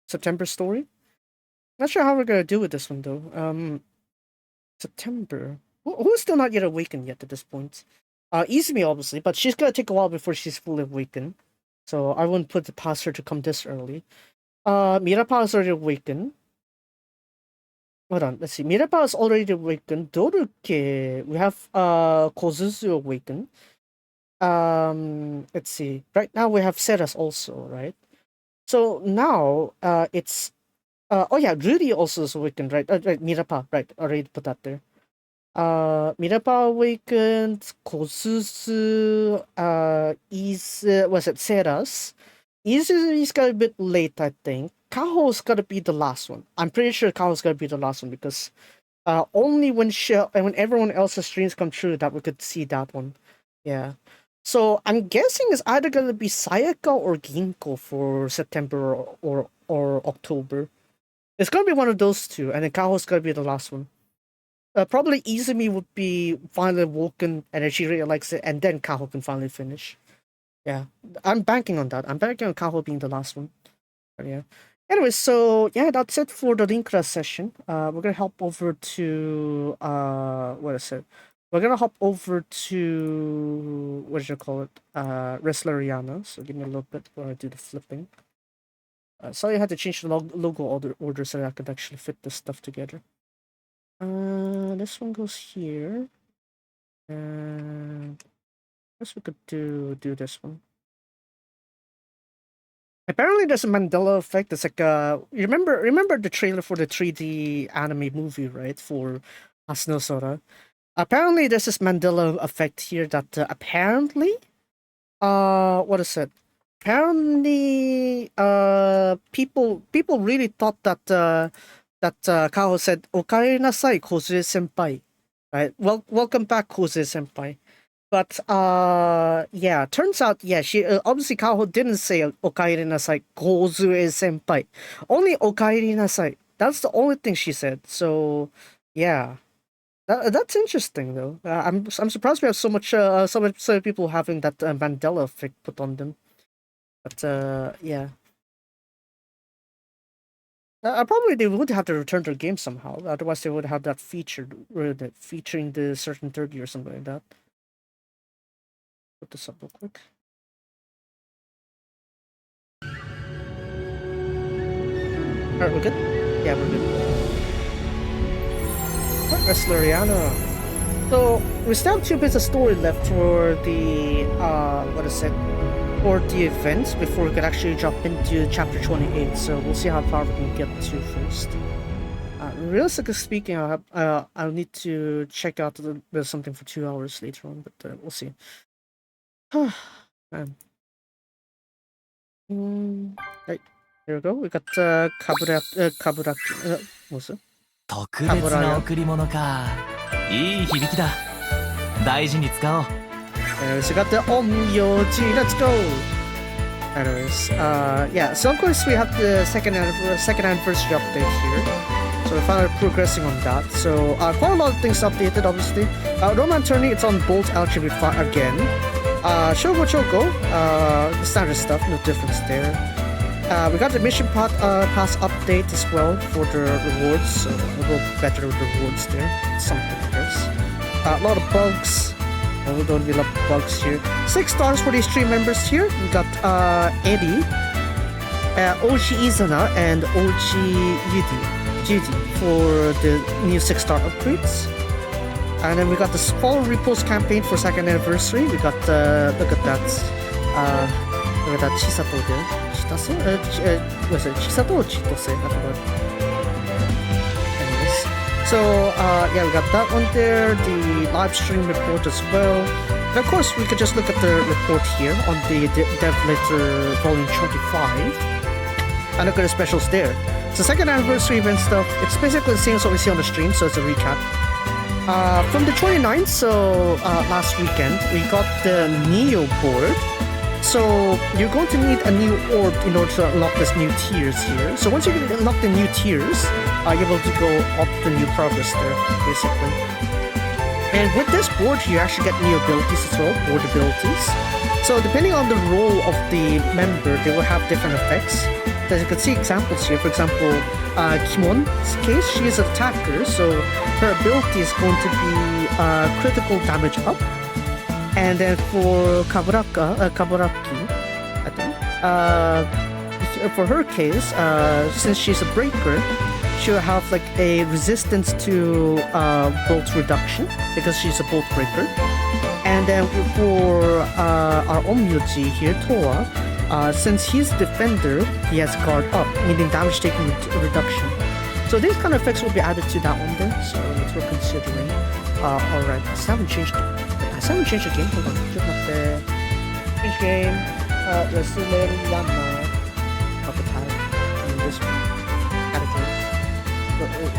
S1: September story. Not sure how we're gonna do with this one though. September. Who's still not yet awakened yet at this point? Izumi obviously, but she's gonna take a while before she's fully awakened. So I wouldn't put it past her to come this early. Mirapa is already awakened. Hold on, let's see. Mirapa is already awakened. Doruke, we have Kozuzu awakened. Let's see. Right now we have Ceres also, right? So now it's oh yeah, Ruri also is awakened, right? Right, Mirapa, right? Already put that there. Mirapa awakened, Kozuzu, was it Ceres? Izumi's got a bit late, I think. Kaho's gotta be the last one. I'm pretty sure Kaho's gotta be the last one because only when when everyone else's dreams come true that we could see that one. Yeah. So I'm guessing it's either gonna be Sayaka or Ginko for September or October. It's gonna be one of those two, and then Kaho's gonna be the last one. Probably Izumi would be finally woken and then she really likes it, and then Kaho can finally finish. Yeah, I'm banking on that. I'm banking on Kaho being the last one. But yeah. Anyway, so yeah, that's it for the Linkura session. We're gonna hop over to what is it? We're gonna hop over to what did you call it? Resleriana. So give me a little bit while I do the flipping. Sorry, I had to change the logo order so that I could actually fit this stuff together. This one goes here. And I guess we could do this one. Apparently, there's a Mandela effect. It's like you remember the trailer for the 3D anime movie, right? For Asano Sora. Apparently, there's this Mandela effect here that apparently, what is it? Apparently, people really thought that Kaho said "Okaeri nasai, Kozue senpai," right? Welcome back, Kozue senpai. But yeah, turns out she obviously Kaho didn't say "Okaeri nasai, Kozue senpai." Only "Okaeri nasai." That's the only thing she said. So yeah. That's interesting though. I'm surprised we have so many people having that Mandela effect put on them. But yeah. Probably they would have to return their game somehow. Otherwise, they would have that featured, featuring the certain 30 or something like that. Put this up real quick. Alright, we're good? Yeah, we're good. Resleriana. So, we still have 2 bits of story left for the, for the events before we could actually jump into chapter 28, so we'll see how far we can get to first. Realistically speaking, I'll need to check out something for 2 hours later on, but we'll see. Man. Right, here we go. We got Kaburaki. What's it?
S4: 特別な贈り物か。いい響きだ。大事に使おう。
S1: Anyways, we got the Omyoji. Let's go. Anyways, yeah. So of course we have the second anniversary update here. So we're finally progressing on that. So quite a lot of things updated, obviously. Roman Tourney, it's on Bolt Alchemy again. Shogo Choco, the standard stuff, no difference there. We got the mission pass update as well for the rewards, so we'll go better with the rewards there. Something, I guess. A lot of bugs. We don't really love bugs here. 6 stars for these 3 members here. We got Eddie, OG Izana, and OG Judy for the new 6-star upgrades. And then we got the Fall Repost campaign for 2nd anniversary. We got look at that. Look at that Chisato there. Chitase? Was it Chisato or Chitose? I forgot. Anyways. So, yeah, we got that one there. The live stream report as well. And of course, we could just look at the report here on the Dev Letter Volume 25. And look at the specials there. So, 2nd anniversary event stuff. It's basically the same as what we see on the stream, so it's a recap. From the 29th, so last weekend, we got the Neo board. So you're going to need a new orb in order to unlock this new tiers here. So once you unlock the new tiers, you're able to go up the new progress there, basically. And with this board, you actually get new abilities as well, board abilities. So depending on the role of the member, they will have different effects. As you can see examples here, for example, Kimon's case, she is an attacker, so her ability is going to be critical damage up. And then for Kaburaki, I think, for her case, since she's a breaker, she'll have like a resistance to bolt reduction because she's a bolt breaker. And then for our Omyoji here, Toa, since he's defender, he has guard up, meaning damage taken reduction. So these kind of effects will be added to that one there, so that's what we're considering. Alright, I haven't changed the game. Hold on, just not the change game. Resleriana. Not the title. I mean this one. Category.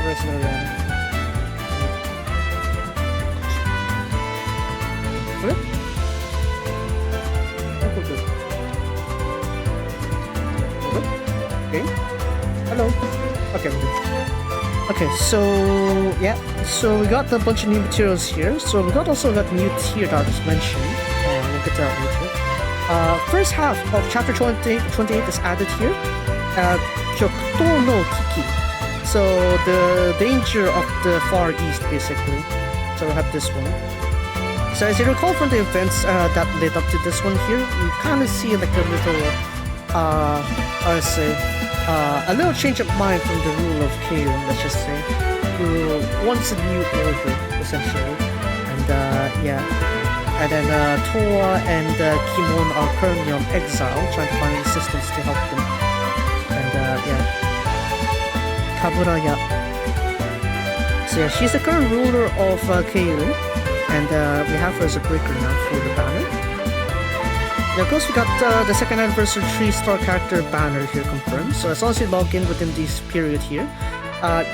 S1: Resleriana. Good? Good. Okay. Hello. Okay, we're good. Okay, so yeah, so we got a bunch of new materials here. So we also got new tier that was mentioned. We'll get to that later. First half of chapter 28 is added here. Kyokuto no Kiki. So the danger of the Far East, basically. So we have this one. So as you recall from the events that led up to this one here, we kind of see like a little, a little change of mind from the rule of Keiun, let's just say, who wants a new order, essentially. And yeah. And then Toa and Kimon are currently on exile, trying to find assistance to help them. And yeah. Kabura, yeah. So yeah, she's the current ruler of Keiun, and we have her as a breaker now for the banner. Now, of course, we got the 2nd anniversary 3-star character banner here confirmed. So as long as you log in within this period here,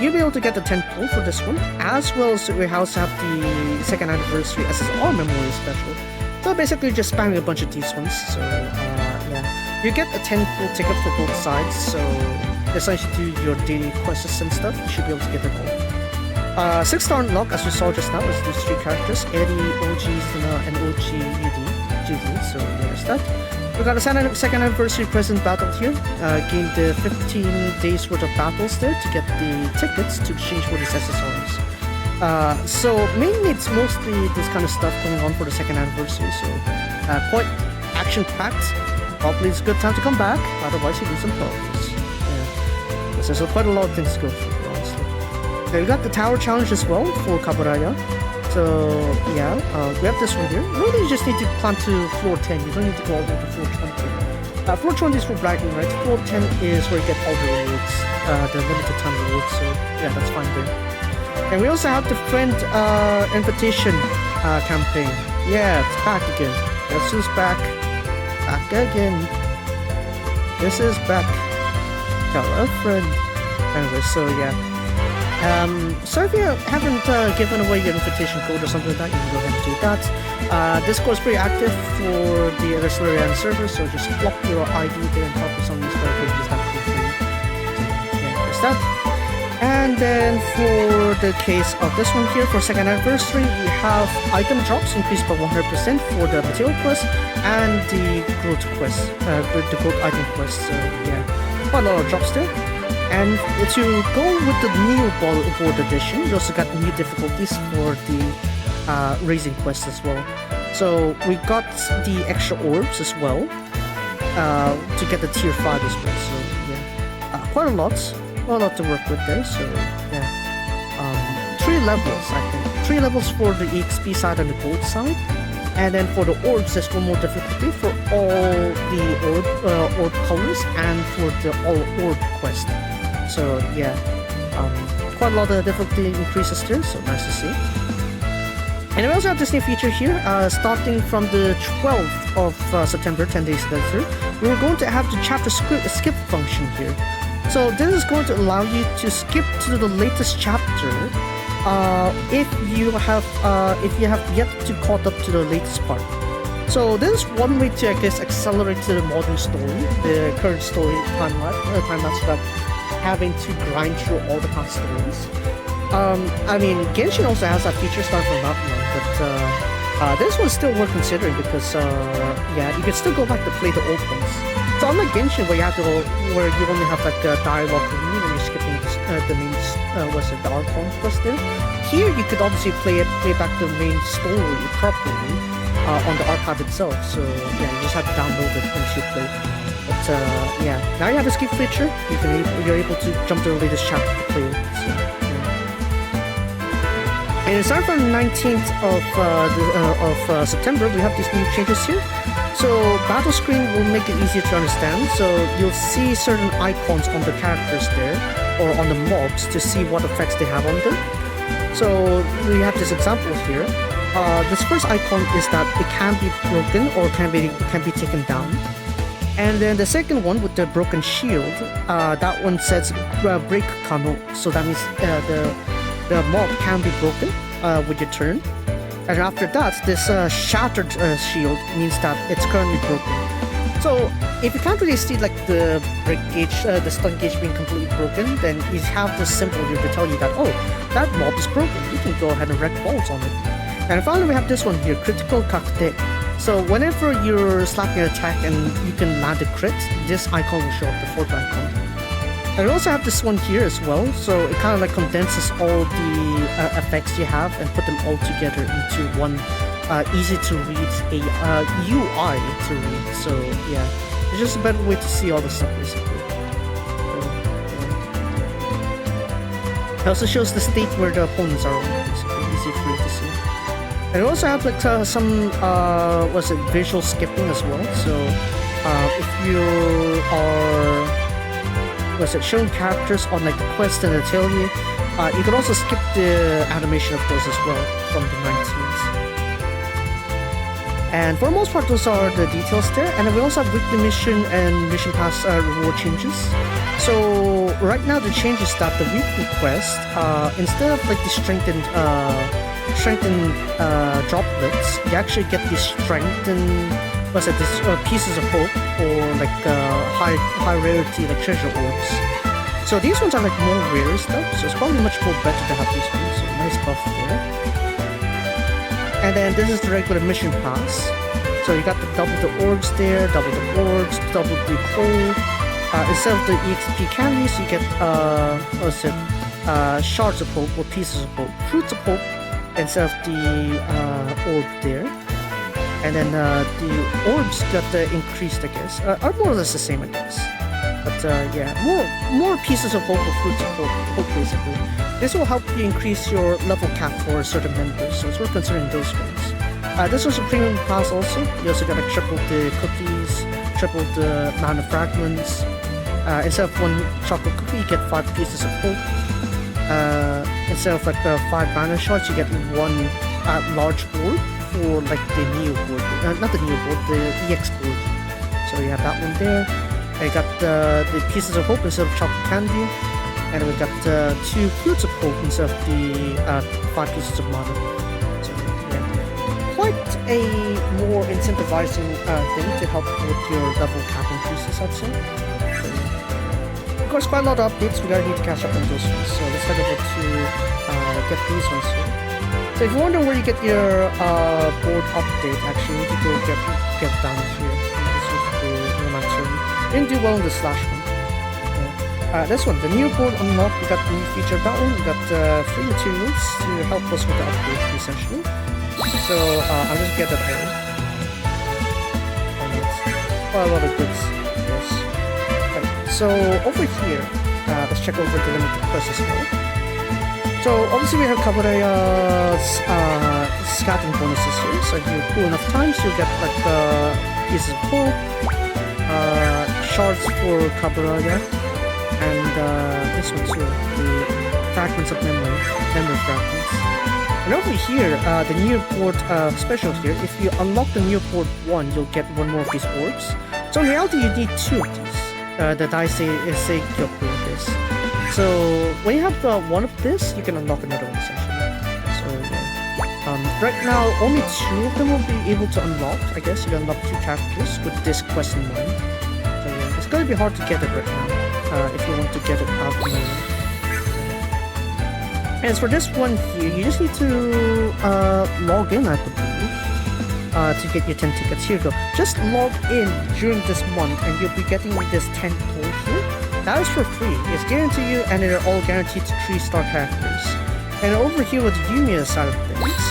S1: you'll be able to get the 10 pull for this one, as well as we also have the 2nd anniversary SSR Memorial Special. So basically just spamming a bunch of these ones. So yeah, you get a 10 pull ticket for both sides. So as long as you do your daily quests and stuff, you should be able to get it all. 6-star unlock, as we saw just now, is these 3 characters, Eddie, OG Zuna, and OG Judy. So there's that. We We got a second anniversary present battle here. Gained the 15 days worth of battles there to get the tickets to exchange for these accessories. So mainly it's mostly this kind of stuff going on for the second anniversary. So quite action-packed. Probably it's a good time to come back. Otherwise you lose some problems. Yeah. There's quite a lot of things to go through, honestly. Okay, we got the tower challenge as well for Kaburaya. So yeah, we have this one here. Really, you just need to climb to floor 10. You don't need to go all the way to floor 20. Floor 20 is for bragging, right? Floor 10 is where you get all the rewards, the limited time rewards. So yeah, that's fine there. And we also have the friend invitation campaign. Yeah, it's back again. Guess who's back? Back again. This is back. Tell a friend. Anyway, so yeah. So if you haven't given away your invitation code or something like that, you can go ahead and do that. Discord is pretty active for the Resleriana server, so just plop your ID there and talk to some of these pages that cool for you. So, yeah, there's that. And then for the case of this one here, for second anniversary, we have item drops increased by 100% for the material quest and the growth quest, the growth item quest. So yeah, quite a lot of drops there. And to go with the new board edition, you also got new difficulties for the raising quest as well. So we got the extra orbs as well to get the tier 5 as well. So yeah, quite a lot to work with there. So yeah, 3 levels I think. 3 levels for the EXP side and the gold side. And then for the orbs, there's one more difficulty for all the orb colors and for the all orb quest. So yeah, quite a lot of difficulty increases there, so nice to see. And we also have this new feature here, starting from the 12th of September, 10 days later, we're going to have the chapter skip function here. So this is going to allow you to skip to the latest chapter if you have yet to caught up to the latest part. So this is one way to, I guess, accelerate to the modern story, the current story time lapse without having to grind through all the past stories. I mean, Genshin also has that feature starting from that one, but this one's still worth considering because yeah, you can still go back to play the old ones. So unlike Genshin, where you only have like a dialogue when you're skipping the main the Archon quest there. Here you could obviously play back the main story properly on the archive itself. So yeah, you just have to download it once you play. But yeah, now you have a skip feature. You're able to jump to the latest chapter to play it. So, yeah. And starting from the 19th of September, we have these new changes here. So battle screen will make it easier to understand. So you'll see certain icons on the characters there, or on the mobs, to see what effects they have on them. So we have this example here. This first icon is that it can be broken or can be taken down. And then the second one with the broken shield, that one says break kano. So that means the mob can be broken with your turn. And after that, this shattered shield means that it's currently broken. So if you can't really see like the break gauge, the stun gauge being completely broken, then you have this symbol here to tell you that, oh, that mob is broken. You can go ahead and wreck balls on it. And finally, we have this one here, critical kakte. So whenever you're slapping an attack and you can land a crit, this icon will show up, the fourth icon. And we also have this one here as well, so it kind of like condenses all the effects you have and put them all together into one easy to read UI to read. So yeah, it's just a better way to see all the stuff basically. It also shows the state where the opponents are, basically easy for you to see. And we also have like some visual skipping as well. So if you are showing characters on like the quest and Atelier, you can also skip the animation of those as well from the 19th. And for the most part, those are the details there. And then we also have weekly mission and mission pass reward changes. So right now the change is that the weekly quest, instead of like the strengthened droplets, you actually get these strengthened pieces of hope, or like high rarity like treasure orbs. So these ones are like more rare stuff, so it's probably much more better to have these ones. So nice buff there. And then this is the regular mission pass. So you got the double the orbs there, double the orbs, double the coal. Instead of the EXP candies, you get what's it? Shards of hope or pieces of hope, fruits of hope instead of the orb there. And then the orbs got increased, I guess. Are more or less the same, I guess. But yeah, more pieces of hope or fruits of hope basically. This will help you increase your level cap for certain members, so it's worth considering those ones. This was a premium pass also. You also got like triple the cookies, triple the amount of fragments. Instead of one chocolate cookie, you get 5 pieces of hope. Instead of like 5 mana shards, you get 1 large orb for like the Neo board. Not the Neo board, the EX board. So you have that one there. I got the pieces of hope instead of chocolate candy. And we got 2 fruits of hope instead of the 5 pieces of mana. So yeah, quite a more incentivizing thing to help with your level cap increases, I'd say. Of course, quite a lot of updates. We gotta need to catch up on those ones. So let's head over to get these ones here. So if you're wondering where you get your board update, actually you need to go get down here. This is the romance one. You didn't do well in the slash one. This one, the new board unlocked. We got the new feature of that one. We got 3 materials to help us with the update, essentially. So I'll just get that item. Quite a lot of goods. Yes. Right. So over here, let's check over the limited quest as well. So obviously we have Kaburaya's scattering bonuses here. So if you pull enough times, you'll get like pieces of hope, shards for Kaburaya. And this one too, the fragments of memory fragments. And over here, the new port special here, if you unlock the new port 1, you'll get 1 more of these orbs. So in reality, you need 2 of these. The Daisei Gyoku of this. So when you have 1 of this, you can unlock another one essentially. So yeah. Right now, only 2 of them will be able to unlock. I guess you can unlock 2 characters with this quest in mind. So yeah, it's gonna be hard to get it right now. If you want to get it out of the way. As for this one here, you just need to log in, I believe, to get your 10 tickets. Here you go. Just log in during this month and you'll be getting this 10 gold here. That is for free. It's guaranteed you and they're all guaranteed to 3-star characters. And over here with Yumia's side of things,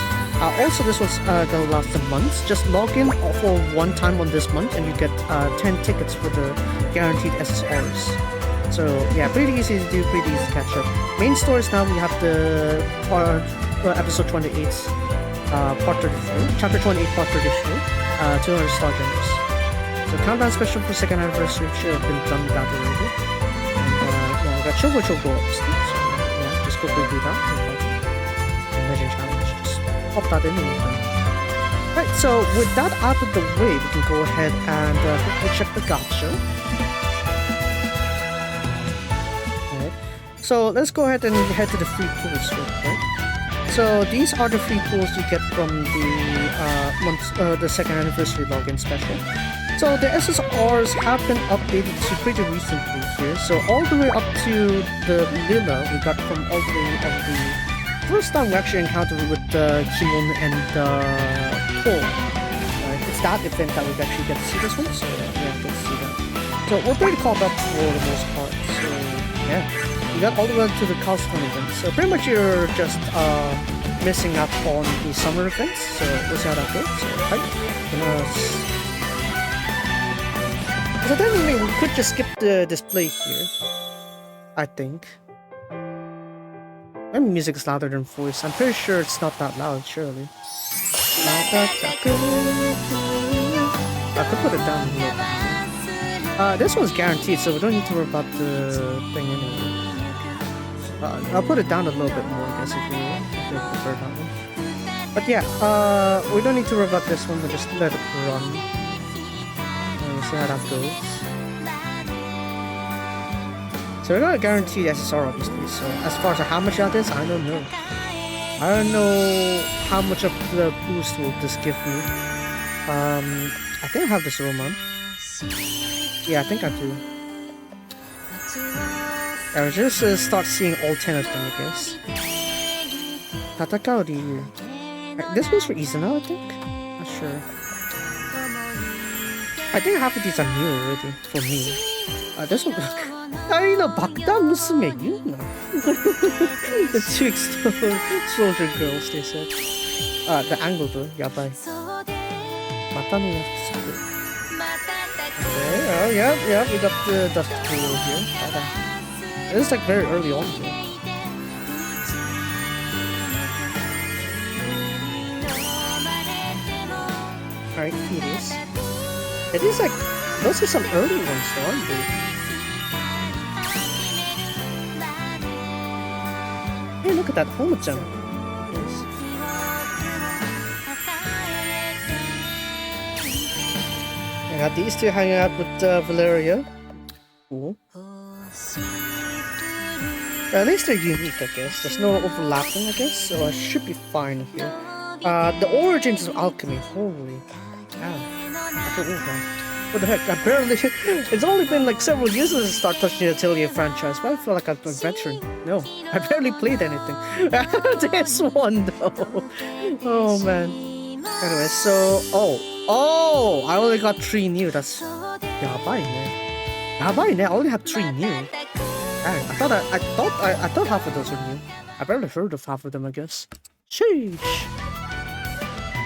S1: also this was gonna last a month. Just log in for 1 time on this month and you get 10 tickets for the guaranteed SSRs. So yeah, pretty easy to do, pretty easy to catch up. Main stories now, we have the episode 28, part 33, chapter 28, part 33, 200 star gems. So countdown special for 2nd anniversary should have been done that already. And yeah, we got Chogo Chogo upstairs, so yeah, just quickly do that. And Legend Challenge, just pop that in and we're done. Right, so with that out of the way, we can go ahead and quickly check the gacha. So let's go ahead and head to the free pools real quick. So these are the free pools you get from the 2nd anniversary login special. So the SSRs have been updated to pretty recently here. So all the way up to the Lila we got from all the way of the first time we actually encountered with Keiun and Paul. It's that event that we actually get to see this one. So yeah, get to see that. So we're pretty caught up for the most part. So yeah. You got all the way to the Coston event, so pretty much you're just missing out on the summer events, so we'll see how that goes. So, so technically we could just skip the display here, I think. My music is louder than voice, I'm pretty sure it's not that loud, surely. I could put it down here. This one's guaranteed, so we don't need to worry about the thing anyway. I'll put it down a little bit more, I guess, if you prefer that one. But yeah, we don't need to worry about this one, we'll just let it run. We'll see how that goes. So we're gonna guarantee SSR, obviously, so as far as how much that is, I don't know. I don't know how much of the boost will this give me. I think I have this Roman. Yeah, I think I do. I will just start seeing all 10 of them, I guess. Tatakao Ryu. This was for Izuna, I think? Not sure. I think half of these are new already for me. This one, 아이나 박다 무슨 얘기나? The two soldier girls, they said. The angle though, yabai. 맞다는 약속. Okay, yeah, we got the dust pool here. This is like very early on here. Alright, fetus. It is like, those are some early ones though, aren't they? Hey, look at that Homo-chan. Yes. I got these two hanging out with Valeria. Cool. At least they're unique, I guess. There's no overlapping, I guess, so I should be fine here. The origins of alchemy. Holy cow. What the heck? I barely... It's only been like several years since I started touching the Atelier franchise, but I feel like I'm a veteran. No, I barely played anything. This one, though. Oh, man. Anyway, so... Oh! I only got 3 new. That's... 야바이네. I only have 3 new. Dang, I thought half of those were new. I barely heard of half of them, I guess. Sheesh.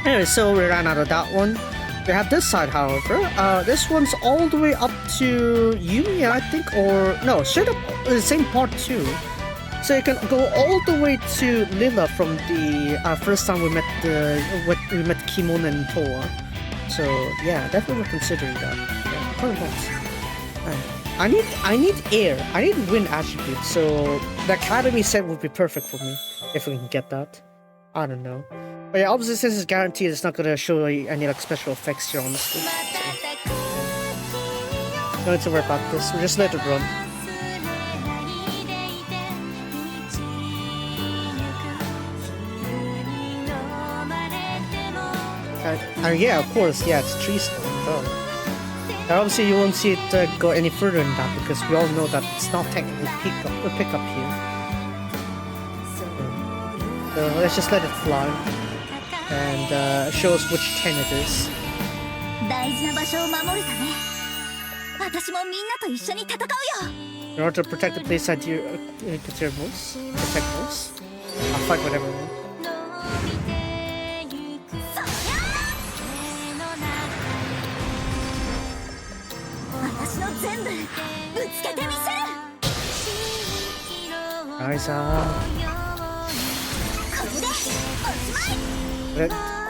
S1: Anyway, so we ran out of that one. We have this side, however. This one's all the way up to Yumi, I think, or no, straight up the same part too. So you can go all the way to Lila from the first time we met Kimon and Toa. So yeah, definitely considering that. Yeah, quite nice. I need air. I need wind attributes. So the academy set would be perfect for me if we can get that. I don't know. But yeah, obviously since it's guaranteed, it's not gonna show you any like special effects here, honestly. So, no need to worry about this. We'll just let it run. And yeah, of course, yeah, it's tree stone. And obviously, you won't see it go any further than that because we all know that it's not technically pick up here. So let's just let it fly and show us which 10 it is. In order to protect the place that you consider most, I'll fight with everyone.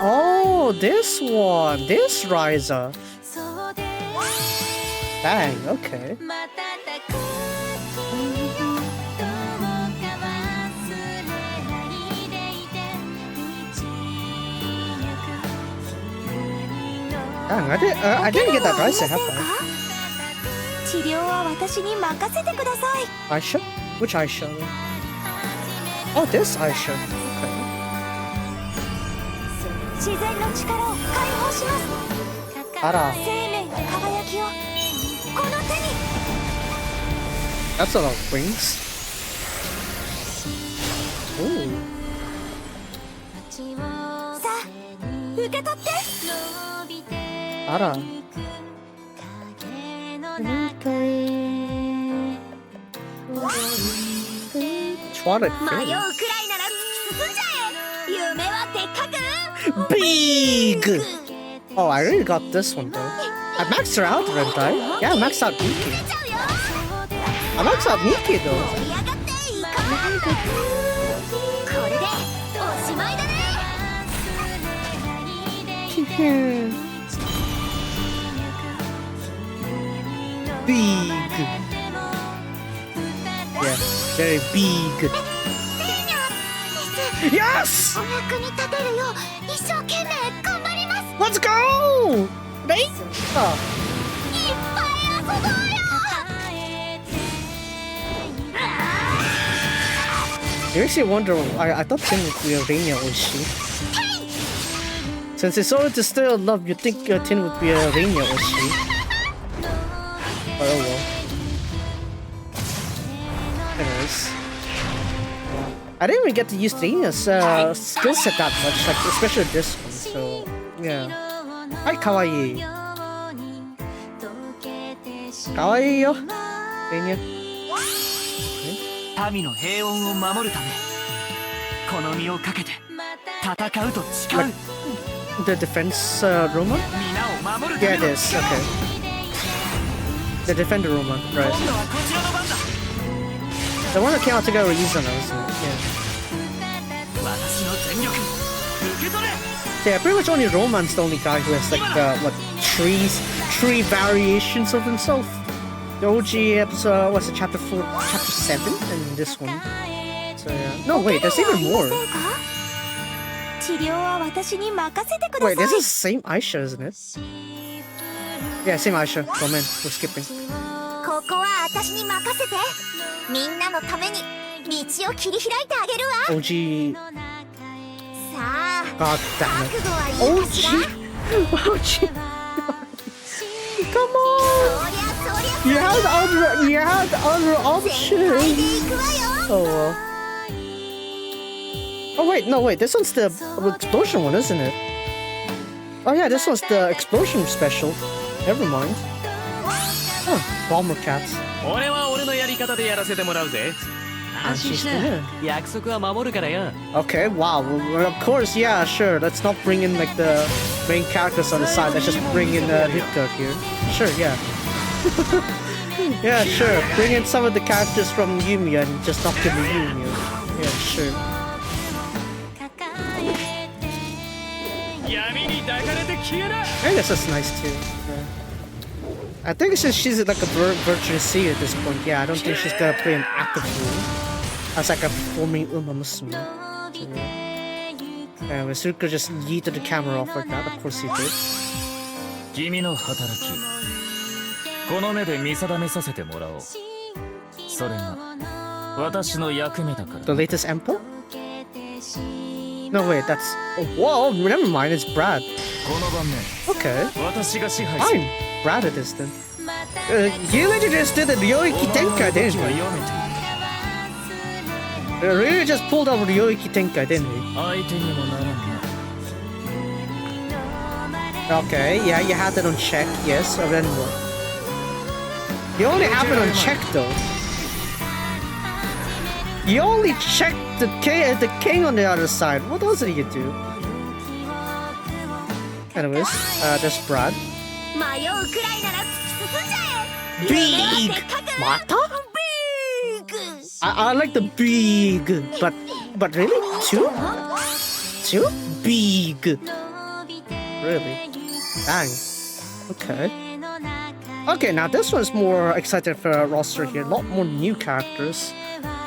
S1: Oh, this one! This Ryza! Dang, okay. Dang, I didn't get that Ryza, have I? Aisha? Which Aisha? Oh, this Aisha. Okay. Ara. That's a lot of wings. Ooh. Ara. What a thing. Big! Oh, I really got this one though. I maxed her out, didn't I? Yeah, I maxed out Miki. I maxed out Miki though. Big. Yeah, very big. Yes! Let's go! Right? Oh. You actually wonder, I thought Tin would be a Rainia or she. Since it's already still love, you'd think Tin would be a Rainia or she. Oh well. Anyways. I didn't even get to use Rainia's skill set that much, like especially this one, so yeah. Hi, kawaii. Kawaii yo. Enya.
S4: 民の平穏を守るためこの身をかけて戦うと誓う
S1: The defense Roman?
S4: 皆を守る
S1: Yeah, it is. Okay. The defender Roman, right.
S4: 今度はこちらの番だ
S1: The one that came out together with Izana, isn't it? Yeah.
S4: 私の全力受け取れ
S1: Yeah, pretty much only Roman's the only guy who has like what three variations of himself. The OG episode was it chapter 7, and this one. So yeah. No, wait, there's even more.
S3: 治療は私に任せてくだ
S1: Wait,
S3: さい
S1: this is the same Aisha, isn't it? Yeah, same Aisha. Oh man, we're skipping.
S3: ここは私に任せてみんなのために道を切り開いてあげるわ
S1: OG.
S3: さあ
S1: God damn
S3: 覚
S1: it.
S3: 悟はいいかしら
S1: OG. Come on.
S3: そりゃ
S1: You had other
S3: 全開で
S1: options.
S3: 行くわよ
S1: Oh well. Oh wait, no wait, this one's the explosion one, isn't it? Oh yeah, this one's the explosion special. Never mind. Huh, bomber cats.
S4: 俺は俺のやり方でやらせてもらうぜ安心しな約束は守るからよ
S1: Okay, wow. Well, of course, yeah, sure. Let's not bring in like the main characters on the side. Let's just bring in Rika here. Sure, yeah. Yeah, sure. Bring in some of the characters from Yumiya and just not give me Yumiya. Yeah, sure.
S4: 闇に抱かれて消えな
S1: I guess that's nice too. Yeah. I think since she's like a virtual seer at this point, yeah, I don't think she's gonna play an active role as like a performing Umamusume. So, yeah. Anyway, Suruka just yeeted the camera off like that. Of course he did.
S4: 君の働きこの目で見定めさせてもらおうそれが私の役目だから
S1: The latest Emperor? No, wait, that's. Oh, whoa, never mind, it's Brad.
S4: この晩目
S1: Okay.
S4: 私が支配する
S1: Fine. Brad it is then. You literally just did the Ryoiki Tenkai, didn't
S4: は
S1: you?
S4: 読めて
S1: You really just pulled out Ryoiki Tenkai, didn't you?
S4: 相手にもならんな
S1: Okay, yeah, you had that on check, yes, and then what? You only have it on check though. You only checked the king on the other side. What else did you do? Anyways, there's Brad.
S3: 迷うくらいなら突き進んじゃえ
S1: Big! Mata?
S3: ビッグ
S1: I like the big, but really? Two? Two? Big. Really? Dang. Okay. Okay, now this one's more excited for a roster here. A lot more new characters.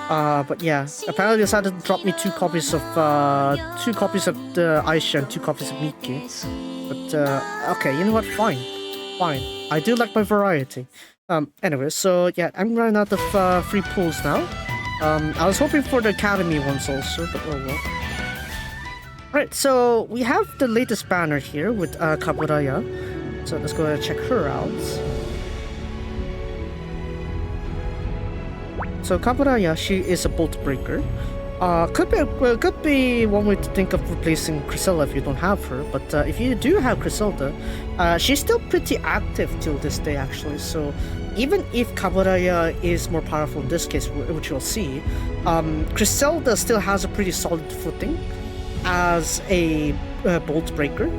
S1: But yeah, apparently they decided to drop me two copies of the Aisha and 2 copies of Miki. But okay, you know what? Fine. I do like my variety. Anyway, so yeah, I'm running out of free pools now. I was hoping for the Academy ones also, but oh well. Alright, so we have the latest banner here with Kaburaya. So let's go ahead and check her out. So Kaburaya, she is a bolt breaker. Could be one way to think of replacing Griselda if you don't have her, but if you do have Griselda, she's still pretty active till this day actually, so even if Kaburaya is more powerful in this case, which you'll see, Griselda still has a pretty solid footing as a bolt breaker.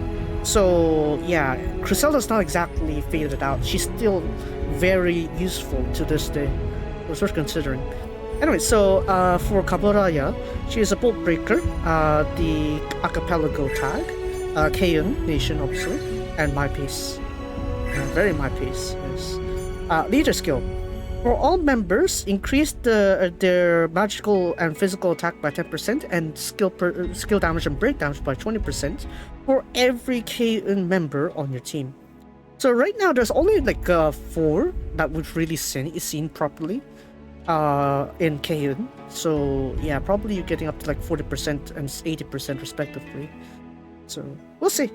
S1: So yeah, Griselda's not exactly faded out, she's still very useful to this day. It's worth considering. Anyway, so for Kaburaya, she is a bolt breaker, the archipelago tag, Keiun Nation obviously, and my piece. Very my piece, yes. Leader skill. For all members, increase their magical and physical attack by 10% and skill damage and break damage by 20% for every Keiun member on your team. So right now there's only like 4 that we've really seen properly. In Keiun, so yeah, probably you're getting up to like 40% and 80% respectively. So we'll see.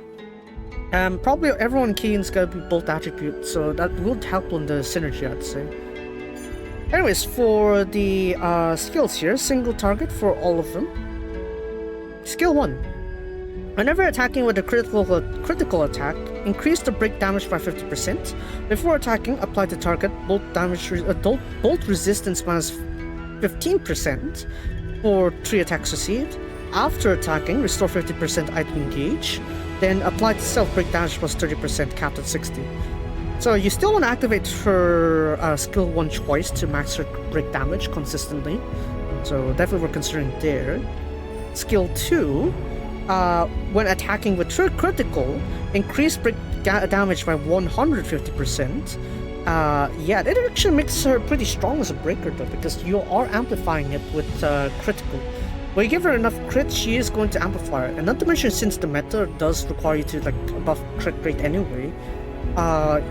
S1: Probably everyone in Keiun's gonna be bolt attribute, so that would help on the synergy, I'd say. Anyways, for the skills here, single target for all of them. Skill 1. Whenever attacking with a critical attack, increase the break damage by 50%. Before attacking, apply to target bolt resistance minus 15% for 3 attacks received. After attacking, restore 50% item gauge. Then apply to self break damage plus 30%, capped at 60. So you still want to activate her skill 1 twice to max her break damage consistently. So definitely we're considering there. Skill 2, when attacking with true critical, increase break damage by 150%. Yeah, that actually makes her pretty strong as a breaker though, because you are amplifying it with critical. When you give her enough crit, she is going to amplify it. And not to mention, since the meta does require you to like buff crit rate anyway,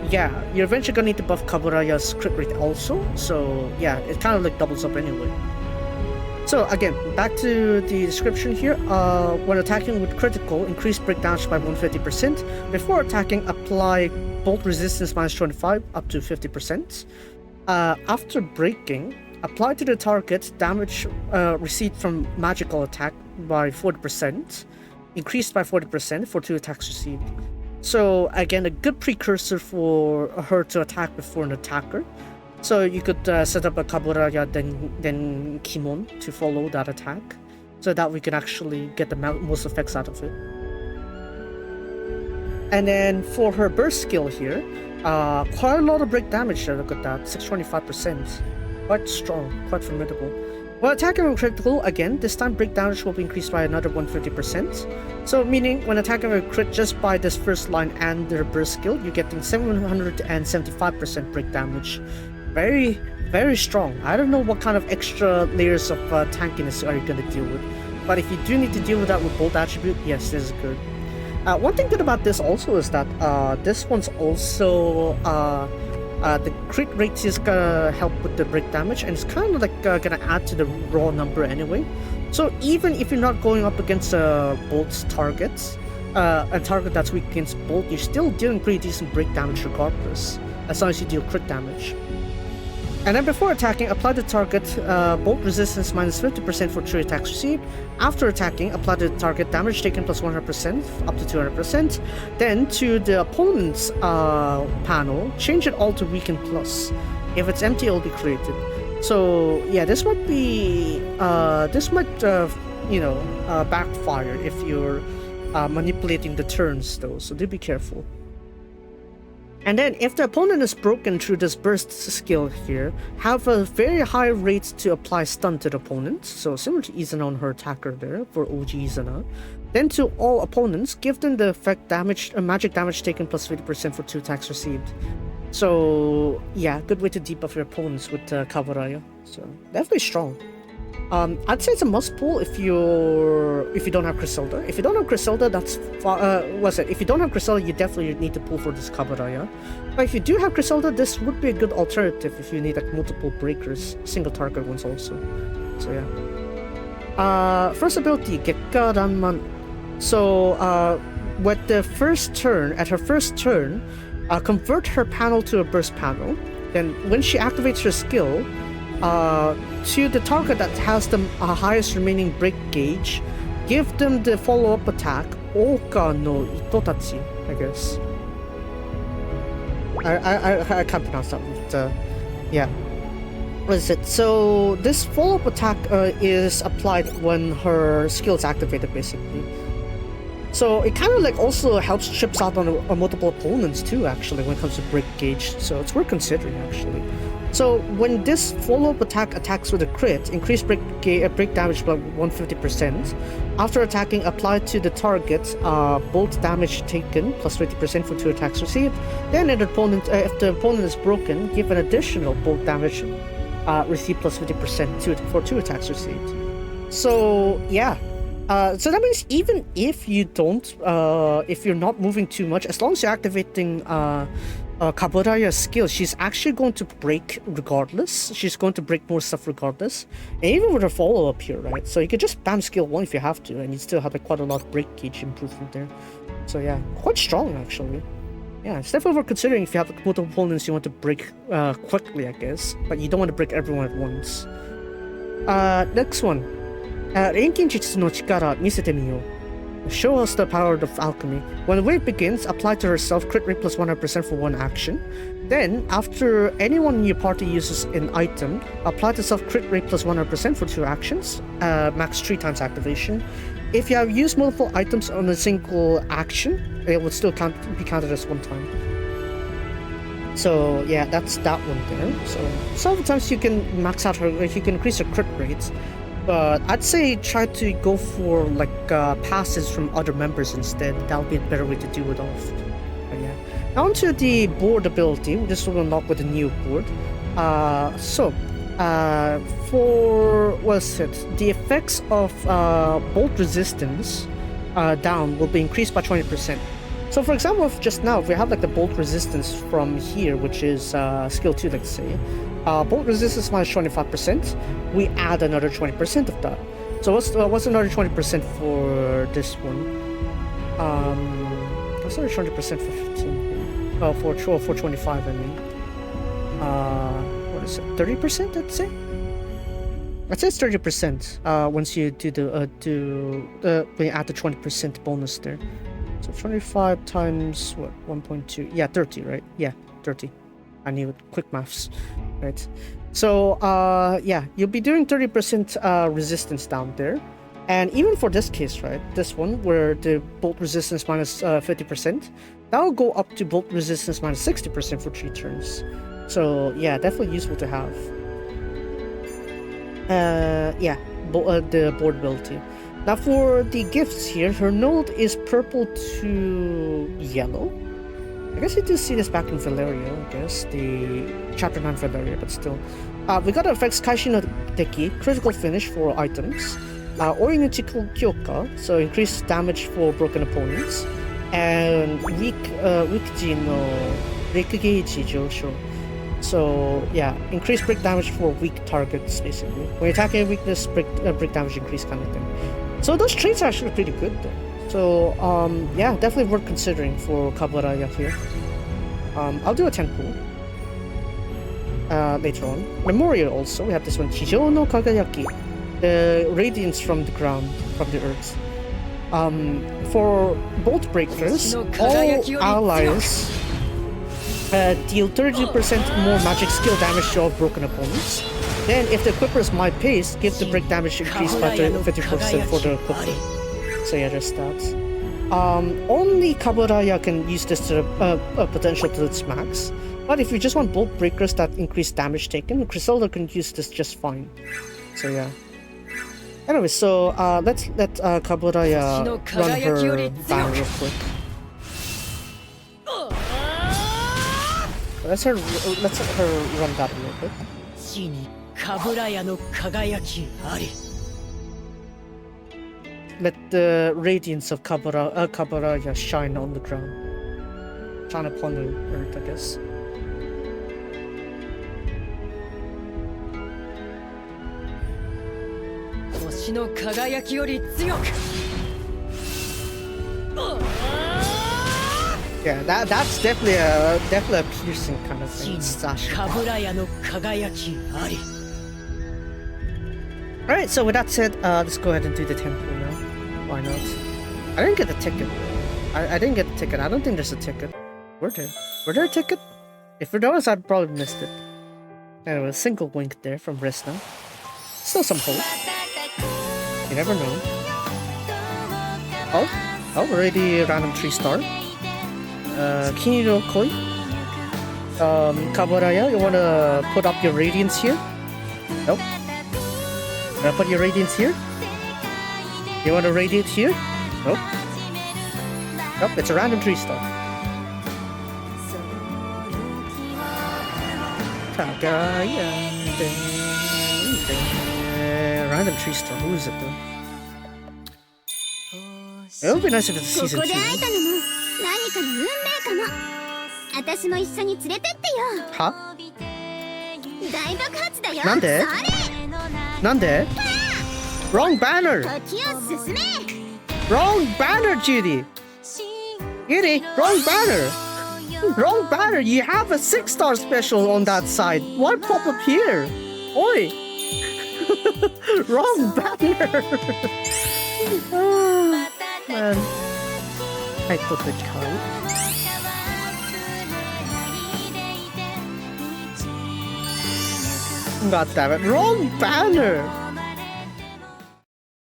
S1: yeah, you're eventually gonna need to buff Kaburaya's crit rate also. So yeah, it kind of like doubles up anyway. So again, back to the description here. When attacking with critical, increase break damage by 150%. Before attacking, apply bolt resistance minus 25 up to 50%. After breaking, apply to the target damage received from magical attack by 40%, increased by 40% for 2 attacks received. So again, a good precursor for her to attack before an attacker. So you could set up a Kaburaya then Kimon to follow that attack, so that we can actually get the most effects out of it. And then for her burst skill here, quite a lot of break damage there, look at that, 625%. Quite strong, quite formidable. While attacking with critical, again, this time break damage will be increased by another 150%. So meaning, when attacking with crit just by this first line and their burst skill, you're getting 775% break damage. Very, very strong. I don't know what kind of extra layers of tankiness are you going to deal with. But if you do need to deal with that with bolt attribute, yes, this is good. One thing good about this also is that this one's also the crit rate is gonna help with the break damage, and it's kind of like gonna add to the raw number anyway. So even if you're not going up against bolt's targets, a target that's weak against bolt, you're still dealing pretty decent break damage regardless, as long as you deal crit damage. And then before attacking, apply the target bolt resistance minus 50% for 3 attacks received. After attacking, apply the target damage taken plus 100% up to 200%. Then to the opponent's panel, change it all to weaken plus. If it's empty, it will be created. So yeah, this might be backfire if you're manipulating the turns though. So do be careful. And then if the opponent is broken through this burst skill here, have a very high rate to apply stun to the opponent, so similar to Izana on her attacker there for OG Izana. Then to all opponents, give them the effect damage, magic damage taken plus 50% for 2 attacks received. So yeah, good way to debuff your opponents with Kaburaya. So definitely strong. I'd say it's a must pull if you don't have Griselda. If you don't have Griselda, that's if you don't have Griselda, you definitely need to pull for this Kaburaya. But if you do have Griselda, this would be a good alternative if you need like multiple breakers, single target ones also. So yeah. First ability, Gekka Ranman. So with the first turn, at her first turn, convert her panel to a burst panel. Then when she activates her skill, to the target that has the highest remaining break gauge, give them the follow-up attack, Oka no Itotachi, I guess. I can't pronounce that, but yeah. What is it? So this follow-up attack is applied when her skill is activated, basically. So it kind of like also helps chips out on multiple opponents too, actually, when it comes to break gauge. So it's worth considering, actually. So when this follow-up attack attacks with a crit, increase break damage by 150%. After attacking, apply to the target bolt damage taken plus 50% for 2 attacks received. Then if the opponent is broken, give an additional bolt damage received plus 50% for 2 attacks received. So yeah. So that means even if you don't, if you're not moving too much, as long as you're activating Kaburaya's skill, she's actually going to break regardless. She's going to break more stuff regardless. And even with her follow-up here, right? So you can just bam skill 1 if you have to, and you still have like quite a lot of break gauge improvement there. So yeah, quite strong actually. Yeah, it's definitely worth considering if you have like, multiple opponents you want to break quickly, I guess. But you don't want to break everyone at once. Next one. 錬金術の力見せてみよう。Show us the power of alchemy. When the wave begins, apply to herself crit rate plus 100% for one action. Then, after anyone in your party uses an item, apply to self crit rate plus 100% for 2 actions, max 3 times activation. If you have used multiple items on a single action, it would still be counted as 1 time. So yeah, that's that one there. So sometimes you can max out her, you can increase her crit rates, but I'd say try to go for like passes from other members instead. That would be a better way to do it off. But yeah. Now onto the board ability. This will unlock with a new board. For what's it? The effects of bolt resistance down will be increased by 20%. So for example, if just now, if we have like the bolt resistance from here, which is skill 2, let's say, bolt resistance minus 25%, we add another 20% of that. So what's another 20% for this one? What's another 20% for 15? Oh, for 25, I mean. What is it? 30%, I'd say. I'd say it's 30%. Once you do when you add the 20% bonus there. So 25 times what? 1.2. Yeah, 30, right? Yeah, 30. I knew it. Quick maths, right? So yeah, you'll be doing 30% resistance down there, and even for this case, right? This one where the bolt resistance minus 50%, that will go up to bolt resistance minus 60% for 3 turns. So yeah, definitely useful to have. Yeah, the board ability. Now for the gifts here, her node is purple to yellow. I guess you do see this back in Valeria, I guess, the chapter 9 Valeria, but still. We got effects Kaishi no Deki, critical finish for items, Orientical Kyoka, so increased damage for broken opponents, and Wikiji no Rikugeiji Josho. So yeah, increased brick damage for weak targets basically. When attacking weakness, brick damage increase kind of thing. So those traits are actually pretty good though. So yeah, definitely worth considering for Kaburaya here. I'll do a 10 pool later on. Memorial also, we have this one, Chijou no Kagayaki, the radiance from the ground, from the earth. For bolt breakers, all allies deal 30% more magic skill damage to all broken opponents. Then, if the equipper is my pace, give the break damage increased by 50% for the equipper. So yeah, there's that. Only Kaburaya can use this to potential to its max. But if you just want bolt breakers that increase damage taken, Griselda can use this just fine. So yeah. Anyway, so let's let Kaburaya run her banner real quick. Let's let her run that a little bit. Let the radiance of Kaburaya shine on the ground. Shine upon the earth, I guess. Yeah, that's definitely a piercing kind of thing. Alright, so with that said, let's go ahead and do the temple now. Why not? I didn't get the ticket. I didn't get the ticket. I don't think there's a ticket. Were there a ticket? If there was, I'd probably missed it. Anyway, a single wink there from Resna. Still some hope. You never know. Oh, already a random 3-star. Kiniro Koi. Kaburaya, you wanna put up your radiance here? Nope. Put your radiance here? You want to radiate here? Nope. Nope, it's a random 3-star. Random 3-star, who is it though? It would be nice if it's season 2. Huh? Nande? Nande? Wrong banner! Wrong banner, Judy! Judy, wrong banner! Wrong banner! You have a 6-star special on that side. Why pop up here? Oi! Wrong banner! man. I thought it count. God damn it! Wrong banner.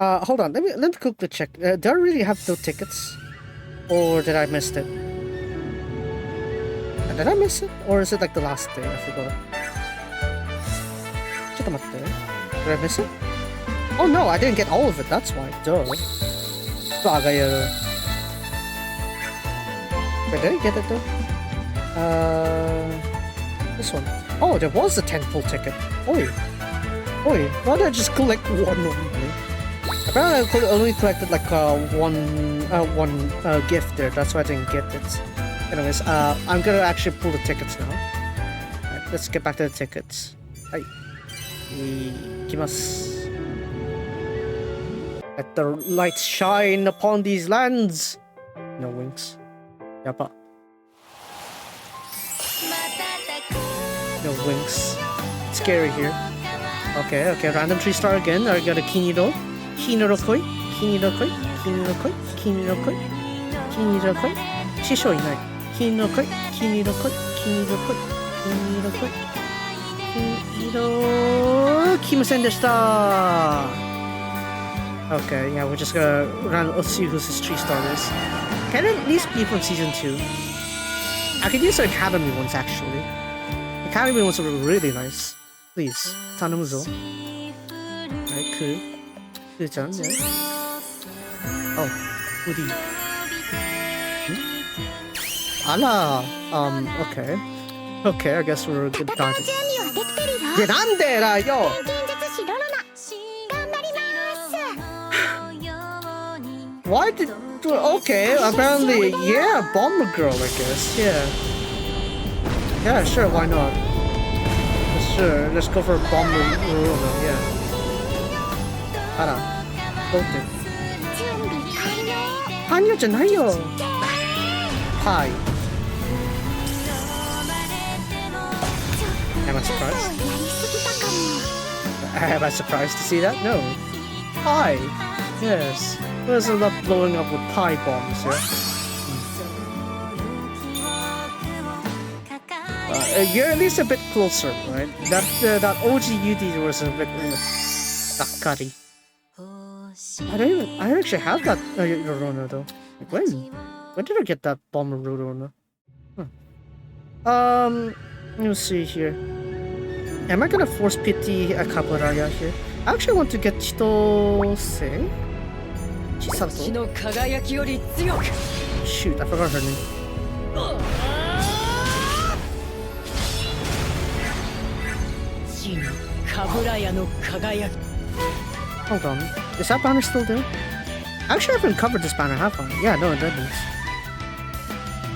S1: Hold on. Let me quickly check. Do I really have no tickets, or did I miss it? Did I miss it, or is it like the last day? I forgot. Check them up there. Did I miss it? Oh no, I didn't get all of it. That's why. Duh. Bagay. Wait, did I get it though? This one. Oh, there was a 10-pull ticket. Oi. Why did I just collect one only? Apparently I only collected like one gift there. That's why I didn't get it. Anyways, I'm gonna actually pull the tickets now. Alright, let's get back to the tickets. Hi. Ikimasu. Let the light shine upon these lands. No winks. Yappa. No winks. It's scary here. Okay, random 3-star again. I got a Kiniro. Kiniro koi. Kiniro koi. Kiniro koi. Kiniro koi. Kiniro koi. Shisho inai. Kiniro koi. Kiniro koi. Kiniro koi. Kiniro koi. Kiniro. Kimasen deshita. Okay, yeah, we're just gonna let's see who's this 3-star is. Can it at least be from season 2? I could use the Academy ones actually. Academy ones are really nice. Please, Tanamuzo. Alright, cool. Good-chan, yeah. Oh, Udi. Ala, okay. Okay, I guess we're a good target. Yeah, nandera, yo! Why did... Okay, apparently, yeah, Bomber Girl, I guess, yeah. Yeah, sure, why not? Sure, let's go for Bomber Girl, yeah. Ara, bote. Hanyo じゃないよ. Hi. Am I surprised? Am I surprised to see that? No. Hi. Yes. There's a lot blowing up with pie bombs, yeah? You're at least a bit closer, right? That OG UD was a bit Dakari. I don't actually have that Rorona though. Like, when did I get that bomber Rorona? Let me see here. Am I gonna force pity a Kaburaya here? I actually want to get Chitose. Chisato? Shoot, I forgot her name. Hold on. Is that banner still there? Actually, I haven't covered this banner, have I? Yeah, no, it doesn't.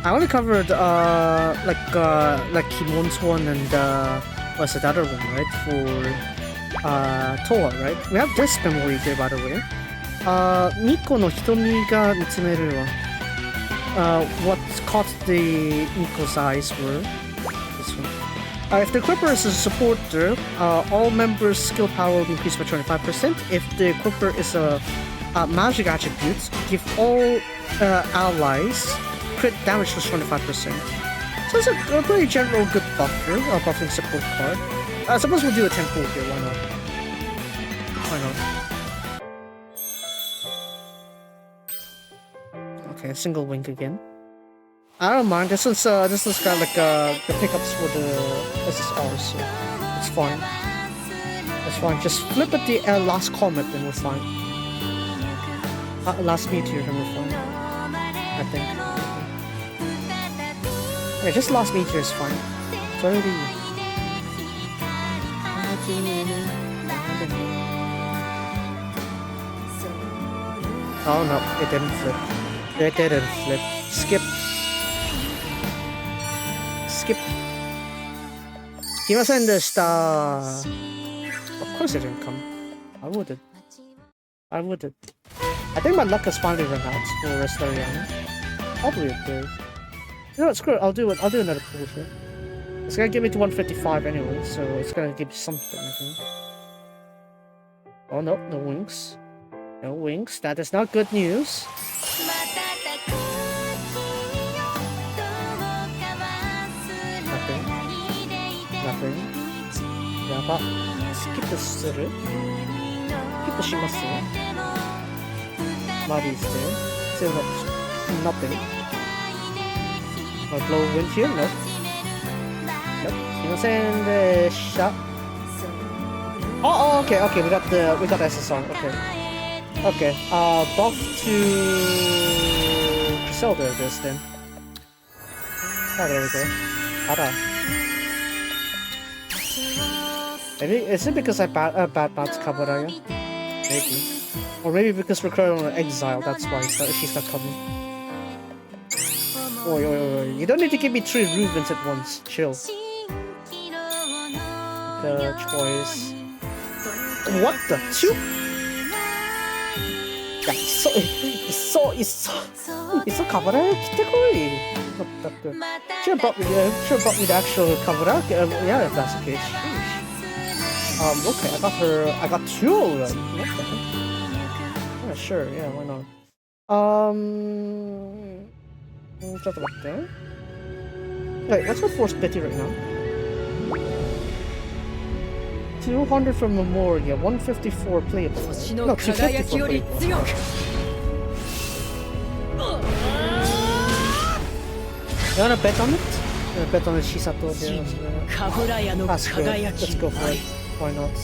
S1: I only covered, like Kimon's one and, what's the other one, right? For, Toa, right? We have this memory here, by the way. Miko no Hitomi ga mitsumeru wa. What caught the Miko's eyes were this one. If the equipper is a supporter, all members' skill power will be increased by 25%. If the equipper is a magic attribute, give all allies crit damage plus 25%. So it's a pretty general good buffer, buffing support card. I suppose we'll do a 10 pull here, why not? Why not? Okay, single wink again. I don't mind. This one's got like the pickups for the SSR, so it's fine. It's fine. Just flip at the last comet, then we're fine. Last meteor, then we're fine. I think. Yeah, just last meteor is fine. It's already. Oh no, it didn't flip. It didn't flip. Skip. Skip. Kimasen deshita. Of course it didn't come. I wouldn't. I think my luck has finally run out for Resleriana. Probably a third. You know what, screw it, I'll do another pull here. It's gonna give me to 155 anyway, so it's gonna give me something, I think. Oh no, no wings. No wings. That is not good news. またスキップする？スキップします？マリー is there. Still nothing. Blow wind here? Nope. Nope. すいませんでした. Oh, okay, we got SSR. Okay. Buff to Griselda this then. Oh, there we go. Ara. Maybe is it because I bad bounce Kaburaya? Maybe. Or maybe because we're currently on exile, that's why she's not coming. Oh, you don't need to give me 3 Rubens at once. Chill. The choice. What the? 2? Yeah, it's so Kaburaya. Should have brought me the actual Kabura. Yeah, if that's the case. Sheesh. Okay, I got 2 of them. What the heck? Yeah, sure, yeah, why not? Just about there. Wait, what's my force pity right now? 200 from Memoria, 154 playable. No, 254 playable. You wanna bet on it? You wanna bet on the Shisato? That's good. Let's go for it. Why not?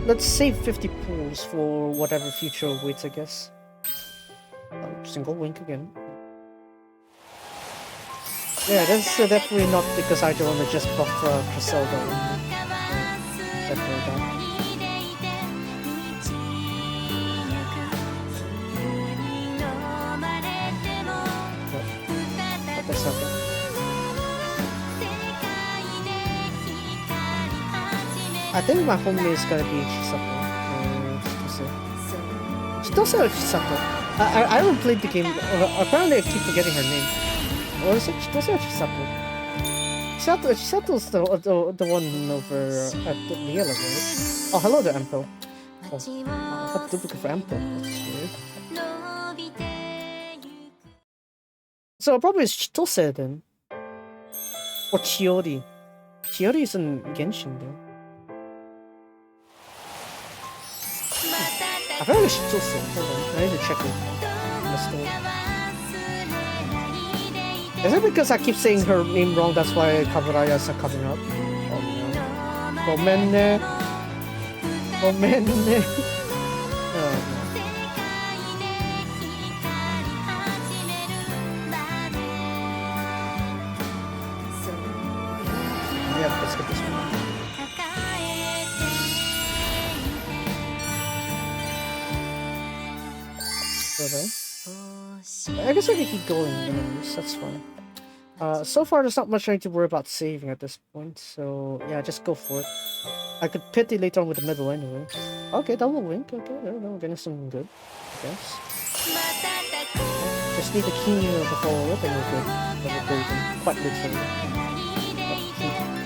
S1: Let's save 50 pools for whatever future awaits, I guess. Single wink again. Yeah, that's definitely not because I don't want to just buff Griselda. Definitely not. But that's okay. I think my homie is gonna be Chisato. Chitose or Chisato? I haven't played the game. Apparently I keep forgetting her name. What is it? Chitose or Chisato? Chisato's the one over at the yellow, right? Oh, hello there, Empo. Oh, I got duplicate for Empo. That's weird. So probably it's Chitose then. Or Chiori. Chiori is in Genshin though. I feel like it's Chitose. Hold on, I need to check it. Is it because I keep saying her name wrong, that's why Kaburayas are coming up? Oh no. Gomenne. Oh no. Yeah, let's get this one. Okay. I guess I can keep going anyways, that's fine. So far there's not much I need to worry about saving at this point, so yeah, just go for it. I could pity later on with the middle anyway. Okay, double wink, okay, there we go, we're getting something good, I guess. Just need the key to follow it and we're good. Then we're golden, quite literally.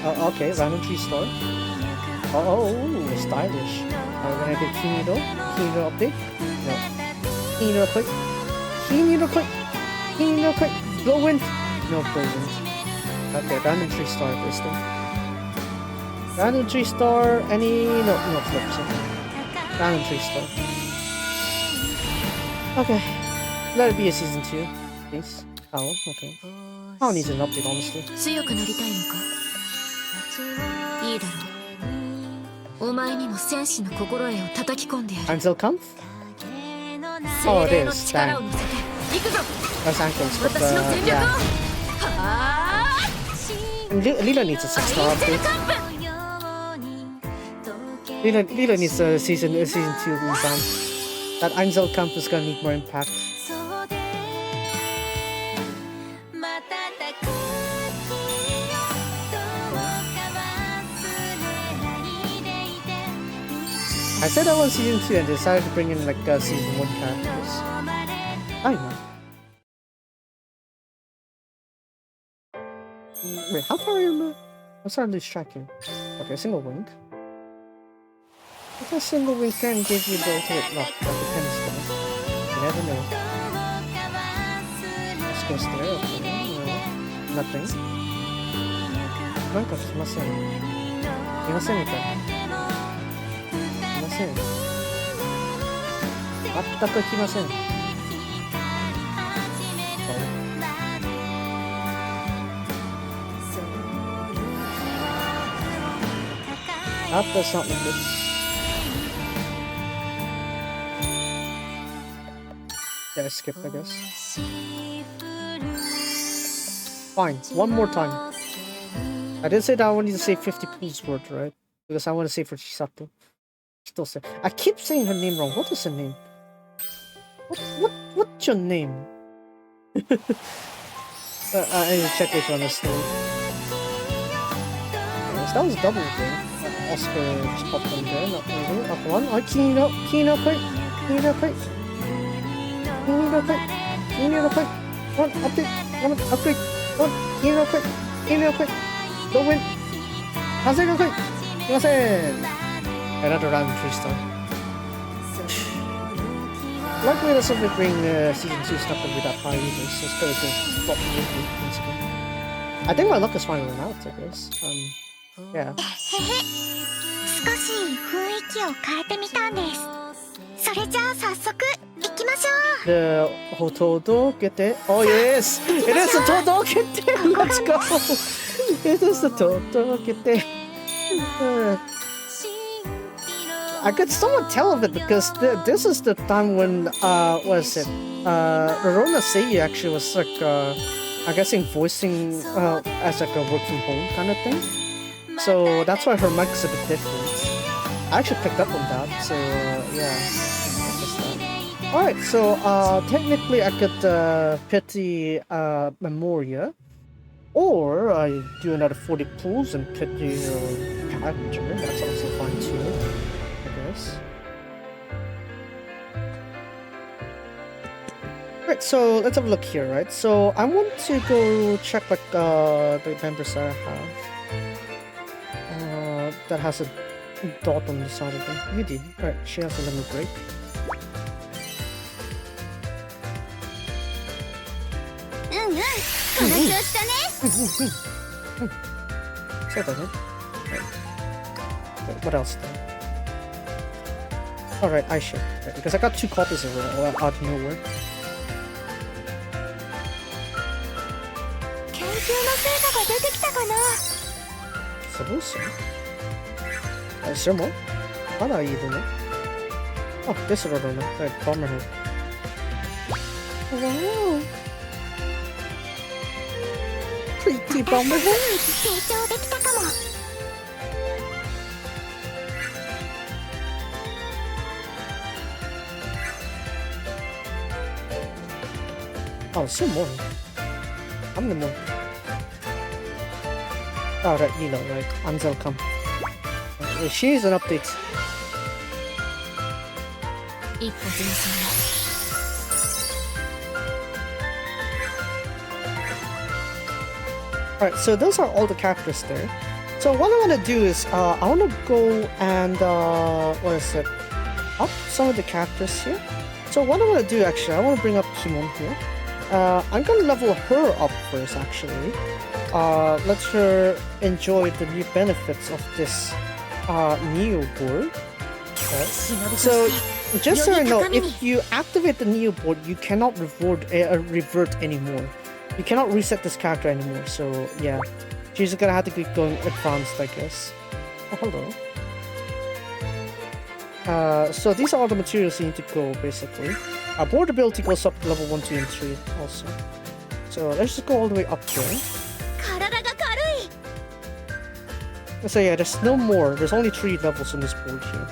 S1: Okay, random 3-star. Oh, stylish. Are we gonna get key needle? Key needle update? No. Key needle quick. Key needle quick! Key needle quick! Blow wind! No blow wind. Okay, random 3-star this thing. Random 3-star, any... No flips. Random 3-star. Okay. Let it be a season 2, please. Oh, okay. How needs an update, honestly. Until Kampf? Oh, it is. Dang. That's ankles, but yeah. And Lila needs a 6-star update. Lila needs a season 2 revamp. That Angel Camp is gonna need more impact. I said I want season 2 and decided to bring in like season 1 characters. I know. Wait, how far are you? I'm starting to lose track here. Okay, single wing. If a single wing can give you the ultimate knock, that depends though. You never know. Let's go there, okay. No, nothing. なんか来ません。いませんみたいな。いません。全く来ません。That does not look good. Yeah, I skipped, I guess. Fine, one more time. I did say that I wanted to say 50 pools worth, right? Because I want to say for Chisato. Still say. I keep saying her name wrong. What is her name? What's your name? I need to check which one is still. Yes, that was double there. Oscar just popped in there, not moving. Up one. Oh, keen up, quick. One, update. One, keen up, quick. Don't win. How's it go quick? Another random 3-star. Luckily, that's something bring season 2 stuff with that high either, so it's good to drop the movie, basically. I think my luck is finally run out, I guess. Yeah.
S3: 少し雰囲気を変えてみたんです。それじゃあ早速行きましょう。
S1: The Hotodokete. Oh yes! It is the Todokete! Let's go! It is the Todokete. I could somewhat tell of it because this is the time when, what is it? Rorona Seiyu actually was like, I'm guessing voicing as like a work from home kind of thing. So that's why her mic is a bit different. I actually picked up on that, so yeah. Alright, so technically I could pity Memoria, or I do another 40 pulls and pity her character. That's also fine too, I guess. Right, so let's have a look here, right? So I want to go check like the members that I have. That has a dot on the side of them. Yudi. Alright, she has a lemon break. So that it. Wait, what else then? Alright, I should. Right, because I got 2 copies of it out of nowhere. So. Is there more? What are you doing? Oh, this is Rodona. Right, Bomberhead. Wow! Pretty Bomberhead! Oh, some more. I'm the more. Oh, right, Nilo, right. Ansel, come. She's an update. Alright, so those are all the characters there. So what I want to do is, I want to go and, what is it? Up some of the characters here. So what I want to do actually, I want to bring up Kimon here. I'm going to level her up first actually. Let her enjoy the new benefits of this Neo board. Okay. So, just so you know, if you activate the Neo board, you cannot revert anymore. You cannot reset this character anymore, so yeah. She's gonna have to keep going advanced, I guess. Oh, hello. So these are all the materials you need to go, basically. Board ability goes up to level 1, 2, and 3 also. So let's just go all the way up there. So yeah, there's no more. There's only 3 levels on this board here.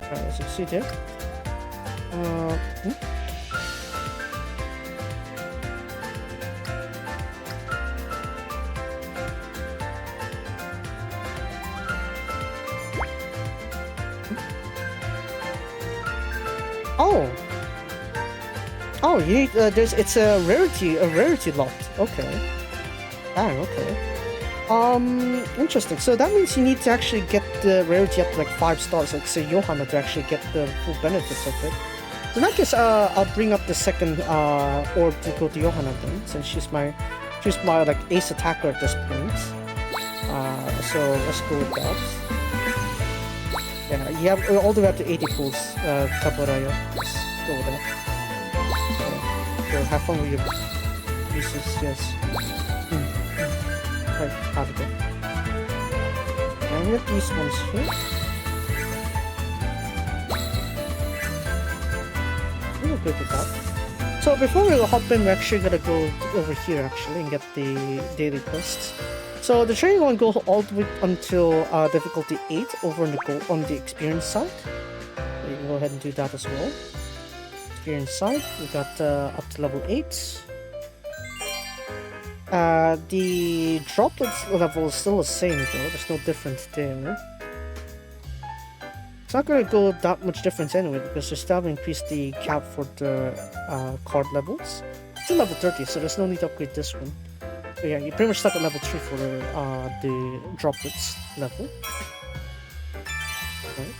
S1: Alright, so see there. Oh, you need, it's a rarity lot. Okay. Damn, okay. Interesting. So that means you need to actually get the rarity up to like 5 stars, like say Johanna, to actually get the full benefits of it. So in that case, I'll bring up the second orb to go to Johanna then, since she's increase my like ace attacker at this point. So let's go with that. Yeah, you have all the way up to 80 pulls, Kaburaya. Let's go with that. So have fun with your uses, yes. Right, have it. And we have these ones here. We're good with that. So before we hop in, we're actually gonna go over here actually and get the daily quests. So the training one goes all the way until difficulty 8 over on the experience side. So you can go ahead and do that as well. Experience side, we got up to level 8. The droplets level is still the same though, there's no difference there. It's not going to go that much difference anyway because they still have increased the cap for the card levels. It's still level 30, so there's no need to upgrade this one. So yeah, you're pretty much stuck at level 3 for the droplets level. Right.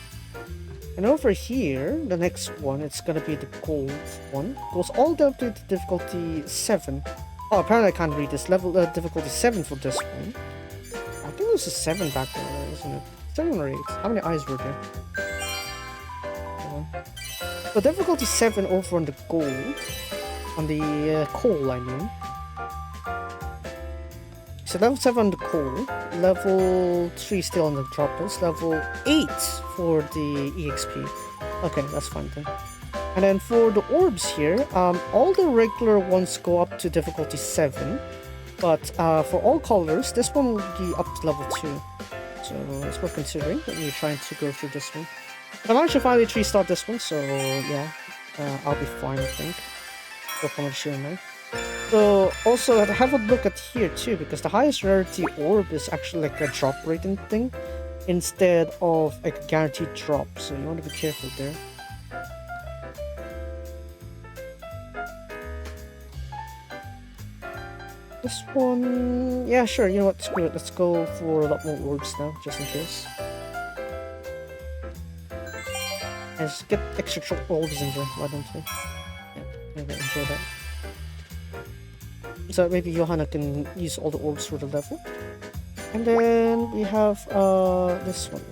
S1: And over here, the next one, it's going to be the gold one. Goes all the way up to difficulty 7. Oh, apparently I can't read this. Level difficulty 7 for this one. I think this is 7 back there, isn't it? 7 or 8. How many eyes were there? So difficulty 7 over on the gold. On the coal, I mean. So level 7 on the coal. Level 3 still on the droplets. Level 8 for the EXP. Okay, that's fine then. And then for the orbs here, all the regular ones go up to difficulty 7. But for all colors, this one will be up to level 2. So it's worth considering when you're trying to go through this one. But I managed to finally 3-star this one, so yeah, I'll be fine, I think. Go from the now. So also have a look at here too, because the highest rarity orb is actually like a drop rating thing instead of like a guaranteed drop. So you want to be careful there. This one, yeah, sure. You know what? Screw it. Let's go for a lot more orbs now, just in case. Let's get extra orbs in there. Why don't we? Yeah, maybe enjoy that. So maybe Johanna can use all the orbs for the level. And then we have this one.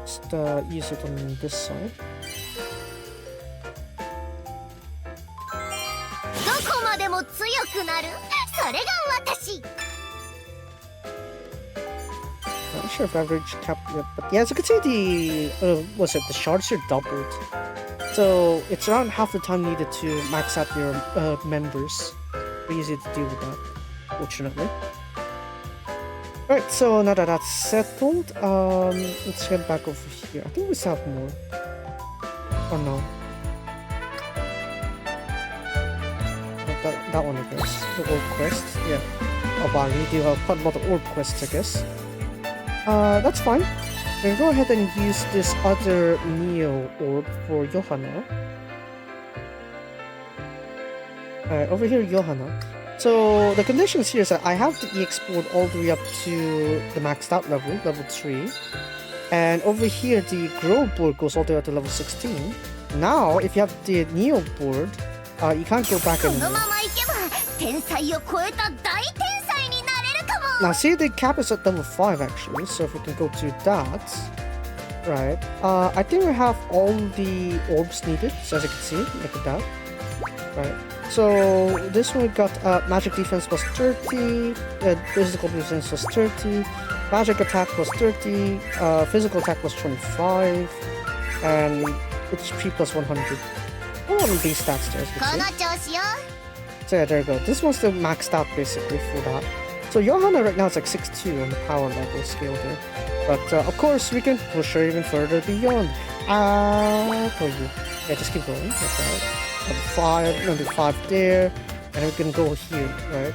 S1: Just use it on this side. Not sure if average cap yet, but yeah, as you can see, the shards are doubled. So it's around half the time needed to max out your members. Pretty easy to deal with that, fortunately. Alright, so now that that's settled, let's get back over here. I think we still have more. Or no? That one, I guess. The orb quest, yeah. Oh wow, we do have quite a lot of orb quests, I guess. That's fine. We can go ahead and use this other Neo orb for Johanna. Alright, over here, Johanna. So the conditions here is that I have the EX board all the way up to the maxed out level, level 3. And over here, the Grow board goes all the way up to level 16. Now, if you have the Neo board, you can't go back anymore. Now see, the cap is at level 5 actually, so if we can go to that, right, I think we have all the orbs needed, so as you can see, look at that, right, so this one we got magic defense plus 30, physical defense plus 30, magic attack plus 30, physical attack plus 25, and HP plus 100. All of these stats there, as you can see. So yeah, there you go. This one's still maxed out basically for that. So Johanna right now is like 6'2" on the power level scale there. But of course we can push her even further beyond. For you. Yeah, just keep going. That's right. Level 5, level 5 there. And we can go here, right?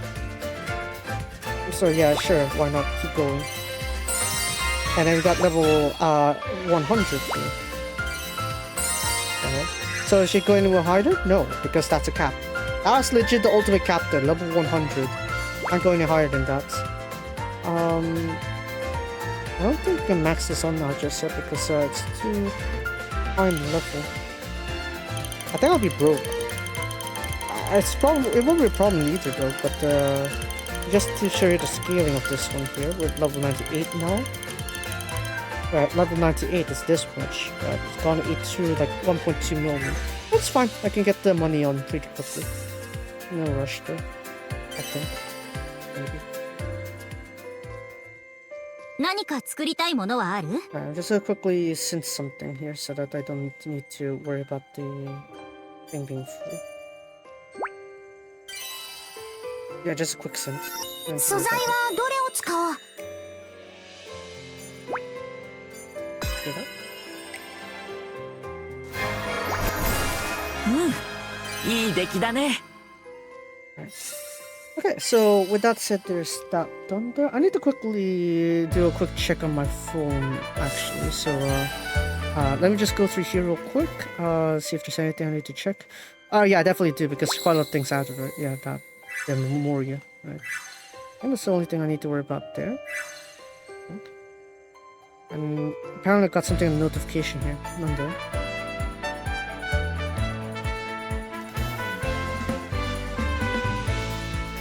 S1: So yeah, sure, why not keep going. And then we got level 100 here. Alright. So is she going anywhere higher? No, because that's a cap. That's legit the ultimate cap there, level 100. Can't go any higher than that. I don't think we can max this on now just yet because it's too high in level. I think I'll be broke. It won't be a problem either though, but just to show you the scaling of this one here, we're at level 98 now. Level 98 is this much. It's gonna eat through like 1.2 million. That's fine, I can get the money on pretty quickly. No rush though, I think. Maybe.
S3: 何か作りたいものはある？
S1: Just to quickly synth something here so that I don't need to worry about the thing being full. Yeah, just a quick synth.
S3: 素材はどれを使おう？
S1: See that?
S5: いい出来だね。
S1: Okay, so with that said, there's that done there. I need to quickly do a quick check on my phone, actually. So, let me just go through here real quick. See if there's anything I need to check. Yeah, I definitely do, because quite a lot of things out of it. Yeah, that. The Memoria, right. And that's the only thing I need to worry about there. Okay. And apparently I got something in the notification here. None there.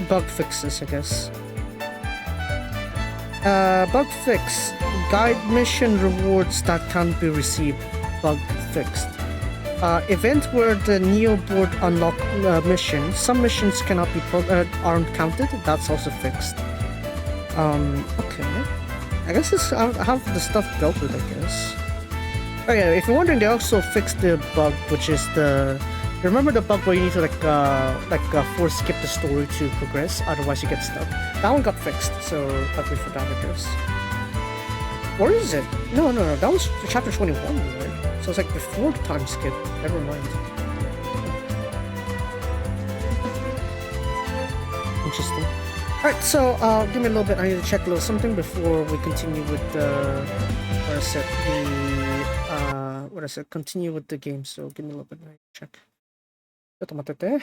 S1: Bug fixes, I guess. Bug fix. Guide mission rewards that can't be received. Bug fixed. Event where the Neo board unlock mission. Some missions cannot be aren't counted. That's also fixed. Okay. I guess it's have the stuff dealt with, I guess. Oh yeah, if you're wondering, they also fixed the bug, which is the... You remember the bug where you need to force skip the story to progress, otherwise you get stuck? That one got fixed, so luckily for that, I guess. Or is it? No, that was chapter 21, right? So it's like before the time skip. Never mind. Interesting. Alright, so give me a little bit. I need to check a little something before we continue with the continue with the game. So give me a little bit. I need to check. ちょっと待ってて。ち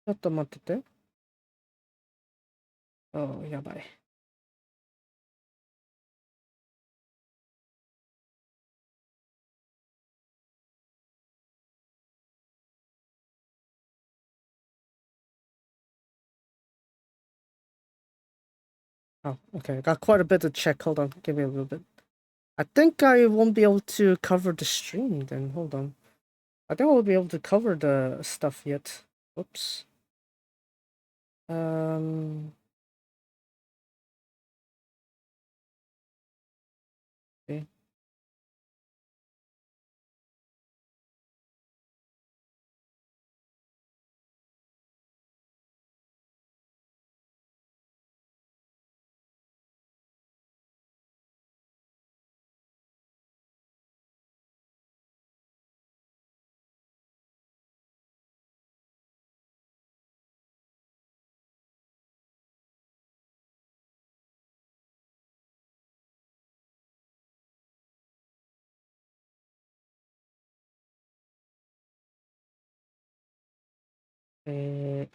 S1: ょっと待ってて。あ、やばい。Oh, okay. Got quite a bit to check. Hold on. Give me a little bit. I think I won't be able to cover the stream then. Hold on. I think I won't be able to cover the stuff yet. Oops. Okay.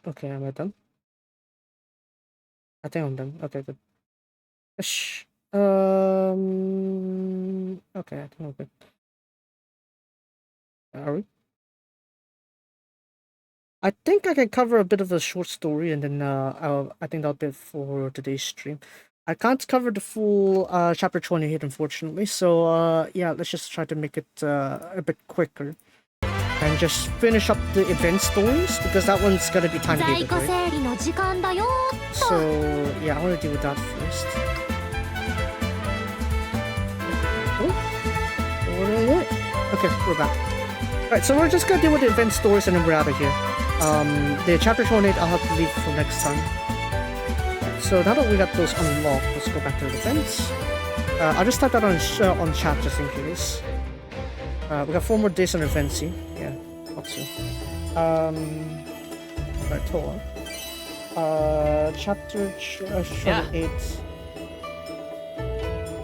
S1: Okay, am I done? I think I'm done. Okay, good. Shh. Okay, I think I'm good. Are we? I think I can cover a bit of a short story, and then I think that'll be it for today's stream. I can't cover the full chapter 28, unfortunately. So yeah, let's just try to make it a bit quicker. And just finish up the event stories, because that one's gonna be time gated, right? So yeah, I want to deal with that first. Okay, we're back. Alright, so we're just gonna deal with the event stories and then we're out of here. The chapter 28 I'll have to leave for next time. Right, so now that we got those unlocked, let's go back to the events. I'll just type that on chat just in case. We got 4 more days on events. Yeah, thought so. Right, hold on. Chapter 28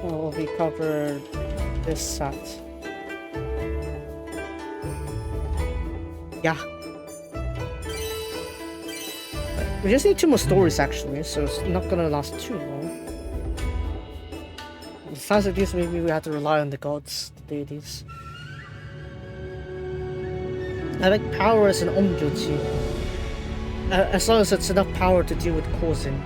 S1: will be covered this set. Yeah. Right. We just need 2 more stories actually, so it's not gonna last too long. Besides of these, maybe we have to rely on the gods, the deities. I like power as an omjoji. As long as it's enough power to deal with causing.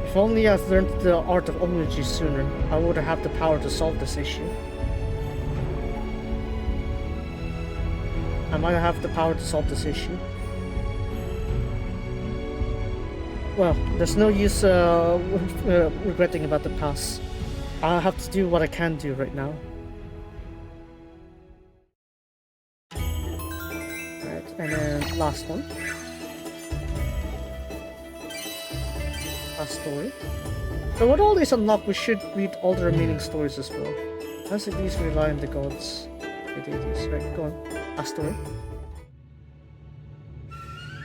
S1: If only I've learned the art of omjoji sooner, I would have the power to solve this issue. I might have the power to solve this issue. Well, there's no use regretting about the past. I have to do what I can do right now. Alright, and then last one. Last story. So with all these unlocked, we should read all the remaining stories as well. As it these rely on the gods. The deities. Right, go on. Last story.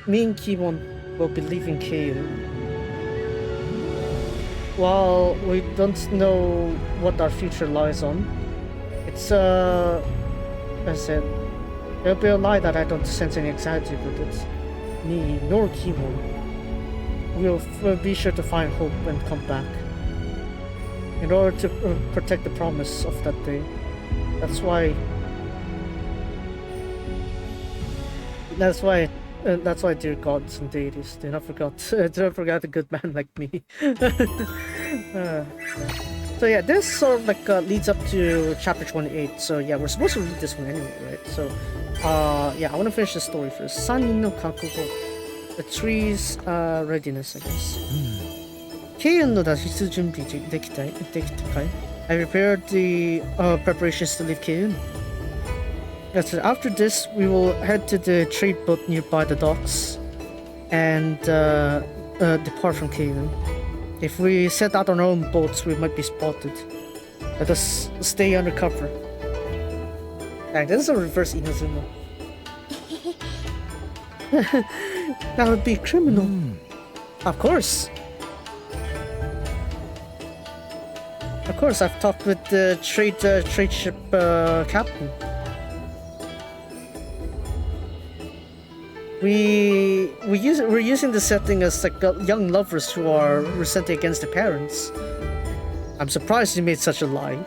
S1: Me and Keiun will be leaving Keiun. While we don't know what our future lies on, it's as I said, it'll be a lie that I don't sense any anxiety with it. Me nor Keiun will be sure to find hope and come back in order to protect the promise of that day. That's why, dear gods and deities, do not forget a good man like me. So yeah, this sort of like leads up to chapter 28. So yeah, we're supposed to read this one anyway, right? So yeah, I want to finish the story first. Sanin no kakugo, the tree's readiness, I guess. Keiun no dashisu junbi dekitai. I prepared the preparations to leave Keiun. Yes, after this, we will head to the trade boat nearby the docks and depart from Keiun. If we set out on our own boats, we might be spotted. Let us stay under cover. Dang, this is a reverse Inazuma. That would be criminal. Of course. Of course, I've talked with the trade ship captain. We're using the setting as like young lovers who are resenting against their parents. I'm surprised you made such a lie.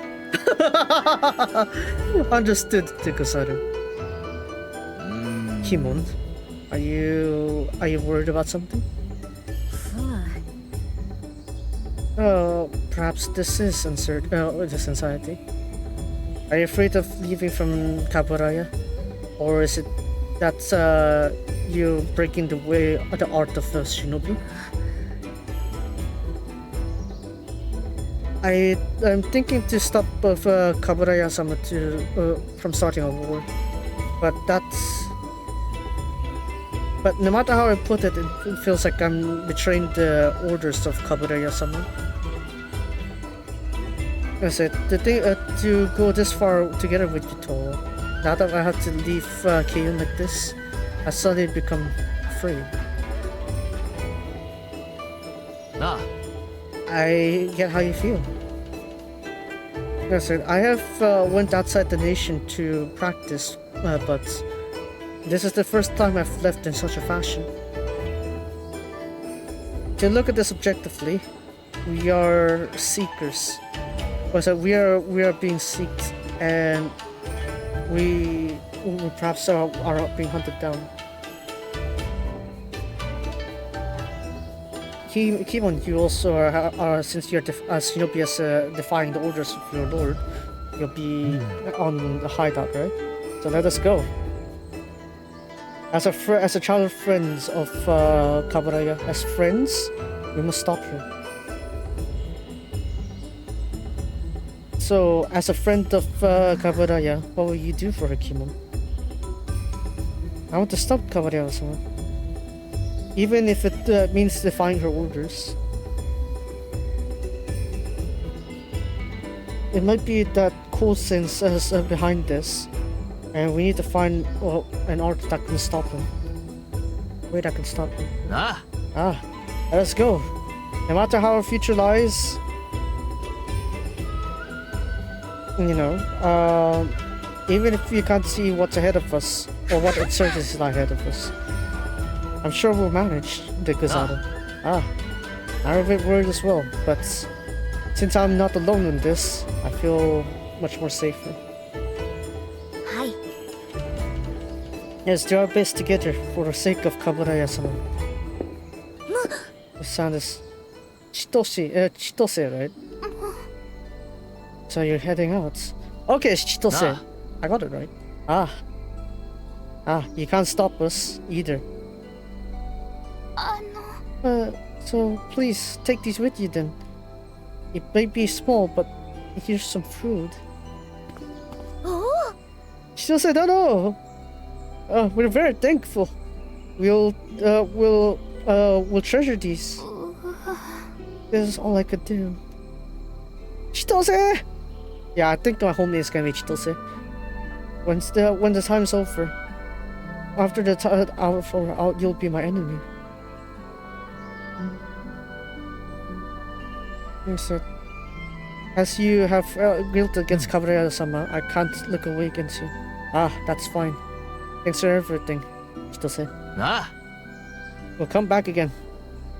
S1: Understood, Tikusaru. Keiun, are you worried about something? Perhaps this is this anxiety. Are you afraid of leaving from Kaburaya, or is it that you breaking the art of shinobi? I'm thinking to stop Kaburaya-sama from starting a war, but no matter how I put it, it feels like I'm betraying the orders of Kaburaya-sama. I said the thing to go this far together with Yuto. Now that I have to leave Keiun like this, I suddenly become afraid. I get how you feel. I said I have went outside the nation to practice, but this is the first time I've left in such a fashion. To look at this objectively, we are seekers. So we are being seeked, and we perhaps are being hunted down. Keiun, you also are since you're shinobi as defying the orders of your lord, you'll be on the hideout, right? So let us go. As a child of friends of Kaburaya, as friends, we must stop here. So, as a friend of Kaburaya, what will you do for her, Keiun? I want to stop Kaburaya-sama, even if it means defying her orders. It might be that cold sense is behind this, and we need to find an art that can stop him. Wait, I can stop him. Let us go. No matter how our future lies, you know, even if we can't see what's ahead of us or what uncertainties lie ahead of us, I'm sure we'll manage, the Gazada. I'm a bit worried as well, but since I'm not alone in this, I feel much more safer.
S3: はい
S1: Yes, do our best together for the sake of Kaburaya-sama. The sound is Chitose, right? So you're heading out. Okay, it's Chitose.
S4: Ah.
S1: I got it right. You can't stop us either.
S3: あの
S1: So please take these with you then. It may be small, but here's some food.
S3: おお
S1: Chitose, no. We're very thankful. We'll treasure these. This is all I could do. Chitose! Yeah, I think my whole name is gonna be Chitose. When the time's over, after the hour, you'll be my enemy. Yes, sir. As you have guilt against Kaburaya-sama, I can't look away against you. That's fine. Thanks for everything, Chitose.
S4: なあ
S1: We'll come back again.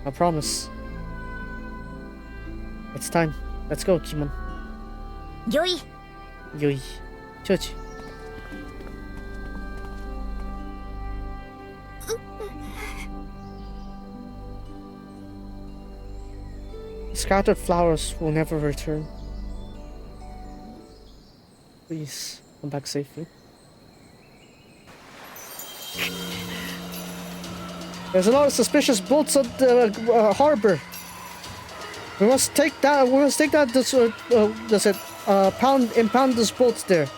S1: I promise. It's time. Let's go, Kimon.
S3: よい
S1: Yoi. Chochi. Scattered flowers will never return. Please, come back safely. There's a lot of suspicious boats on the harbor. We must take that. Impound those boats there.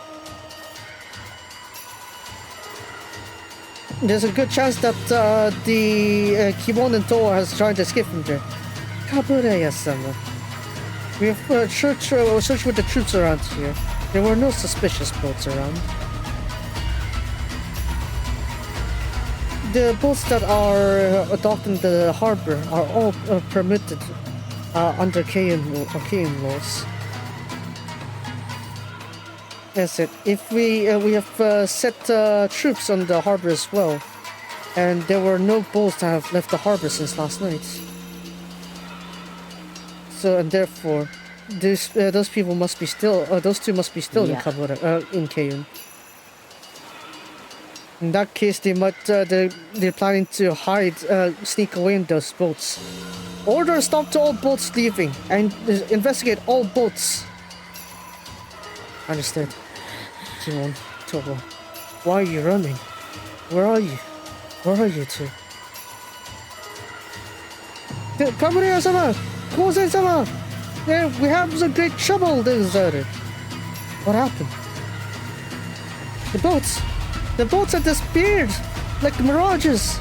S1: There's a good chance that the Keiun and Toa has tried to escape from there. Kaburaya-sama. We have searched with the troops around here. There were no suspicious boats around. The boats that are docked in the harbor are all permitted under Keiun laws. That's it. If we have set troops on the harbor as well, and there were no boats that have left the harbor since last night. So and therefore, those people must be still. Those two must be still in Keiun. In that case, they might. They're planning to hide, sneak away in those boats. Order a stop to all boats leaving and investigate all boats. Understood. Keiun, Toba, why are you running? Where are you? Where are you two? Kaburaya-sama! Kouzen-sama! We have some great trouble, deserted. What happened? The boats have disappeared like mirages.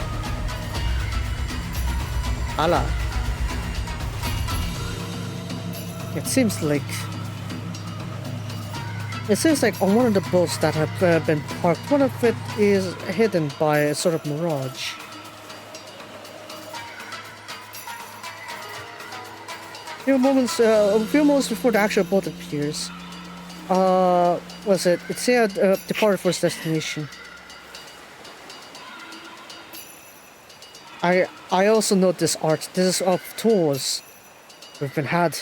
S1: Allah. It seems like on one of the boats that have been parked, one of it is hidden by a sort of mirage. A few moments before the actual boat appears, It said departed for its destination. I also note this art. This is of tours we've been had.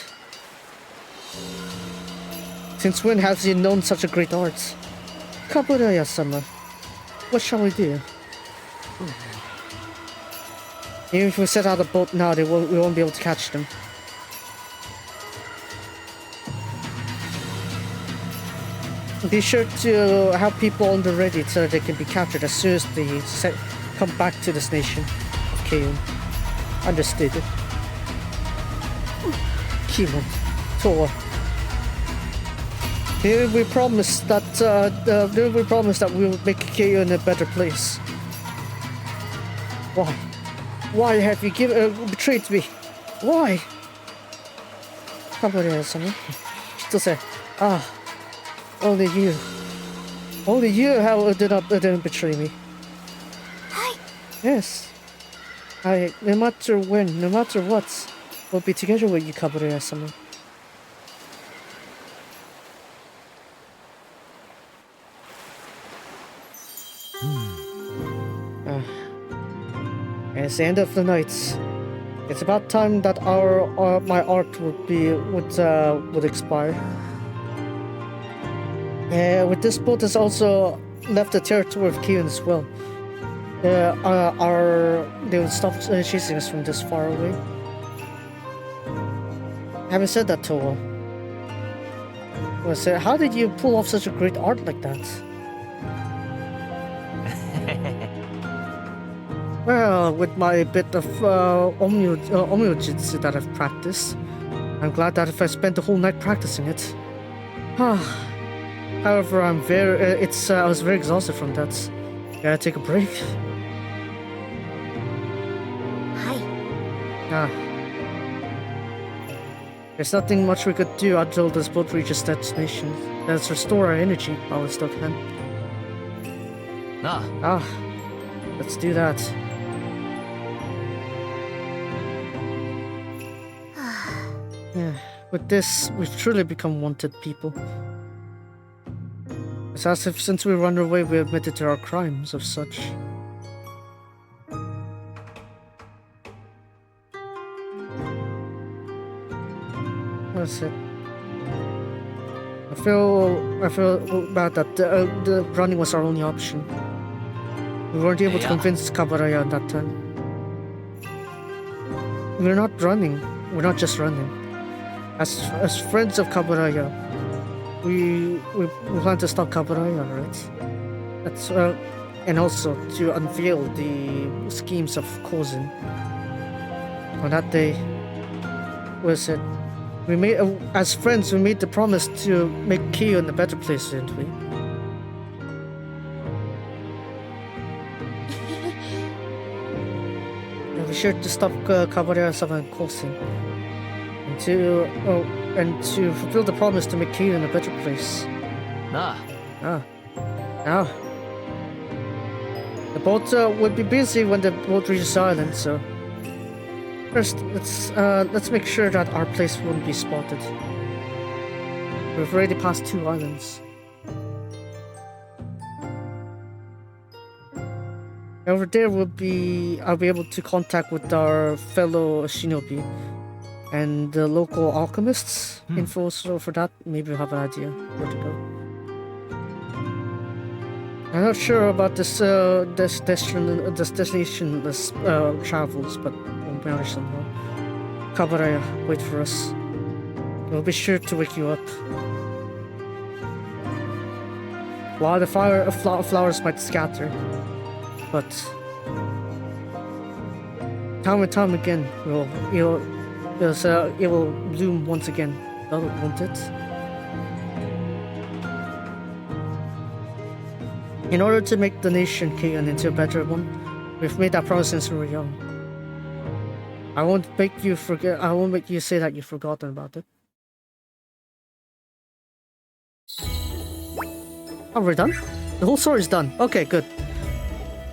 S1: Since when has he known such a great art? Kaburaya-sama, what shall we do? Even if we set out a boat now, we won't be able to catch them. Be sure to have people on the ready so that they can be captured as soon as they come back to this nation of Keiun. Understood. Keiun, Toa. Here we promise that we will make Keiun a better place. Why? Why have you betrayed me? Why? Kaburaya-sama. Chitose. Only you. Only you didn't betray me.
S3: Hi.
S1: Yes. No matter when, no matter what, we'll be together with you, Kaburaya-sama. It's the end of the night. It's about time that my art would expire. With this boat has also left the territory of Keiun as well. They would stop chasing us from this far away. Having said that, Toa, how did you pull off such a great art like that? Well, with my bit of omyo-jutsu that I've practiced, I'm glad that if I spent the whole night practicing it. However, I was very exhausted from that. Gotta take a break.
S3: Hi.
S1: There's nothing much we could do until this boat reaches destination. Let's restore our energy while we still can. Let's do that. Yeah, with this, we've truly become wanted people. It's as if since we run away, we admitted to our crimes of such. That's it. I feel bad that the running was our only option. We weren't able to convince Kabaraya at that time. We're not running. We're not just running. As friends of Kabaraya, we plan to stop Kabaraya, right? That's and also to unveil the schemes of Kozin. On that day, we made as friends. We made the promise to make Keiun a better place, didn't we? And we shared to stop Kabaraya-sama and Kozin. And to fulfill the promise to make Keiun a better place. Now, the boat would be busy when the boat reaches the island, so first let's make sure that our place won't be spotted. We've already passed 2 islands. Over there I'll be able to contact with our fellow shinobi and the local alchemists info, so for that, maybe we'll have an idea where to go. I'm not sure about this destinationless travels, but we'll manage somehow. Kabaraya, wait for us. We'll be sure to wake you up. While the flowers might scatter, but time and time again, it will bloom once again, won't it? In order to make the nation Keiun into a better one, we've made that promise since we were young. I won't make you say that you've forgotten about it. Oh, we're done? The whole story's done. Okay, good.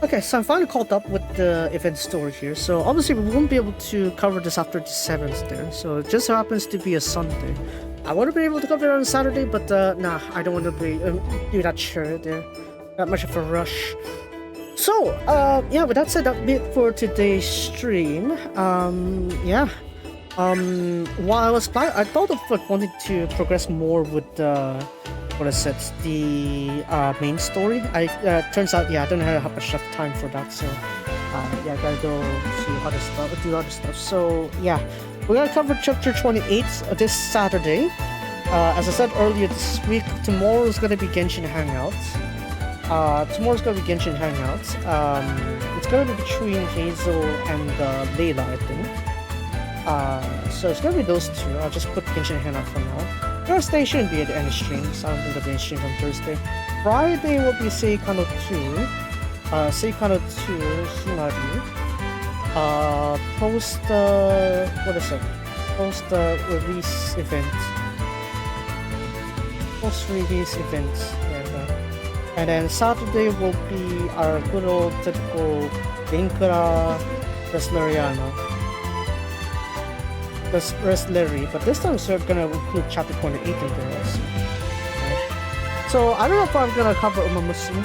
S1: Okay, so I'm finally caught up with the event story here. So obviously we won't be able to cover this after the 7th there. So it just happens to be a Sunday. I would have been able to cover it on Saturday, but nah, I don't want to do that sure there. Not much of a rush. So, yeah, with that said, that'll be it for today's stream. While I was planning, I thought of wanting to progress more with the main story. Turns out, I don't have much time for that, so I gotta go do other stuff. So yeah, we're gonna cover chapter 28 this Saturday. As I said earlier this week, tomorrow is gonna be Genshin Hangouts. It's gonna be between Hazel and Layla, I think. So it's gonna be those two. I'll just put Genshin Hangout for now. Thursday shouldn't be any streams. I don't think there'll be any streams on Thursday. Friday will be Seikano 2. Seikano 2 Himari. Post release event. Post-release event. Yeah. And then Saturday will be our good old typical Linkura Resleriana. Resleri, but this time we're gonna include chapter 28 in there also. Right. So I don't know if I'm gonna cover Umamusume.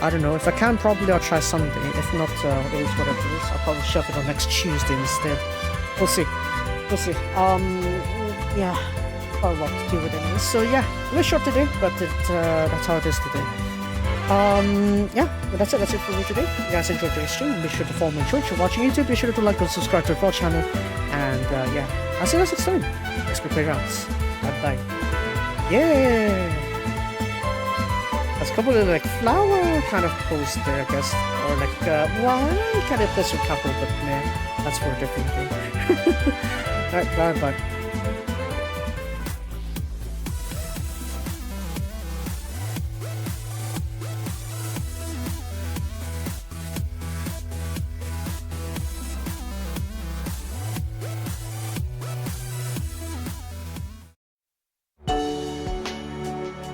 S1: I don't know. If I can, probably I'll try Sunday. If not, it is whatever it is. I'll probably shove it on next Tuesday instead. We'll see. We'll see. Yeah. Got a lot to do with it. So yeah, a bit short today, but that's how it is today. Yeah, but that's it for me today. If you guys enjoyed today's stream, be sure to follow me on Twitch. If you're watching YouTube, be sure to like and subscribe to our channel. And yeah, I'll see you guys next time. Let's go playgrounds. Bye. Yeah! There's a couple of like flower kind of posts there, I guess. Or like, well, kind of this a couple, but man, that's for a different thing. Alright, bye.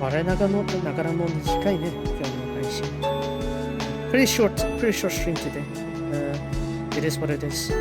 S1: 我ながらも短いね、今日の配信。Pretty short stream today. It is what it is.